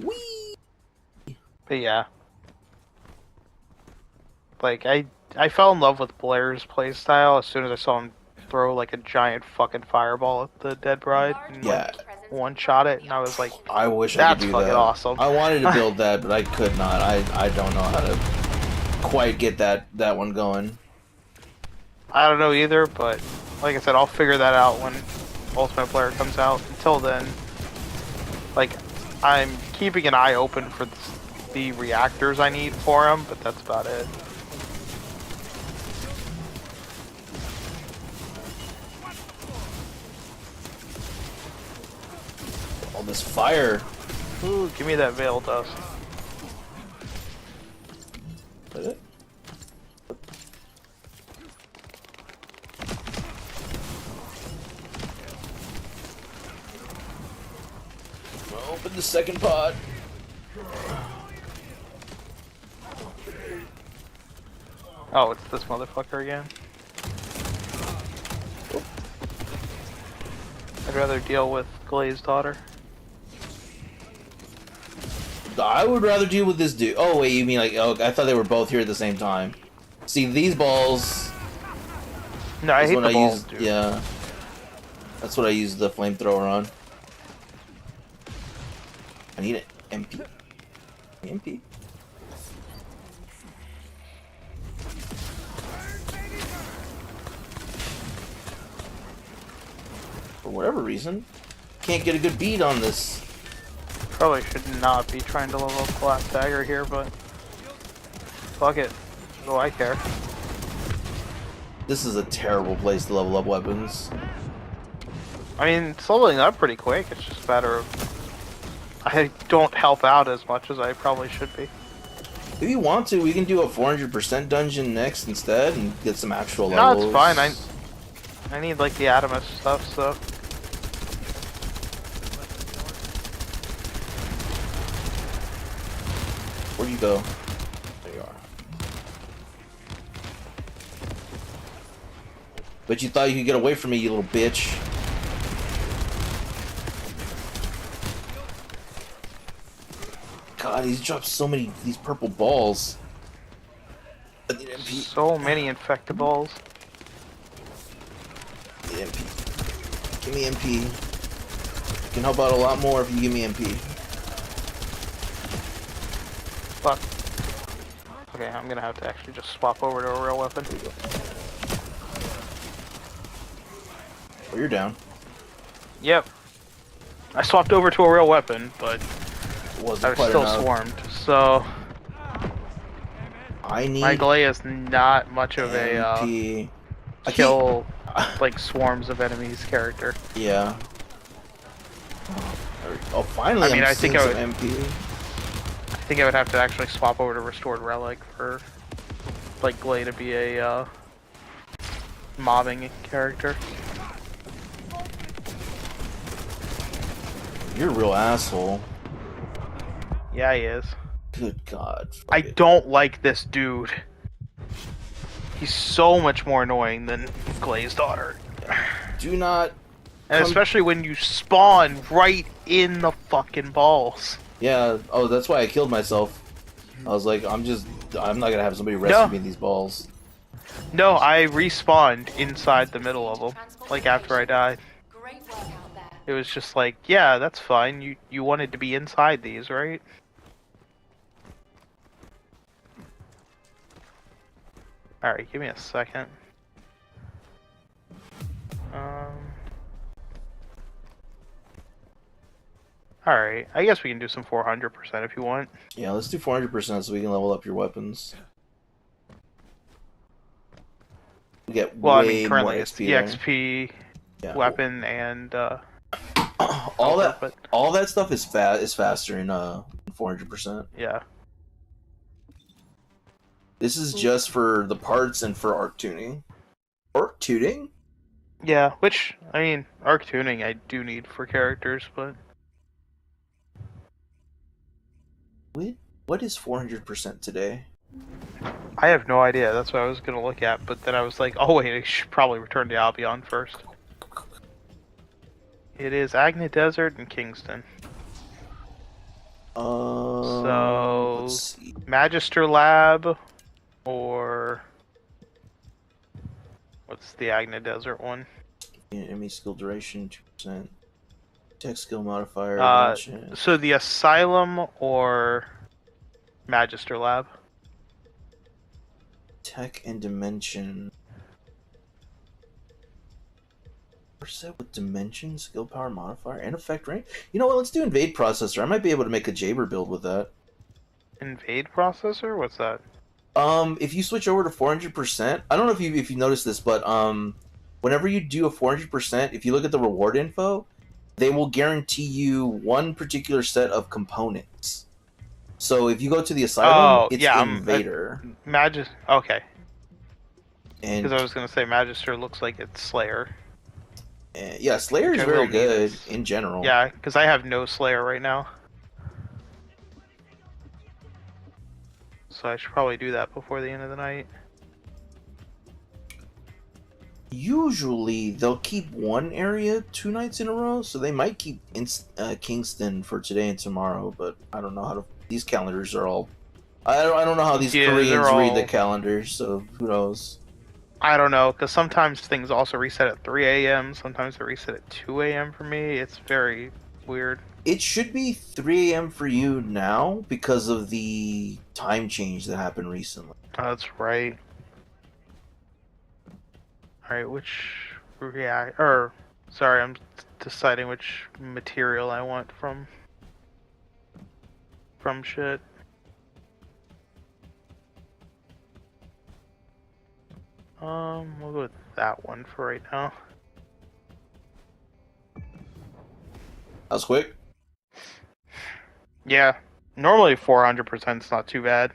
Whee! But yeah. Like, I fell in love with Blair's playstyle as soon as I saw him throw, like, a giant fucking fireball at the dead bride. And, Yeah. like, one-shot it, and I was like, I wish I could that's do fucking that. awesome. I wanted to build that, but I could not. I don't know how to quite get that one going. I don't know either, but like I said, I'll figure that out when Ultimate Player comes out. Until then, like, I'm keeping an eye open for the reactors I need for him, but that's about it. All this fire. Ooh, give me that Veil Dust. Is it? Open the second pod. Oh, it's this motherfucker again. I'd rather deal with Glazed Daughter. I would rather deal with this dude. Oh wait, you mean like? Oh, I thought they were both here at the same time. See, these balls. No, I is hate when the balls, use, dude. yeah. That's what I use the flamethrower on. I need an MP. MP. For whatever reason, can't get a good beat on this. Probably should not be trying to level up Glass Dagger here, but fuck it. What do I care? This is a terrible place to level up weapons. I mean, it's leveling up pretty quick. It's just a matter of I don't help out as much as I probably should be. If you want to, we can do a 400% dungeon next instead and get some actual No, levels. it's fine. I need like the Adamus stuff, so. Where'd you go? There you are. But you thought you could get away from me, you little bitch. God, he's dropped so many these purple balls. I need MP. So many infectables. I need MP. Give me MP. You can help out a lot more if you give me MP. Fuck. Okay, I'm gonna have to actually just swap over to a real weapon. Oh, you're down. Yep. I swapped over to a real weapon, but It I wasn't was quite still enough. swarmed, so I need my Glay is not much of a MP. I kill like swarms of enemies character. Yeah. Oh, finally! I mean, I'm I think seeing I some MP. I think I would have to actually swap over to Restored Relic for like Glay to be a mobbing character. You're a real asshole. Yeah, he is. Good God. Fuck I it. don't like this dude. He's so much more annoying than Glay's daughter. Do not. And Come- especially when you spawn right in the fucking balls. Yeah. Oh, that's why I killed myself. I was like, I'm not gonna have somebody rescue me in these balls. No, I respawned inside the middle of them. Like after I died. Great work out there. It was just like, yeah, that's fine. You wanted to be inside these, right? Alright, give me a second. Alright, I guess we can do some 400% if you want. Yeah, let's do 400% so we can level up your weapons. We get Well, I way mean, more currently it's XP. there. EXP, Yeah. weapon, and all that but all that stuff is faster in 400%. yeah. This is just for the parts and for arc tuning. Arc tuning? Yeah, which, I mean, arc tuning I do need for characters, but What is 400% today? I have no idea. That's what I was gonna look at, but then I was like, oh wait, I should probably return to Albion first. It is Agni Desert and Kingston. So, Let's see. Magister Lab, or what's the Agni Desert one? Enemy skill duration 2%. Tech skill modifier. So the Asylum or Magister Lab? Tech and dimension. Percent with dimension, skill power modifier, and effect range. You know what? Let's do invade processor. I might be able to make a Jaber build with that. Invade processor? What's that? If you switch over to 400%, I don't know if you noticed this, but whenever you do a 400%, if you look at the reward info, they will guarantee you one particular set of components. So if you go to the Asylum, it's Invader. Okay. And Because I was gonna say Magister looks like it's Slayer. yeah, Slayer is Which I very will need good this. in general. Yeah, because I have no Slayer right now. So I should probably do that before the end of the night. Usually they'll keep one area 2 nights in a row, so they might keep Kingston for today and tomorrow, but I don't know how to these calendars are all. I don't know how these Yeah, they're Koreans read the all- calendars, so who knows? I don't know, because sometimes things also reset at 3 a.m., sometimes they reset at 2 a.m. for me. It's very weird. It should be 3 a.m. for you now because of the time change that happened recently. Oh, that's right. Alright, which sorry, I'm deciding which material I want from shit. We'll go with that one for right now. That was quick. Yeah, normally 400% is not too bad.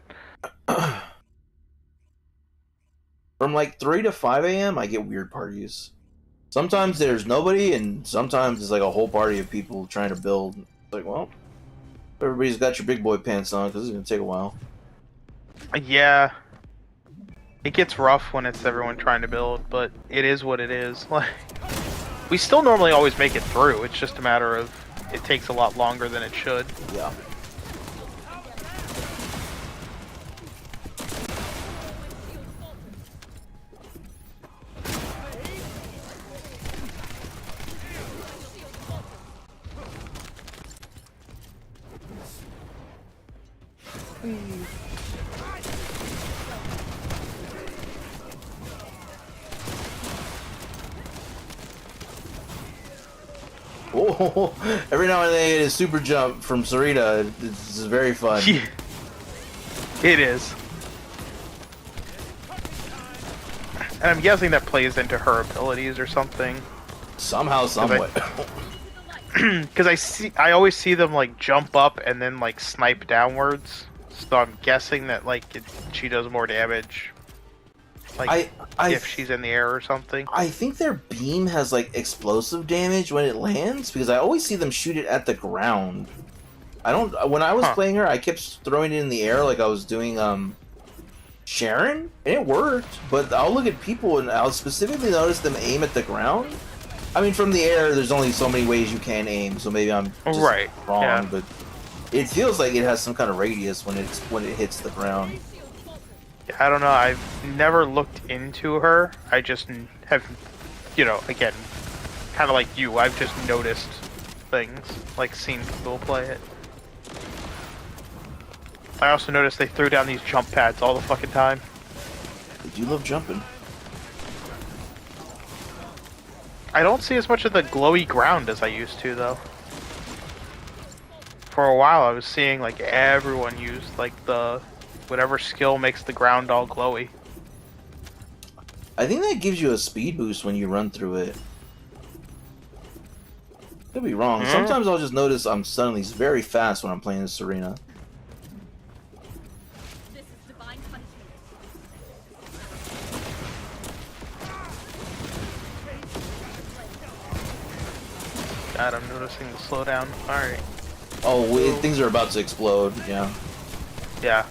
From like 3 to 5 a.m., I get weird parties. Sometimes there's nobody, and sometimes it's like a whole party of people trying to build. It's like, well, everybody's got your big boy pants on because it's going to take a while. Yeah, it gets rough when it's everyone trying to build, but it is what it is. Like, we still normally always make it through. It's just a matter of it takes a lot longer than it should. Yeah. Oh, every now and then I get a super jump from Sarita. It's very fun. It is. And I'm guessing that plays into her abilities or something. Somehow, somewhat. Because I always see them like jump up and then like snipe downwards. So I'm guessing that like she does more damage. Like if she's in the air or something. I think their beam has like explosive damage when it lands because I always see them shoot it at the ground. I don't. When I was playing her, I kept throwing it in the air like I was doing Sharon, and it worked. But I'll look at people and I'll specifically notice them aim at the ground. I mean, from the air, there's only so many ways you can aim, so maybe I'm just wrong. Yeah. But it feels like it has some kind of radius when it hits the ground. I don't know. I've never looked into her. I just have, again, kind of like you. I've just noticed things, like seen people play it. I also noticed they threw down these jump pads all the fucking time. They do love jumping. I don't see as much of the glowy ground as I used to, though. For a while, I was seeing like everyone use like the whatever skill makes the ground all glowy. I think that gives you a speed boost when you run through it. Could be wrong. Sometimes I'll just notice I'm suddenly very fast when I'm playing this arena. This is divine punishment. God, I'm noticing the slowdown. Alright. Oh, things are about to explode. Yeah. Yeah.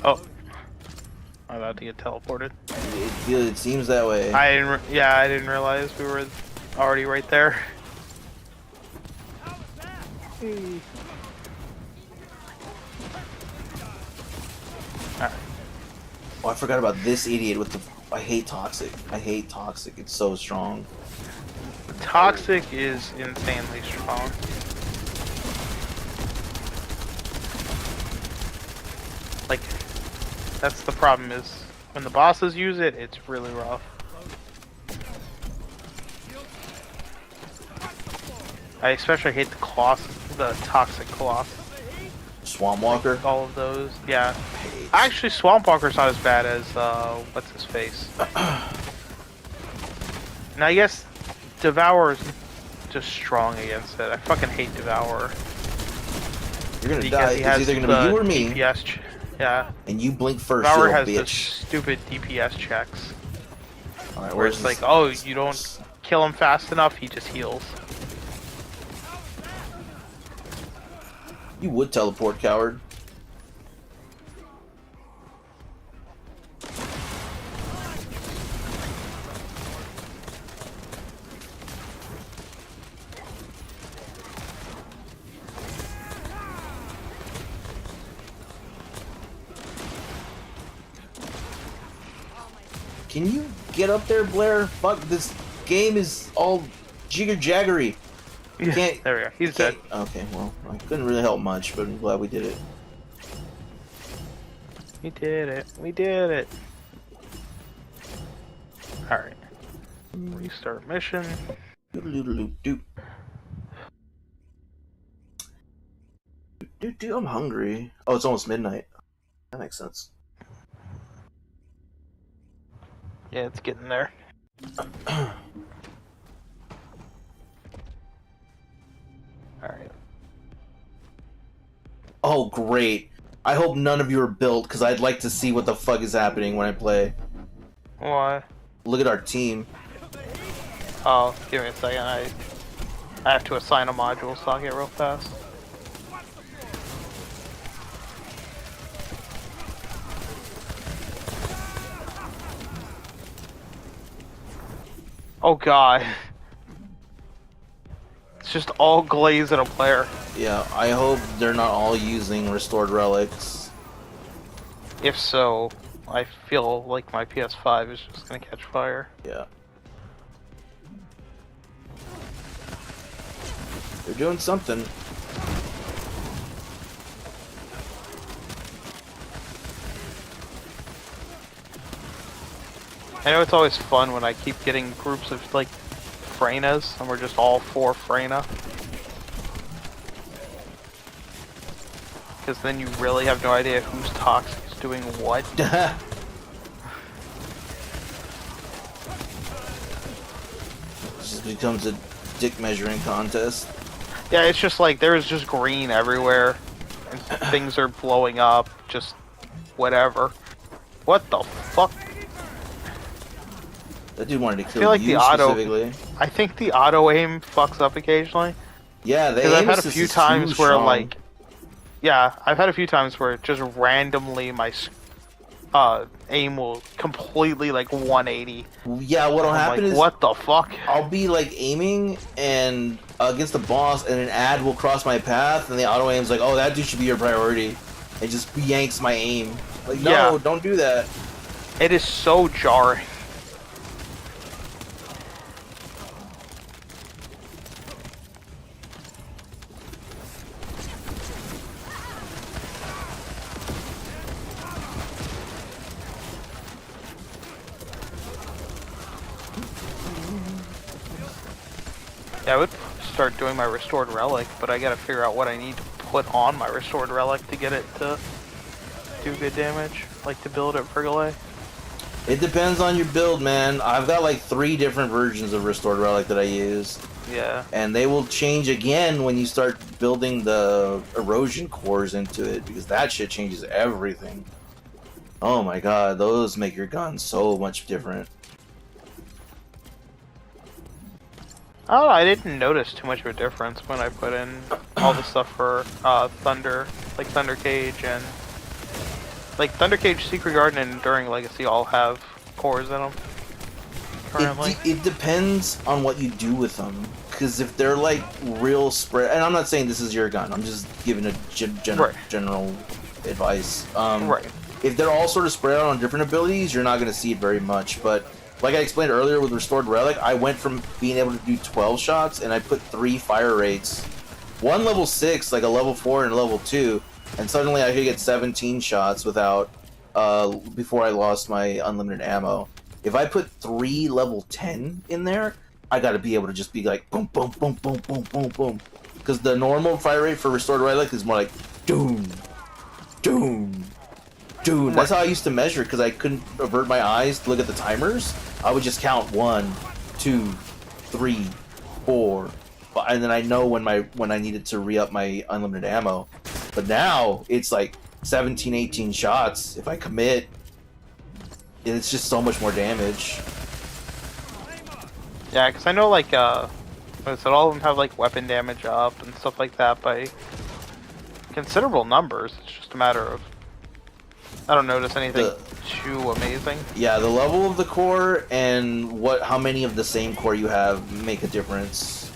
Oh. I'm about to get teleported. It seems that way. I didn't realize we were already right there. Oh, I forgot about this idiot with the. I hate Toxic. I hate Toxic. It's so strong. Toxic is insanely strong. Like, that's the problem is when the bosses use it, it's really rough. I especially hate the Toxic Colossus. Swamp Walker. all of those. Yeah. Actually, Swamp Walker's not as bad as what's his face. And I guess Devourer's just strong against it. I fucking hate Devourer. You're gonna Because die. he It's has either gonna be you or me. DPS yeah. And you blink first, Devourer you has little the bitch. stupid DPS checks. Alright, Where it's like, oh, you don't kill him fast enough, he just heals. You would teleport, coward. Can you get up there, Blair? Fuck, this game is all jigger-jaggery. Can't- There we go. He's dead. Okay, well, I couldn't really help much, but I'm glad we did it. We did it. We did it. Alright. Restart mission. Doodle-doodle-doop. Dude, I'm hungry. Oh, it's almost midnight. That makes sense. Yeah, it's getting there. Alright. Oh, great. I hope none of you are built, because I'd like to see what the fuck is happening when I play. Why? Look at our team. Oh, give me a second. I have to assign a module socket real fast. Oh god. It's just all glaze in a player. Yeah, I hope they're not all using restored relics. If so, I feel like my PS5 is just gonna catch fire. Yeah. They're doing something. I know it's always fun when I keep getting groups of like Freynas, and we're just all 4 Freyna. Because then you really have no idea who's toxic is doing what. This just becomes a dick measuring contest. Yeah, it's just like there's just green everywhere, and things are blowing up, just whatever. What the fuck? That dude wanted to kill feel like you the auto- specifically. I think the auto aim fucks up occasionally. Yeah, they Because I've had a few times where like, yeah, I've had a few times where just randomly my aim will completely like 180. Yeah, what'll I'm happen like, is what the fuck? I'll be like aiming and against the boss, and an ad will cross my path, and the auto aim's like, "Oh, that dude should be your priority." It just yanks my aim. Like, no, Yeah. don't do that. It is so jarring. Yeah, I would start doing my restored relic, but I gotta figure out what I need to put on my restored relic to get it to do good damage, like to build it Frigolay. It depends on your build, man. I've got like 3 different versions of restored relic that I use, Yeah. and they will change again when you start building the erosion cores into it, because that shit changes everything. Oh my god, those make your gun so much different. Oh, I didn't notice too much of a difference when I put in all the stuff for Thunder, like Thunder Cage and like Thunder Cage, Secret Garden, and Enduring Legacy all have cores in them currently. It depends on what you do with them, because if they're like real spread, and I'm not saying this is your gun, I'm just giving a general advice. Right. If they're all sort of spread out on different abilities, you're not going to see it very much, but like I explained earlier with Restored Relic, I went from being able to do 12 shots, and I put 3 fire rates. One level 6, like a level 4 and a level 2, and suddenly I could get 17 shots without, before I lost my unlimited ammo. If I put 3 level 10 in there, I gotta be able to just be like, boom, boom, boom, boom, boom, boom, boom. Because the normal fire rate for Restored Relic is more like, doom, doom, doom. That's how I used to measure because I couldn't avert my eyes to look at the timers. I would just count 1, 2, 3, 4, and then I know when I needed to re-up my unlimited ammo. But now it's like 17, 18 shots. If I commit, it's just so much more damage. Yeah, because I know, like, like I said, all of them have, like, weapon damage up and stuff like that by considerable numbers. It's just a matter of... I don't notice anything too amazing. Yeah, the level of the core and how many of the same core you have make a difference.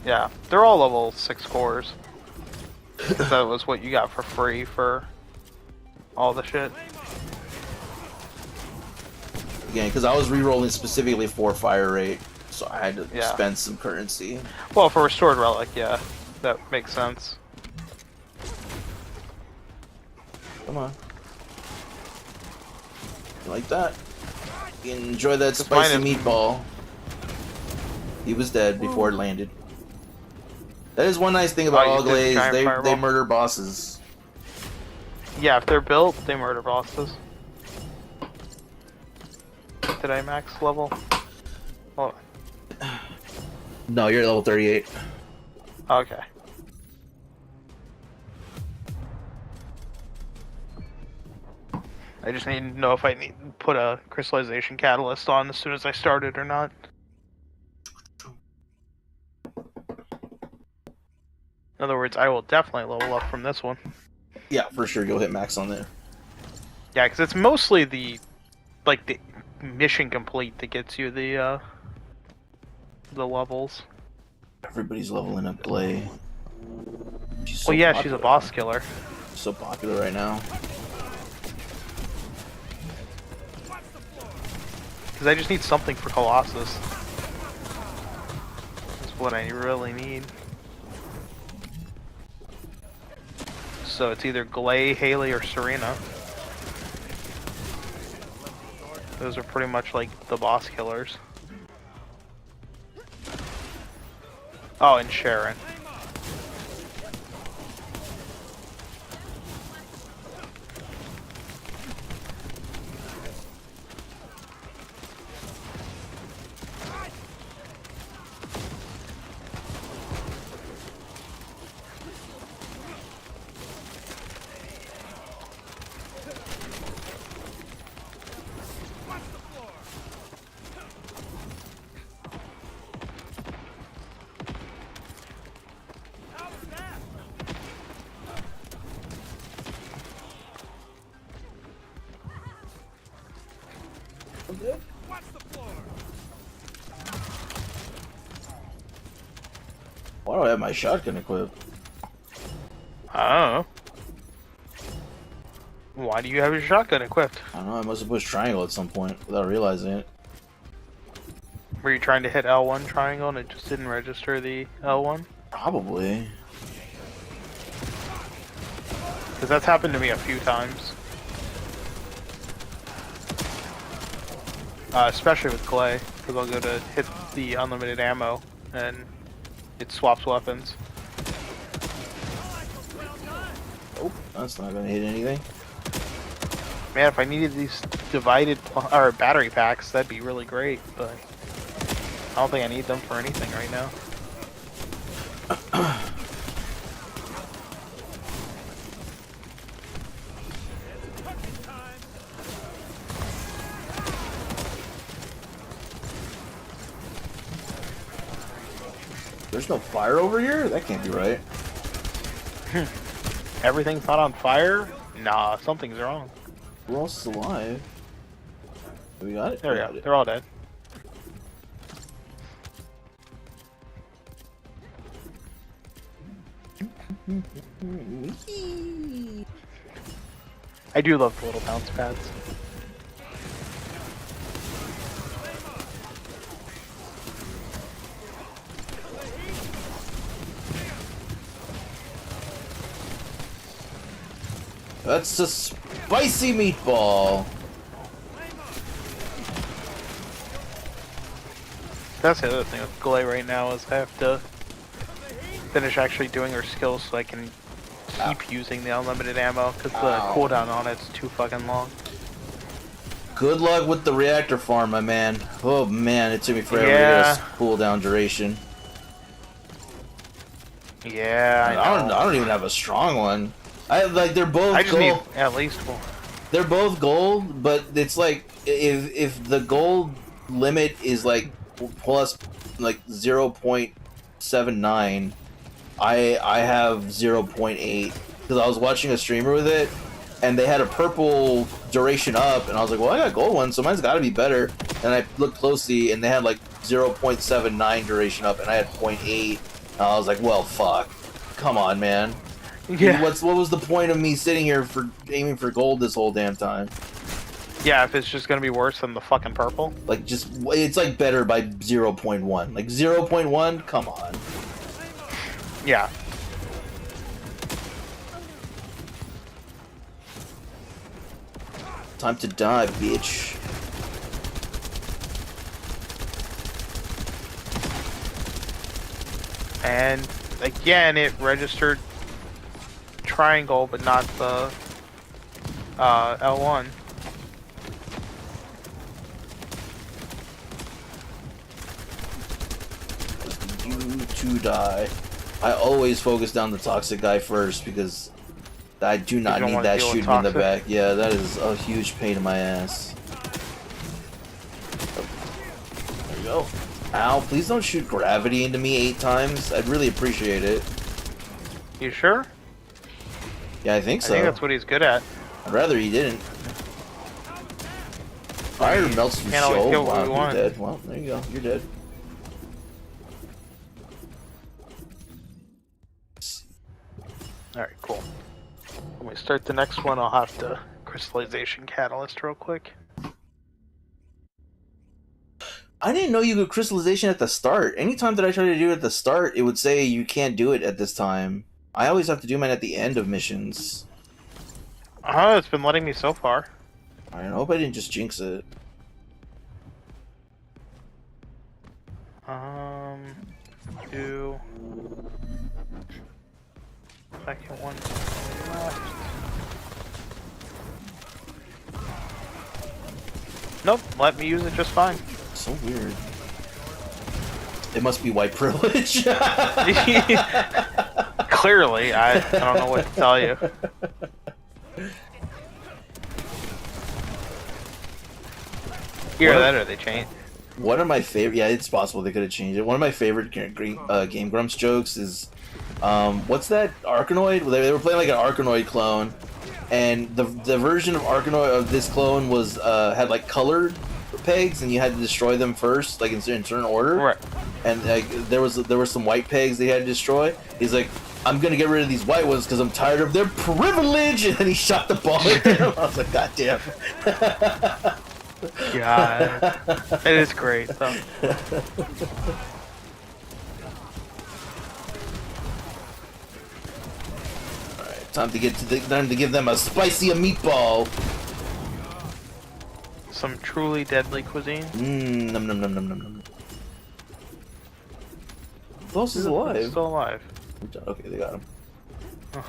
Yeah, they're all level 6 cores. Because that was what you got for free for all the shit. Again, because I was re-rolling specifically for fire rate, so I had to spend some currency. Well, for restored relic, yeah, that makes sense. Come on. Like that. Enjoy that spicy meatball. He was dead before it landed. That is one nice thing about all Glaze. They murder bosses. Yeah, if they're built, they murder bosses. Did I max level? Hold on. No, you're at level 38. Okay. I just need to know if I need to put a crystallization catalyst on as soon as I start it or not. In other words, I will definitely level up from this one. Yeah, for sure, you'll hit max on there. Yeah, because it's mostly the mission complete that gets you the levels. Everybody's leveling up Glay. She's a boss killer. She's so popular right now. Because I just need something for Colossus. That's what I really need. So it's either Glay, Haley, or Serena. Those are pretty much like the boss killers. Oh, and Sharon. Why do I have my shotgun equipped? I don't know. Why do you have your shotgun equipped? I don't know, I must have pushed triangle at some point without realizing it. Were you trying to hit L1 triangle and it just didn't register the L1? Probably. Because that's happened to me a few times. Especially with Clay, because I'll go to hit the unlimited ammo and it swaps weapons. Oh, that's not gonna hit anything. Man, if I needed these divided or battery packs, that'd be really great, but I don't think I need them for anything right now. There's no fire over here? That can't be right. Everything's not on fire? Nah, something's wrong. Who else is alive? We got it? There we go. They're all dead. I do love the little bounce pads. That's a spicy meatball. That's the other thing with Glay right now is I have to finish actually doing her skills so I can keep using the unlimited ammo because the Ow. cooldown on it's too fucking long. Good luck with the reactor farm, my man. Oh man, it took me forever to Yeah. get a cooldown duration. Yeah, I know. I don't even have a strong one. They're both I just need gold. at least one. They're both gold, but it's like if the gold limit is like plus like 0.79, I have 0.8 because I was watching a streamer with it, and they had a purple duration up, and I was like, well, I got gold one, so mine's got to be better. And I looked closely, and they had like 0.79 duration up, and I had 0.8. And I was like, well, fuck, come on, man. Yeah. What was the point of me sitting here for aiming for gold this whole damn time? Yeah, if it's just gonna be worse than the fucking purple. Like, it's like better by 0.1. Like 0.1, come on. Yeah. Time to die, bitch. And again, it registered triangle, but not the L1. You to die. I always focus down the toxic guy first because I do not don't need wanna that deal with shooting me in the toxic? back. Yeah, that is a huge pain in my ass. There you go. Ow, please don't shoot gravity into me 8 times. I'd really appreciate it. You sure? Yeah, I think I so. think that's what he's good at. I'd rather he didn't. Fire melts through Can't always show. kill what Wow, we you're want. dead. Well, there you go. You're dead. Alright, cool. When we start the next one, I'll have to crystallization catalyst real quick. I didn't know you could crystallization at the start. Anytime that I try to do it at the start, it would say you can't do it at this time. I always have to do mine at the end of missions. Oh, it's been letting me so far. I hope I didn't just jinx it. Do second one left. Nope, let me use it just fine. So weird. It must be white privilege. Clearly, I don't know what to tell you. Either that or they changed. One of my favorite, yeah, it's possible they could have changed it. One of my favorite Game Grumps jokes is, what's that Arkanoid? They were playing like an Arkanoid clone, and the version of Arkanoid of this clone was had like colored pegs, and you had to destroy them first, like in certain order. Right. And like there were some white pegs they had to destroy. He's like, I'm gonna get rid of these white ones because I'm tired of their privilege, and then he shot the ball at them. I was like, God damn. God, it is great though. Alright, time to give them a spicy meatball. Some truly deadly cuisine. Num num num num num num. Who else is alive? Still alive. Okay, they got him. Oh.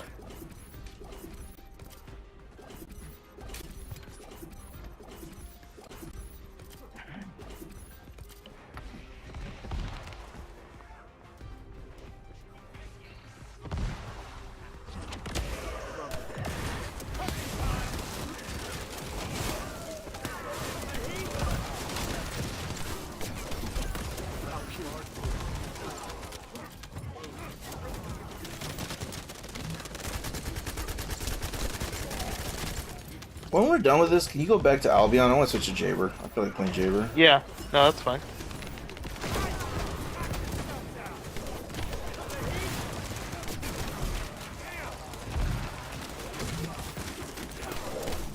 When we're done with this, can you go back to Albion? I want to switch to Jaber. I feel like playing Jaber. Yeah, no, that's fine.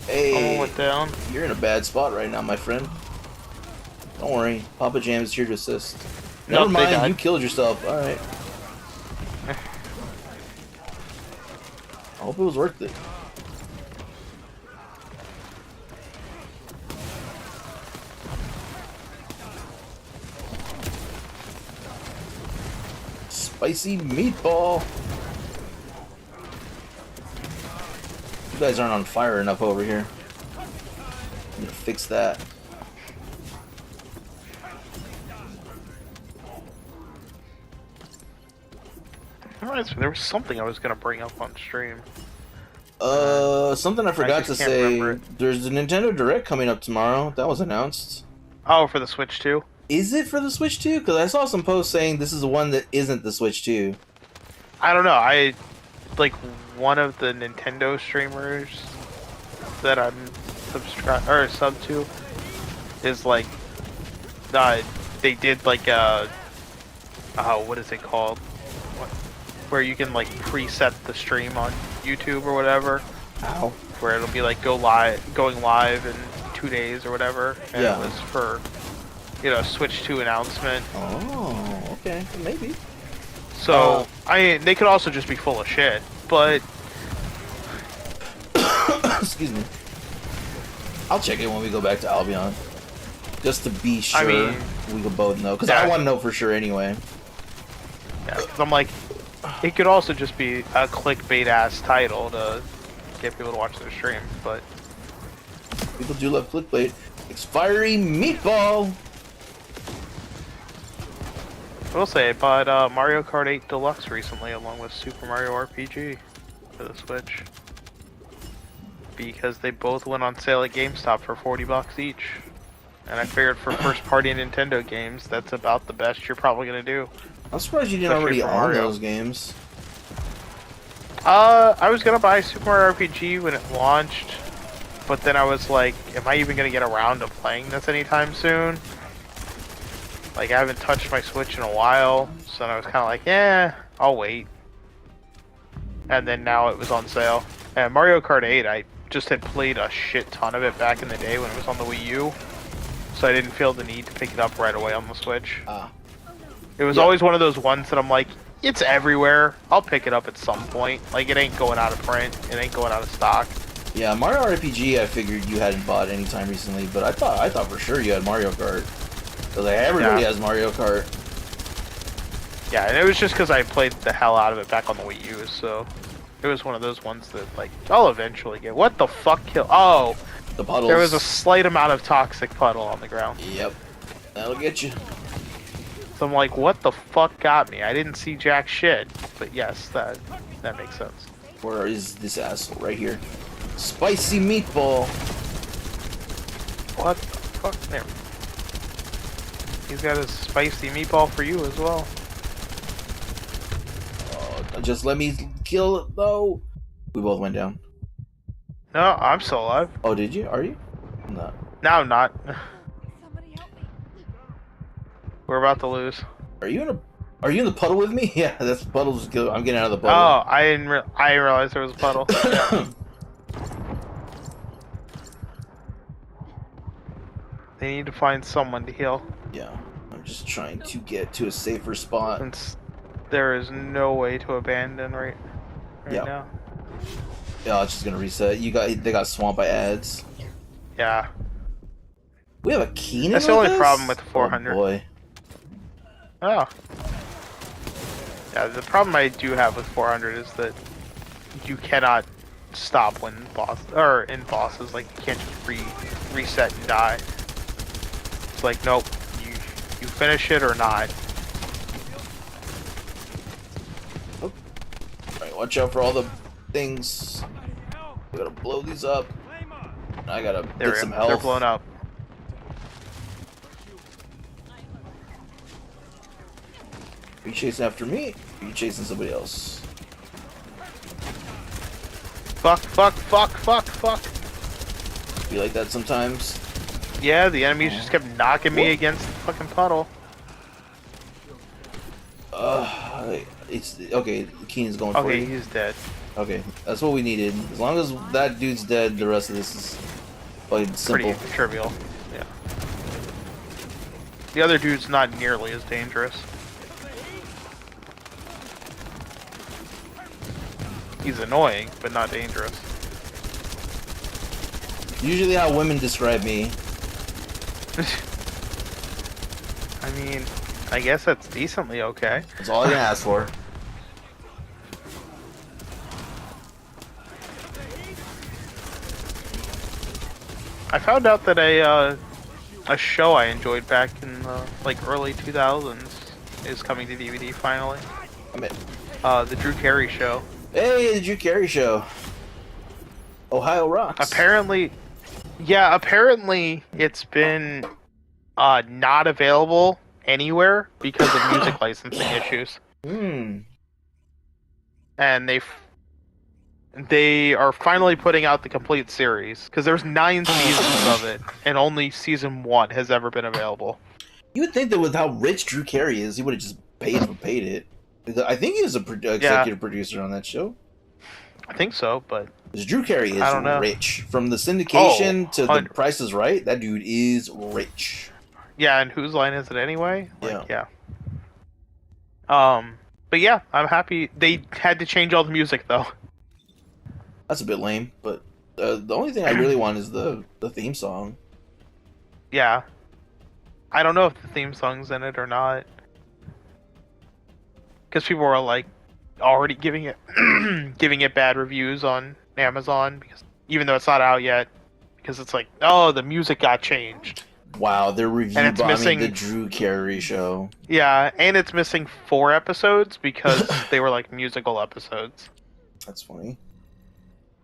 Hey, Someone went down. you're in a bad spot right now, my friend. Don't worry, Papa Jam is here to assist. Never Nope, they mind, died. you killed yourself. All right. I hope it was worth it. Spicy meatball. You guys aren't on fire enough over here. I'm gonna fix that. Reminds me, there was something I was gonna bring up on stream. Something I forgot to just can't say. remember it. There's a Nintendo Direct coming up tomorrow. That was announced. Oh, for the Switch 2? Is it for the Switch 2? Because I saw some posts saying this is the one that isn't the Switch 2. I don't know. I like one of the Nintendo streamers that I'm sub to is like they did like what is it called? Where you can like preset the stream on YouTube or whatever. Ow. Where it'll be like going live in 2 days or whatever. And Yeah. it was for Switch 2 announcement. Oh, okay, maybe. So they could also just be full of shit, but excuse me. I'll check it when we go back to Albion, just to be sure. I mean, we can both know, because yeah. I want to know for sure anyway. yeah, 'cause I'm like, it could also just be a clickbait ass title to get people to watch their stream, but People do love clickbait. Expiry meatball. I will say I bought Mario Kart 8 Deluxe recently, along with Super Mario RPG for the Switch, because they both went on sale at GameStop for $40 each, and I figured for first-party Nintendo games, that's about the best you're probably gonna do. I'm surprised you didn't Especially already for own Mario. those games. I was gonna buy Super Mario RPG when it launched, but then I was like, am I even gonna get around to playing this anytime soon? Like, I haven't touched my Switch in a while, so I was kind of like, yeah, I'll wait. And then now it was on sale. And Mario Kart 8, I just had played a shit ton of it back in the day when it was on the Wii U, so I didn't feel the need to pick it up right away on the Switch. It was Yeah. always one of those ones that I'm like, it's everywhere. I'll pick it up at some point. Like, it ain't going out of print. It ain't going out of stock. Yeah, Mario RPG. I figured you hadn't bought anytime recently, but I thought for sure you had Mario Kart. Because like, everybody Yeah. has Mario Kart. Yeah, and it was just because I played the hell out of it back on the Wii U, so it was one of those ones that, like, I'll eventually get. What the fuck Oh, The puddles. there was a slight amount of toxic puddle on the ground. Yep. That'll get you. So I'm like, what the fuck got me? I didn't see jack shit. But yes, that makes sense. Where is this asshole? Right here. Spicy meatball. What the fuck? There. He's got his spicy meatball for you as well. Oh, just let me kill it though. We both went down. No, I'm still alive. Oh, did you? Are you? No. No, I'm not. Somebody help me. We're about to lose. Are you in the puddle with me? Yeah, that's the puddle's good. I'm getting out of the Oh, puddle. I didn't realize there was a puddle. They need to find someone to heal, Yeah. I'm just trying to get to a safer spot. since there is no way to abandon right Yeah. now. Yeah, it's just gonna reset. They got swamped by ads. Yeah. We have a Keenan. That's the with only us? problem with 400. Oh boy. Oh. Yeah, the problem I do have with 400 is that you cannot stop when in bosses. Like, you can't just reset and die. It's like, nope, you finish it or not. Alright, watch out for all the things. We gotta blow these up. I gotta There get we some go. health. They're blown up. Are you chasing after me? Or are you chasing somebody else? Fuck, fuck, fuck, fuck, fuck. Be like that sometimes. Yeah, the enemies just kept knocking me against the fucking puddle. It's okay. Keenan's going for Okay, you. he's dead. Okay, that's what we needed. As long as that dude's dead, the rest of this is like simple. Pretty trivial. Yeah. The other dude's not nearly as dangerous. He's annoying, but not dangerous. Usually, how women describe me. I mean, I guess that's decently okay. That's all I can ask for. I found out that a show I enjoyed back in the like early 2000s is coming to DVD finally. I'm in. The Drew Carey Show. Hey, the Drew Carey Show. Ohio rocks. Apparently it's been not available anywhere because of music licensing issues. Hmm. And they are finally putting out the complete series because there's 9 seasons of it, and only season 1 has ever been available. You would think that with how rich Drew Carey is, he would have just paid it. I think he was a executive producer on that show. I think so, but 'Cause Drew Carey is I don't know. rich. From the syndication to the 100. Price is Right, that dude is rich. yeah, and whose line is it anyway? Like, Yeah. But yeah, I'm happy. They had to change all the music though. That's a bit lame, but the only thing I really want is the theme song. Yeah. I don't know if the theme song's in it or not. Because people are like already giving it giving it bad reviews on Amazon because even though it's not out yet, because it's like, oh, the music got changed. Wow, they're review And it's bombing missing- the Drew Carey Show. Yeah, and it's missing 4 episodes because they were like musical episodes. That's funny.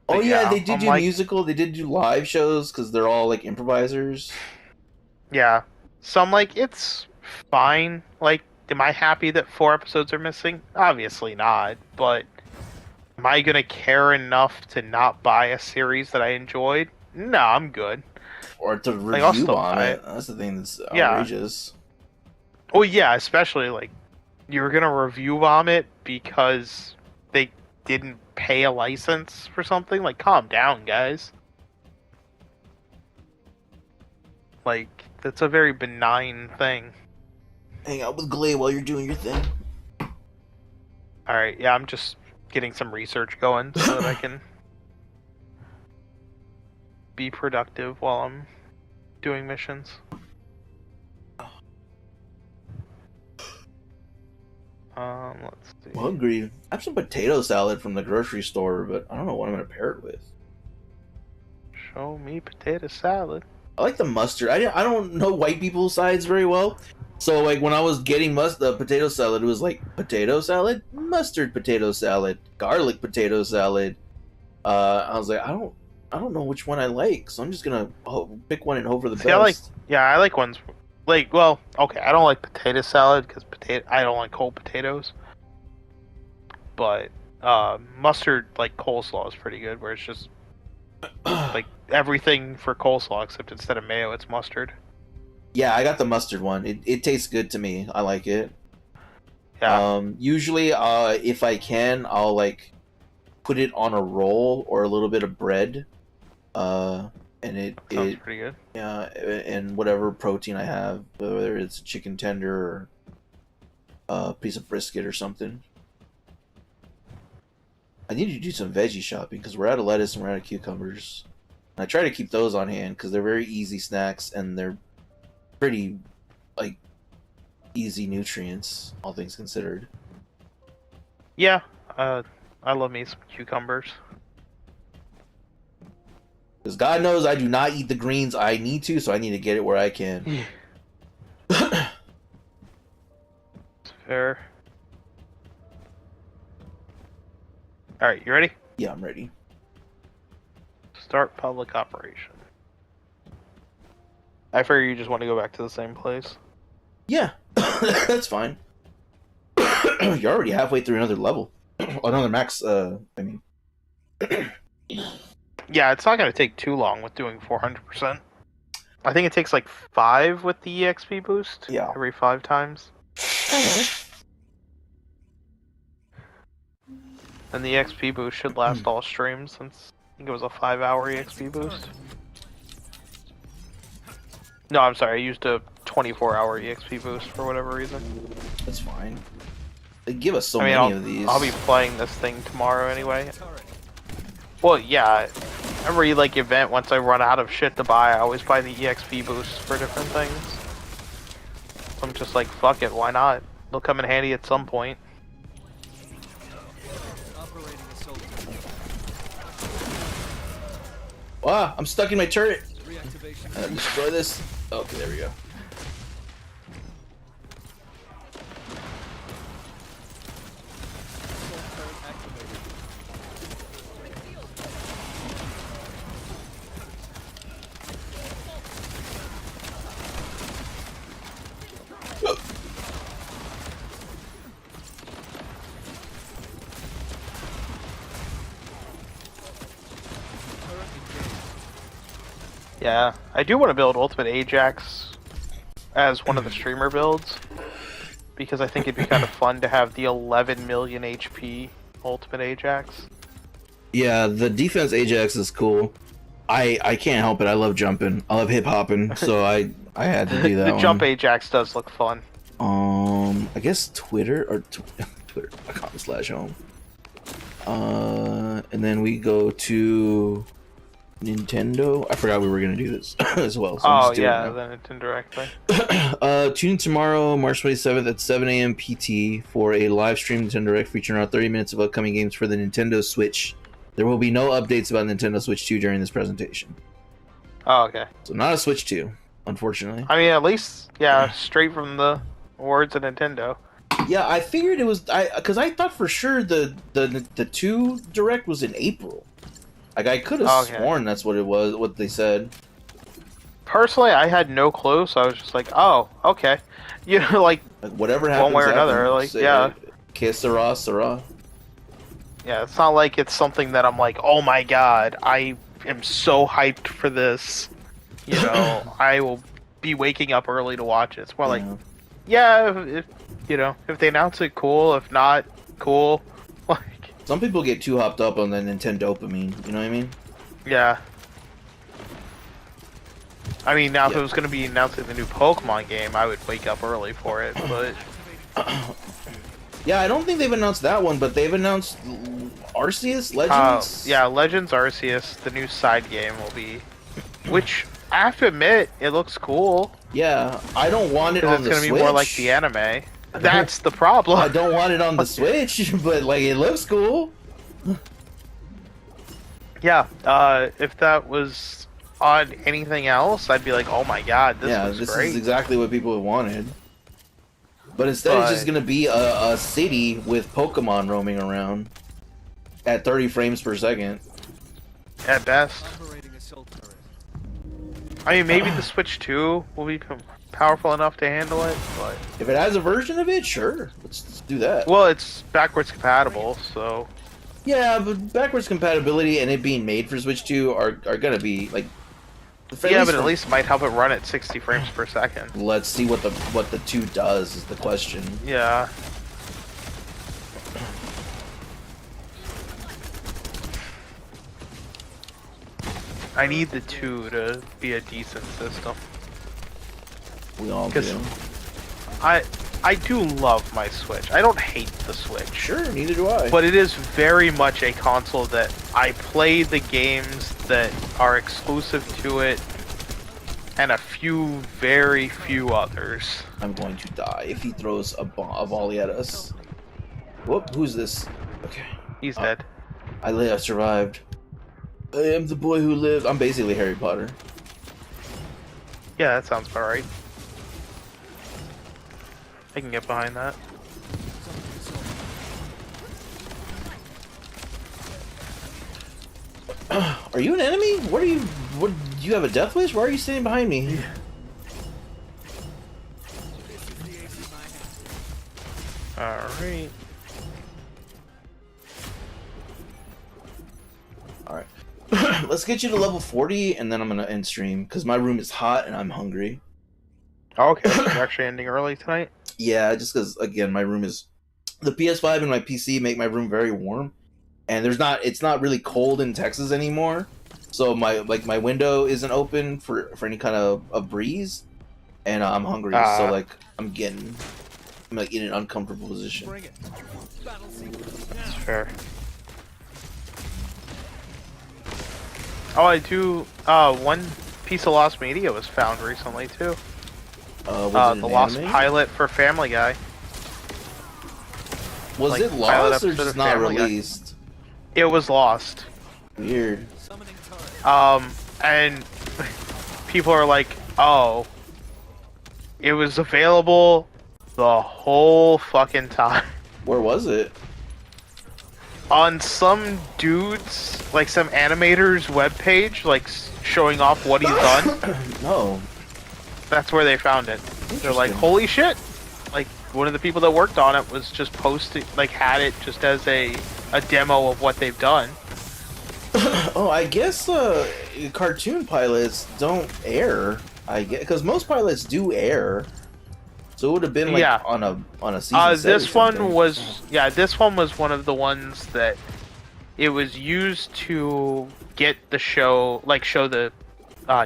But Oh yeah, yeah, they did I'm do like- musical. They did do live shows because they're all like improvisers. Yeah. So I'm like, it's fine. Like, am I happy that 4 episodes are missing? Obviously not, but am I gonna care enough to not buy a series that I enjoyed? No, I'm good. Or to Like, I'll review still bomb buy it. it. That's the thing that's Yeah. outrageous. Oh yeah, especially like you're gonna review bomb it because they didn't pay a license for something. Like, calm down, guys. Like, that's a very benign thing. Hang out with Glay while you're doing your thing. Alright, yeah, I'm just getting some research going so that I can be productive while I'm doing missions. Let's see. I'm hungry. I have some potato salad from the grocery store, but I don't know what I'm gonna pair it with. Show me potato salad. I like the mustard. I don't know white people's sides very well, so like when I was getting the potato salad, it was like potato salad, mustard potato salad, garlic potato salad. I was like, I don't know which one I like, so I'm just gonna pick one and hope for the See, best. I like ones like, well, okay, I don't like potato salad because I don't like cold potatoes. But mustard, like coleslaw, is pretty good. Where it's just like everything for coleslaw except instead of mayo, it's mustard. Yeah, I got the mustard one. It tastes good to me. I like it. Yeah, Usually, if I can, I'll like put it on a roll or a little bit of bread. And it sounds pretty good. yeah, and whatever protein I have, whether it's chicken tender or a piece of brisket or something. I need to do some veggie shopping because we're out of lettuce and we're out of cucumbers. And I try to keep those on hand because they're very easy snacks and they're pretty, like, easy nutrients, all things considered. Yeah, I love me some cucumbers. Because God knows I do not eat the greens I need to, so I need to get it where I can. It's fair. Alright, you ready? Yeah, I'm ready. Start public operation. I figure you just want to go back to the same place. Yeah, that's fine. You're already halfway through another level. Another max, I mean. Yeah, it's not going to take too long with doing 400%. I think it takes like 5 with the EXP boost. Yeah. Every 5 times. And the EXP boost should last all streams since I think it was a 5-hour EXP boost. No, I'm sorry, I used a 24-hour EXP boost for whatever reason. That's fine. They give us so I mean, many of these. I'll be playing this thing tomorrow anyway. Well, yeah, every like event, once I run out of shit to buy, I always buy the EXP boosts for different things. So I'm just like, fuck it, why not? They'll come in handy at some point. Operating assault. Wow, I'm stuck in my turret. Reactivation. Destroy this. Okay, there we go. Assault turret activated. Turret engaged. Yeah, I do want to build Ultimate Ajax as one of the streamer builds because I think it'd be kind of fun to have the 11 million HP Ultimate Ajax. Yeah, the defense Ajax is cool. I can't help it. I love jumping. I love hip hopping. So I had to do that. The one. jump Ajax does look fun. I guess Twitter or Twitter.com/home. And then we go to Nintendo. I forgot we were gonna do this as well. So Oh yeah, then it's indirectly. Tune in tomorrow, March 27th at 7 a.m. PT for a live stream Nintendo Direct featuring around 30 minutes of upcoming games for the Nintendo Switch. There will be no updates about Nintendo Switch 2 during this presentation. Oh okay. So not a Switch 2, unfortunately. I mean, at least straight from the words of Nintendo. Yeah, I figured it was because I thought for sure the 2 Direct was in April. Like I could have sworn that's what it was, what they said. Personally, I had no clue, so I was just like, "Oh, okay," you know, like whatever happens, one way or another. happens. Like, yeah, que sera, sera. yeah. It's not like it's something that I'm like, "Oh my god, I am so hyped for this." You know, I will be waking up early to watch it. It's more like, yeah, if you know, if they announce it, cool. If not, cool. Like, some people get too hopped up on the Nintendo dopamine. You know what I mean? Yeah. I mean, now if it was going to be announcing the new Pokemon game, I would wake up early for it, but... Yeah, I don't think they've announced that one, but they've announced Arceus Legends. Yeah, Legends Arceus, the new side game will be... Which, I have to admit, it looks cool. Yeah, I don't want it on the Switch. It's going to be more like the anime. That's the problem. I don't want it on the Switch, but, like, it looks cool. Yeah, if that was on anything else, I'd be like, oh my god, this looks great. Is exactly what people have wanted. But instead, it's just gonna be a city with Pokemon roaming around at 30 frames per second. At best. Operating assault turret. I mean, maybe the Switch 2 will be powerful enough to handle it, but... If it has a version of it, sure. Let's do that. Well, it's backwards compatible, so... Yeah, but backwards compatibility and it being made for Switch 2 are gonna be, like... Yeah, but at least it might help it run at 60 frames per second. Let's see what the 2 does is the question. Yeah. I need the 2 to be a decent system. We all do. I do love my Switch. I don't hate the Switch. Sure, neither do I. But it is very much a console that I play the games that are exclusive to it and a few, very few others. I'm going to die if he throws a volley at us. Whoop, who's this? Okay. He's dead. I survived. I am the boy who lived. I'm basically Harry Potter. Yeah, that sounds about right. I can get behind that. Are you an enemy? What are you? What? Do you have a death wish? Why are you standing behind me? Alright. Alright. Let's get you to level 40 and then I'm gonna end stream because my room is hot and I'm hungry. Oh, okay, so you're actually ending early tonight? Yeah, just because again my room is the PS5 and my PC make my room very warm, and it's not really cold in Texas anymore, so my window isn't open for any kind of breeze, and I'm hungry, so like I'm like in an uncomfortable position. Bring it. Battle sequence now. That's fair. Oh, I do. One piece of lost media was found recently too. Was it the an lost anime? pilot for Family Guy. Was like, it pilot lost or episode just of not Family Guy. released? It was lost. Weird. Summoning turret. And people are like, oh, it was available the whole fucking time. Where was it? On some dude's, like some animator's webpage, like showing off what he's done. No. That's where they found it. They're like, holy shit! Like, one of the people that worked on it was just posting, like, had it just as a demo of what they've done. Oh, I guess cartoon pilots don't air. I guess because most pilots do air. So it would have been like Yeah. on a season. set or This one something. was, yeah, this one was one of the ones that it was used to get the show, like, show the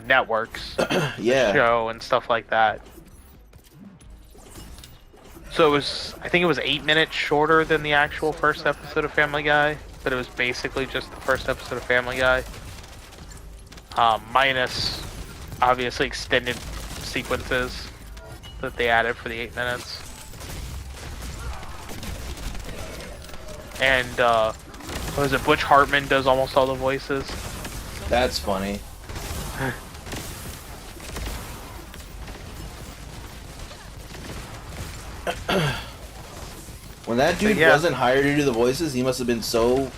networks Yeah. show and stuff like that. So it was, I think it was 8 minutes shorter than the actual first episode of Family Guy, but it was basically just the first episode of Family Guy. Minus, obviously, extended sequences that they added for the 8 minutes. And, what was it, Butch Hartman does almost all the voices. That's funny. When that dude yeah. wasn't hired to do the voices, he must have been so.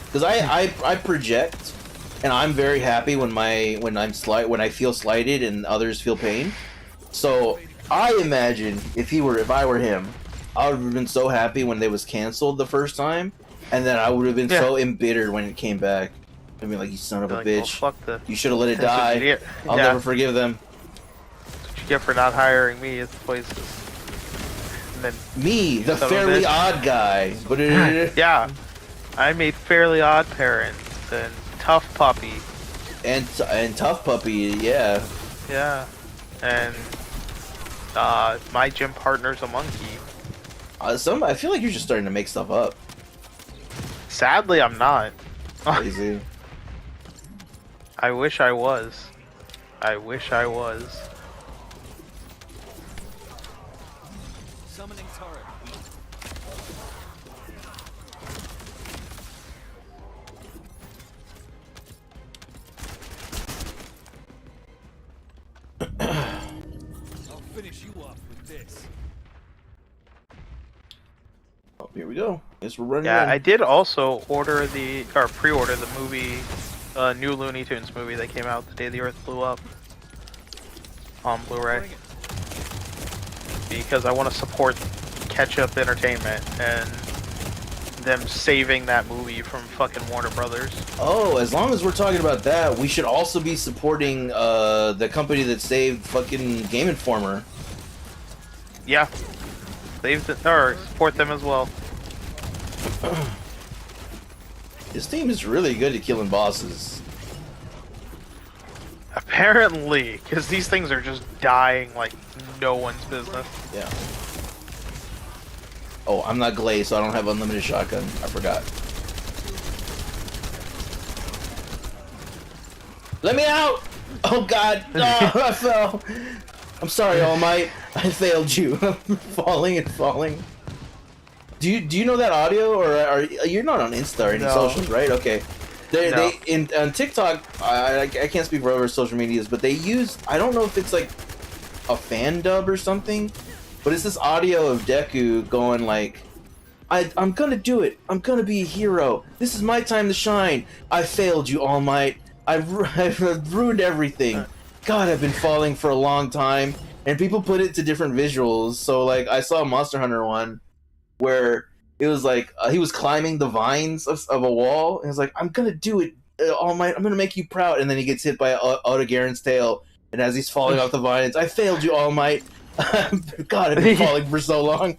Because I project, and I'm very happy when when I feel slighted and others feel pain. So I imagine if I were him, I would have been so happy when they was canceled the first time, and then I would have been so embittered when it came back. I'd be like, you son of a Like, bitch! well, fuck the, You should have let it that's what die. you get. I'll Yeah. never forgive them. That's what you get for not hiring me as voices. And then, Me, the Son of a Fairly bitch. Odd Guy. But yeah, I made Fairly Odd Parents and Tough Puppy. and Tough Puppy, yeah. Yeah, and my gym partner's a monkey. I feel like you're just starting to make stuff up. Sadly, I'm not. Crazy. I wish I was. I wish I was. Summoning turret. I'll finish you off with this. Oh, here we go. Guess we're running. Yeah, in. I did also pre-order the movie, new Looney Tunes movie that came out the day the Earth blew up on Blu-ray, Bring it. because I want to support Ketchup Entertainment and them saving that movie from fucking Warner Brothers. Oh, as long as we're talking about that, we should also be supporting the company that saved fucking Game Informer. Yeah, or support them as well. This team is really good at killing bosses. Apparently, because these things are just dying like no one's business. Yeah. Oh, I'm not glazed, so I don't have unlimited shotgun. I forgot. Let me out! Oh god! Oh, I fell! I'm sorry, All Might. I failed you. I'm falling and falling. Do you know that audio, or are you're not on Insta or any No. socials, right? Okay. No. On TikTok, I can't speak for other social medias, but they use, I don't know if it's like a fan dub or something, but it's this audio of Deku going like, I'm gonna do it. I'm gonna be a hero. This is my time to shine. I failed you, All Might. I've ruined everything. God, I've been falling for a long time. And people put it to different visuals. So like, I saw a Monster Hunter one where it was like he was climbing the vines of a wall, and he's like, "I'm gonna do it, All Might. I'm gonna make you proud." And then he gets hit by Otogaron's tail, and as he's falling off the vines, "I failed you, All Might." God, I've been falling for so long.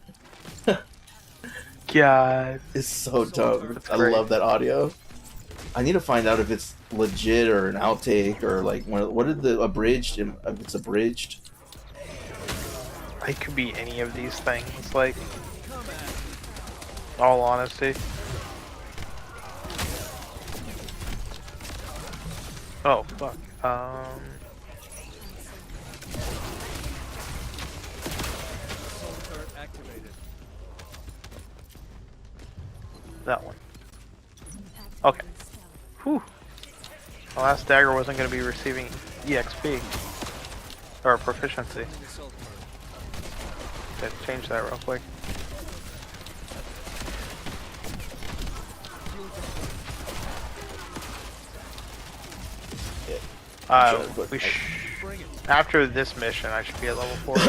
God. It's so dumb. That's I great. love that audio. I need to find out if it's legit or an outtake or like what did the abridged? If it's abridged. It could be any of these things, like, all honesty. Oh, fuck. Assault turret activated. That one. Okay. Whew. The last dagger wasn't going to be receiving EXP. Or proficiency. Let's change that real quick. After this mission, I should be at level 40.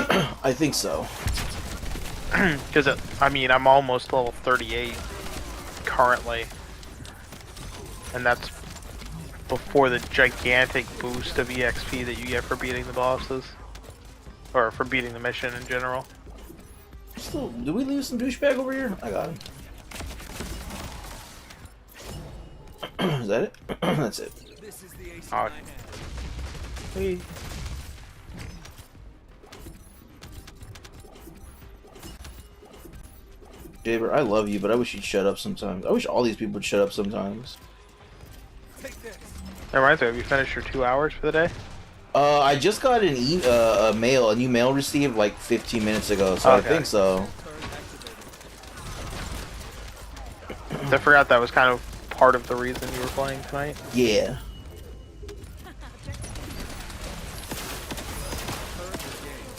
I think so. Because, I mean, I'm almost level 38 currently. And that's before the gigantic boost of EXP that you get for beating the bosses. Or for beating the mission in general. Still, did we leave some douchebag over here? I got him. Is that it? That's it. This is the ace Oh. in my hand. Hey. Jaber, I love you, but I wish you'd shut up sometimes. I wish all these people would shut up sometimes. Take this. That reminds me, have you finished your 2 hours for the day? I just got an a new mail received like 15 minutes ago, so Okay. I think so. Turret activated. I forgot that was kind of part of the reason you were playing tonight. Yeah. Turret regained.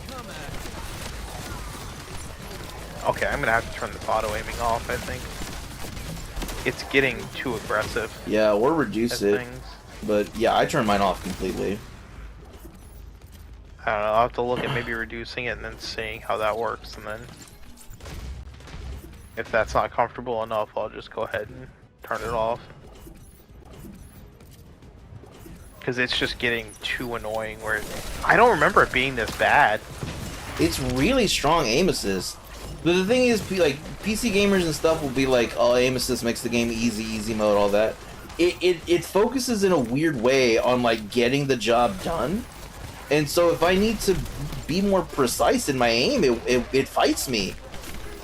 Come at me. Okay, I'm gonna have to turn the auto aiming off, I think. It's getting too aggressive Yeah, or at reduce it. things. But yeah, I turned mine off completely. I don't know, I'll have to look at maybe reducing it and then seeing how that works, and then if that's not comfortable enough, I'll just go ahead and turn it off. Because it's just getting too annoying where I don't remember it being this bad. It's really strong aim assist. But the thing is, like, PC gamers and stuff will be like, oh, aim assist makes the game easy mode, all that. It focuses in a weird way on, like, getting the job done. And so if I need to be more precise in my aim, it fights me.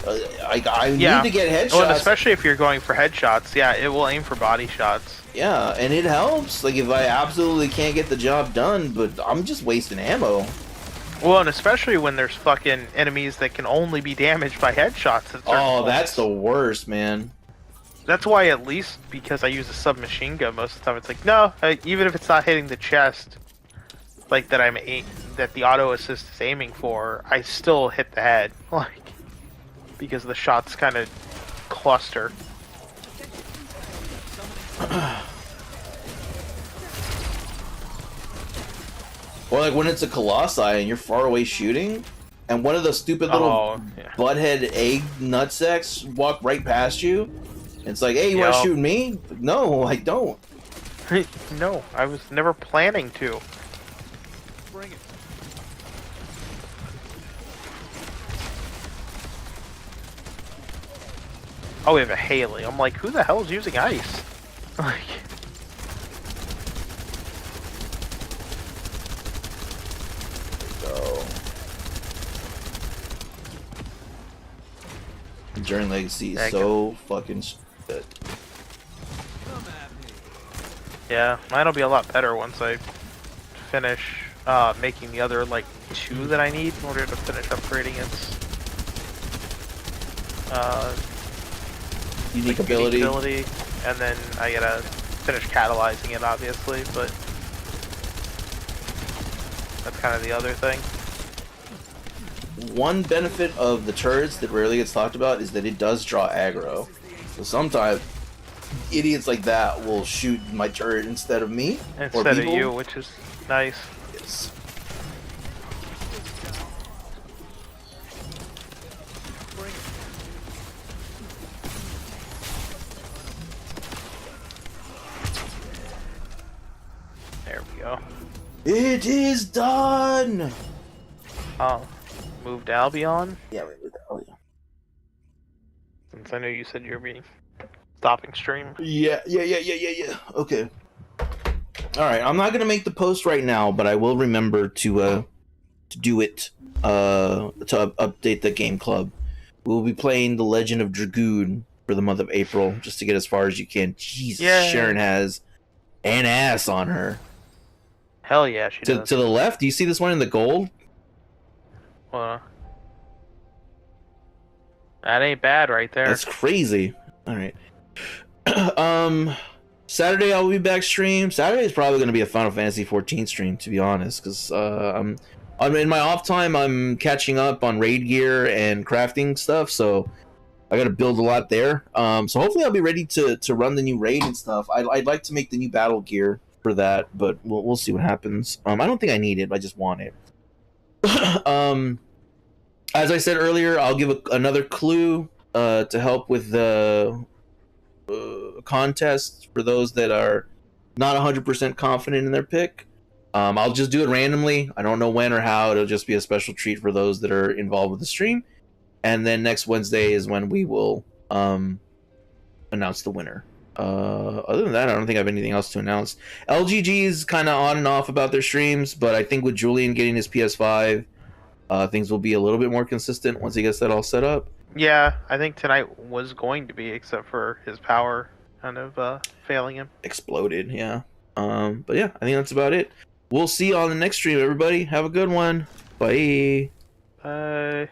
I need to get headshots. Well, and especially if you're going for headshots, yeah, it will aim for body shots. Yeah, and it helps. Like, if I absolutely can't get the job done, but I'm just wasting ammo. Well, and especially when there's fucking enemies that can only be damaged by headshots. At certain Oh, points. that's the worst, man. That's why, at least because I use a submachine gun most of the time, it's like, no, even if it's not hitting the chest, like that that the auto assist is aiming for, I still hit the head, like, because the shots kind of cluster. Or like when it's a colossi and you're far away shooting, and one of those stupid little yeah. butthead egg nutsacks walk right past you. It's like, hey, you want to Yup. shoot me? No, I don't. No, I was never planning to. Bring it. Oh, we have a Haley. I'm like, who the hell is using ice? Like, Go. Enduring Legacy is Thank so fucking good. Come at me. yeah, mine'll be a lot better once I finish making the other, like, 2 that I need in order to finish upgrading its Unique like, ability. and then I gotta finish catalyzing it, obviously, but that's kind of the other thing. One benefit of the turrets that rarely gets talked about is that it does draw aggro. So sometimes idiots like that will shoot my turret instead of me. or Instead of people. you, which is nice. Yes. Bring it. There we go. It is done! Oh, moved Albion? Yeah, wait, oh yeah. Since I know you said you were being stopping stream. Yeah. Okay. Alright, I'm not gonna make the post right now, but I will remember to do it, to update the game club. We'll be playing The Legend of Dragoon for the month of April, just to get as far as you can. Jesus, Yay. Sharon has an ass on her. Hell yeah, she To does. the left, do you see this one in the gold? I That ain't bad right there. That's crazy. All right. Saturday I'll be back stream. Saturday is probably going to be a Final Fantasy 14 stream, to be honest, because I'm in my off time. I'm catching up on raid gear and crafting stuff, so I got to build a lot there. So hopefully I'll be ready to run the new raid and stuff. I'd like to make the new battle gear for that, but we'll see what happens. I don't think I need it. I just want it. As I said earlier, I'll give another clue to help with the contest for those that are not 100% confident in their pick. I'll just do it randomly. I don't know when or how. It'll just be a special treat for those that are involved with the stream. And then next Wednesday is when we will announce the winner. Other than that, I don't think I have anything else to announce. LGG is kind of on and off about their streams, but I think with Julian getting his PS5, things will be a little bit more consistent once he gets that all set up. Yeah, I think tonight was going to be, except for his power kind of failing him. Exploded, yeah. But yeah, I think that's about it. We'll see you on the next stream, everybody. Have a good one. Bye. Bye.